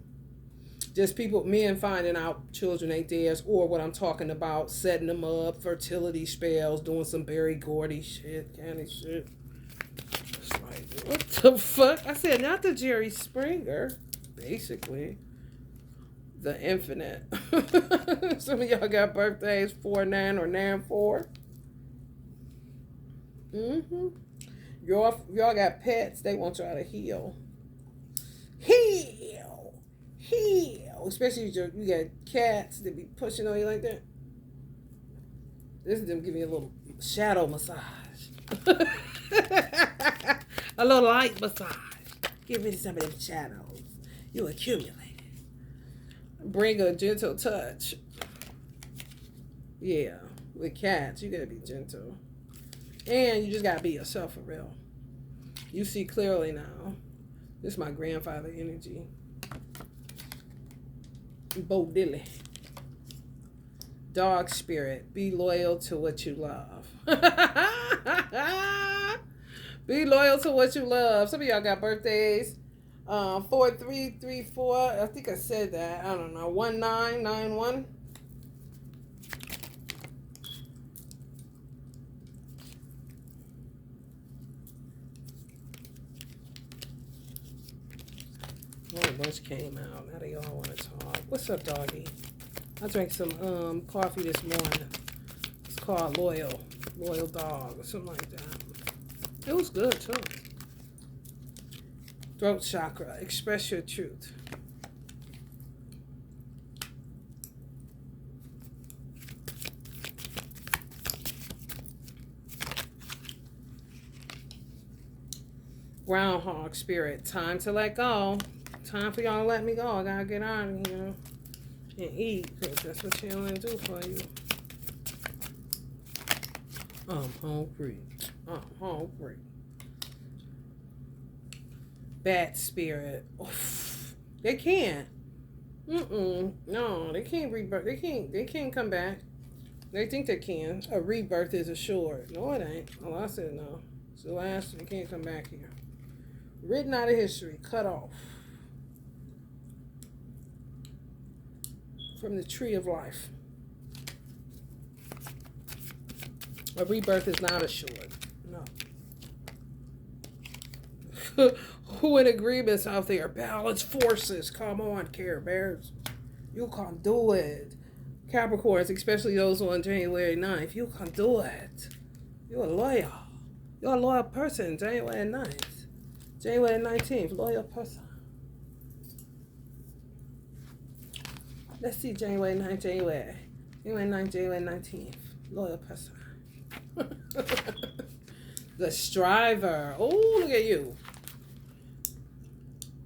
Just people, men finding out children ain't theirs, or what I'm talking about, setting them up, fertility spells, doing some Berry Gordy shit, kind of shit. It's like, what the fuck? I said, not the Jerry Springer, basically. The infinite. Some of y'all got birthdays 4-9 or 9-4. Y'all got pets. They want y'all to heal. Especially if you got cats that be pushing on you like that. This is them giving you a little shadow massage. A little light massage. Give me some of them shadows. You accumulate. Bring a gentle touch. Yeah, with cats, you gotta be gentle. And you just gotta be yourself for real. You see clearly now. This is my grandfather energy. Bo Dilly. Dog spirit. Be loyal to what you love. Be loyal to what you love. Some of y'all got birthdays. 4-3-3-4. I think I said that. I don't know. 1991. Oh, a bunch came out. Now they all want to talk. What's up, doggy? I drank some coffee this morning. It's called Loyal Dog or something like that. It was good too. Throat chakra. Express your truth. Groundhog spirit. Time to let go. Time for y'all to let me go. I gotta get out of here. and eat, because that's what she only do for you. I'm hungry. I'm hungry. Bad spirit. Oof. They can't. No, they can't rebirth. They can't come back. They think they can. A rebirth is assured. No, it ain't. Oh, I said no. So last, they can't come back here. Written out of history. Cut off. From the tree of life. A rebirth is not assured. No. Who in agreements out there? Balance forces. Come on, Care Bears. You can do it. Capricorns, especially those on January 9th. You can do it. You're a lawyer. You're a loyal person. January 9th. January 19th. Loyal person. Let's see January 9th, January 9th, January 19th. Loyal person. The striver. Oh, look at you.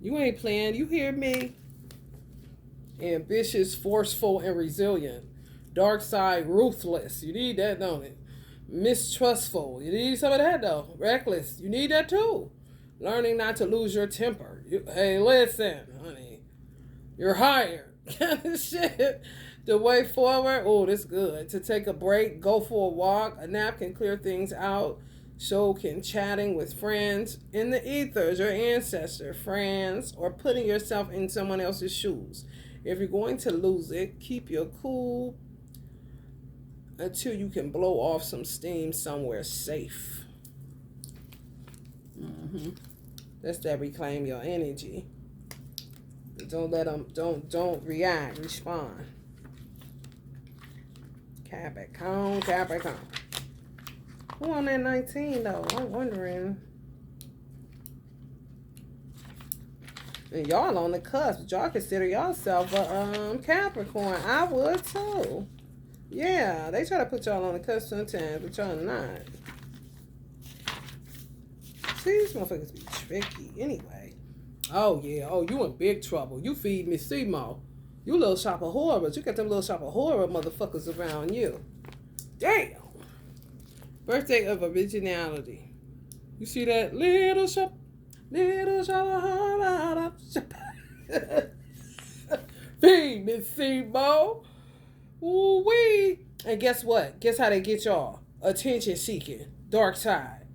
You ain't playing. You hear me? Ambitious, forceful, and resilient. Dark side, ruthless. You need that, don't it? Mistrustful. You need some of that, though. Reckless. You need that, too. Learning not to lose your temper. Hey, listen, honey. You're hired. Kind of shit. The way forward, oh, this good. To take a break, go for a walk. A nap can clear things out. So can chatting with friends in the ethers, your ancestor, friends, or putting yourself in someone else's shoes. If you're going to lose it, keep your cool until you can blow off some steam somewhere safe. That's that reclaim your energy. Don't let them, don't react, respond. Capricorn. Who on that 19 though? I'm wondering. And y'all on the cusp. Y'all consider yourself a Capricorn. I would too. Yeah, they try to put y'all on the cusp sometimes, but y'all not. See, these motherfuckers be tricky. Anyway. Oh yeah. Oh, you in big trouble. You feed me Simo. You little shop of horrors. You got them little shop of horror motherfuckers around you. Damn. Birthday of originality. You see that? Little shop of horror. Feed me Simo. Ooh wee. And guess what? Guess how they get y'all? Attention seeking. Dark side.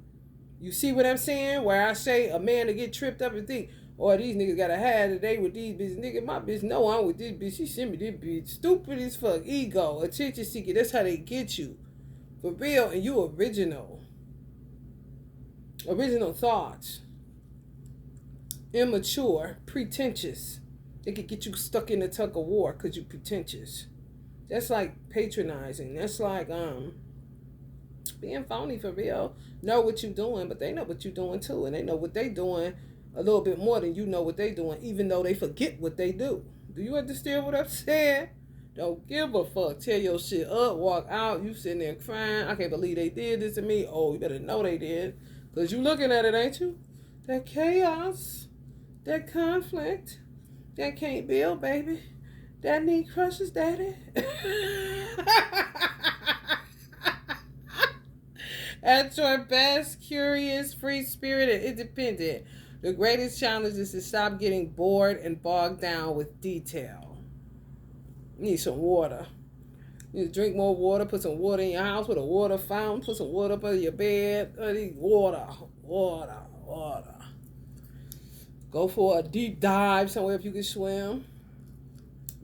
You see what I'm saying? Where I say a man to get tripped up and think, oh, these niggas gotta have today with these bitches. Nigga, my bitch, no, I'm with this bitch. She sent me this bitch. Stupid as fuck. Ego. Attention seeking. That's how they get you. For real. And you original. Original thoughts. Immature. Pretentious. They could get you stuck in the tug of war because you pretentious. That's like patronizing. That's like being phony for real. Know what you're doing, but they know what you're doing too. And they know what they doing a little bit more than you know what they doing, even though they forget what they do. Do you understand what I'm saying? Don't give a fuck. Tear your shit up, walk out. You sitting there crying. I can't believe they did this to me. Oh, you better know they did. Because you looking at it, ain't you? That chaos, that conflict, that can't build, baby. That need crushes, daddy. At your best, curious, free-spirited, independent. The greatest challenge is to stop getting bored and bogged down with detail. You need some water. You need to drink more water. Put some water in your house. Put a water fountain. Put some water up under your bed. I need water. Go for a deep dive somewhere if you can swim.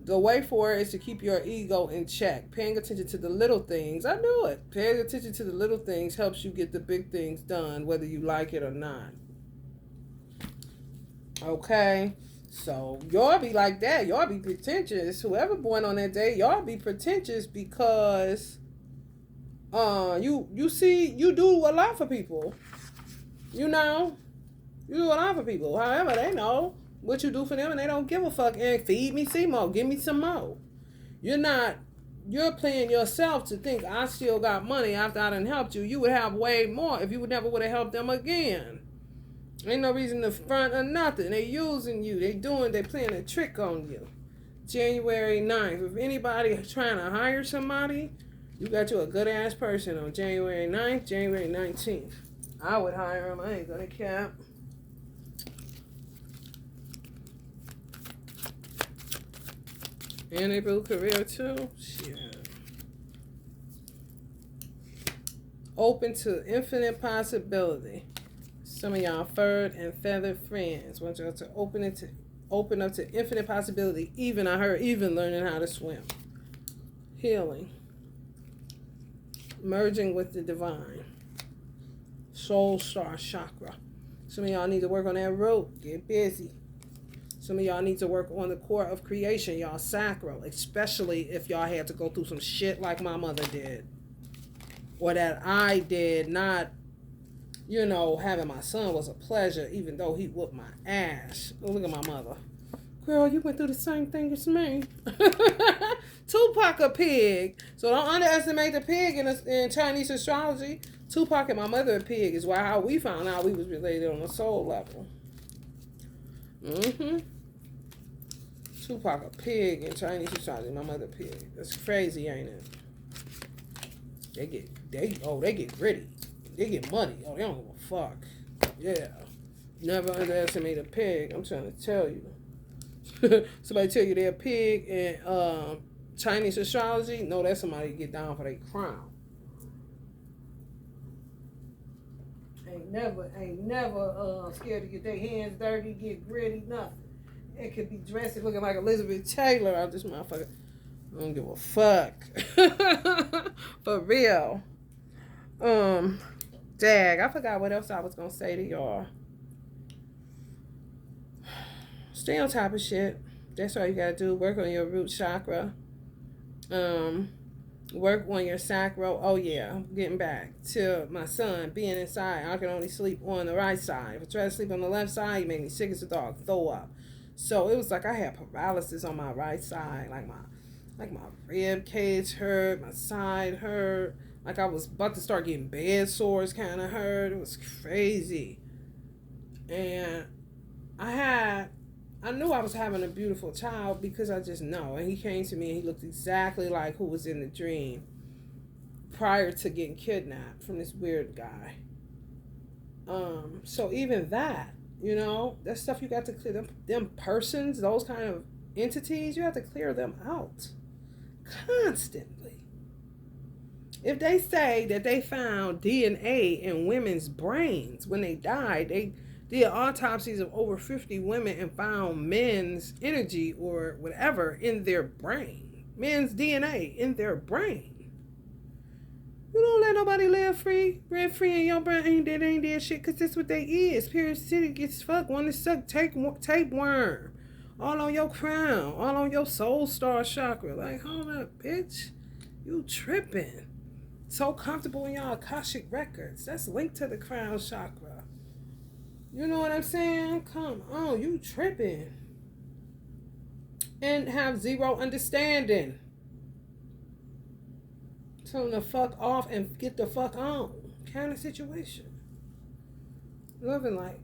The way for it is to keep your ego in check. Paying attention to the little things. I knew it. Paying attention to the little things helps you get the big things done, whether you like it or not. Okay? So, y'all be like that. Y'all be pretentious. Whoever born on that day, y'all be pretentious because you see, you do a lot for people. You know? You do a lot for people. However, they know what you do for them and they don't give a fuck. And feed me some more. Give me some more. You're playing yourself to think I still got money after I done helped you. You would have way more if you never would have helped them again. Ain't no reason to front or nothing. They using you. They playing a trick on you. January 9th. If anybody trying to hire somebody, you got you a good ass person on January 9th, January 19th. I would hire him. I ain't gonna cap. And they build career too. Shit. Open to infinite possibility. Some of y'all furred and feathered friends want y'all to open up to infinite possibility. Even I heard even learning how to swim. Healing. Merging with the divine. Soul star chakra. Some of y'all need to work on that rope. Get busy. Some of y'all need to work on the core of creation, y'all sacral, especially if y'all had to go through some shit like my mother did. Or that I did. Not, you know, having my son was a pleasure, even though he whooped my ass. Oh, look at my mother. Girl, you went through the same thing as me. Tupac a pig. So don't underestimate the pig in Chinese astrology. Tupac and my mother a pig is how we found out we was related on a soul level. Tupac a pig in Chinese astrology. My mother a pig. That's crazy, ain't it? They get gritty. They get muddy. Oh, they don't give a fuck. Yeah. Never underestimate a pig. I'm trying to tell you. Somebody tell you they're a pig in Chinese astrology. No, that's somebody to get down for their crown. Ain't never scared to get their hands dirty, get gritty, nothing. It could be dressed looking like Elizabeth Taylor out this motherfucker. I don't give a fuck. For real. Dag, I forgot what else I was gonna say to y'all. Stay on top of shit. That's all you gotta do. Work on your root chakra. Work on your sacral. Oh yeah, I'm getting back to my son being inside. I can only sleep on the right side. If I try to sleep on the left side, he made me sick as a dog. Throw up. So it was like I had paralysis on my right side. Like my rib cage hurt. My side hurt. Like I was about to start getting bed sores kind of hurt. It was crazy. And I knew I was having a beautiful child because I just know. And he came to me and he looked exactly like who was in the dream prior to getting kidnapped from this weird guy. So even that, you know, that stuff you got to clear. Them persons, those kind of entities, you have to clear them out constantly. If they say that they found DNA in women's brains when they died, they did autopsies of over 50 women and found men's energy or whatever in their brain. Men's DNA in their brain. You don't let nobody live free, rent free in your brain that ain't did shit, because that's what they is. Parasitic as fuck. Want to suck tapeworm. All on your crown. All on your soul star chakra. Like, hold up, bitch. You tripping. So comfortable in your Akashic records. That's linked to the crown chakra. You know what I'm saying? Come on, you tripping. And have zero understanding. Tell them to fuck off and get the fuck on. Kind of situation. Loving like